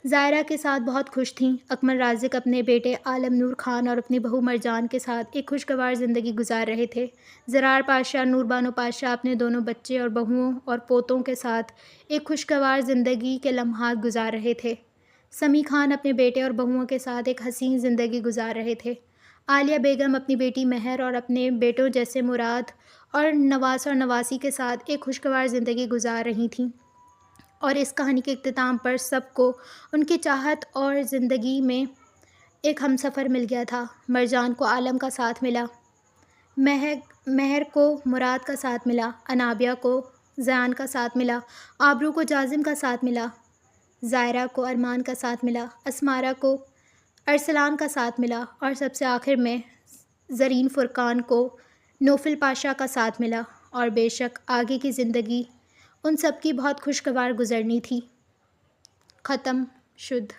زائرہ کے ساتھ بہت خوش تھیں۔ اکمل رازق اپنے بیٹے عالم نور خان اور اپنی بہو مرجان کے ساتھ ایک خوشگوار زندگی گزار رہے تھے۔ زرار پاشا، نور بانو پاشا اپنے دونوں بچے اور بہوؤں اور پوتوں کے ساتھ ایک خوشگوار زندگی کے لمحات گزار رہے تھے۔ سمی خان اپنے بیٹے اور بہوؤں کے ساتھ ایک حسین زندگی گزار رہے تھے۔ عالیہ بیگم اپنی بیٹی مہر اور اپنے بیٹوں جیسے مراد اور نواس اور نواسی کے ساتھ ایک خوشگوار زندگی گزار رہی تھیں، اور اس کہانی کے اختتام پر سب کو ان کی چاہت اور زندگی میں ایک ہمسفر مل گیا تھا۔ مرجان کو عالم کا ساتھ ملا، مہر کو مراد کا ساتھ ملا، انابیہ کو زیان کا ساتھ ملا، آبرو کو جازم کا ساتھ ملا، زائرہ کو ارمان کا ساتھ ملا، اسمارہ کو ارسلان کا ساتھ ملا، اور سب سے آخر میں زرین فرقان کو نوفل پاشا کا ساتھ ملا، اور بے شک آگے کی زندگی ان سب کی بہت خوشگوار گزرنی تھی۔ ختم شد۔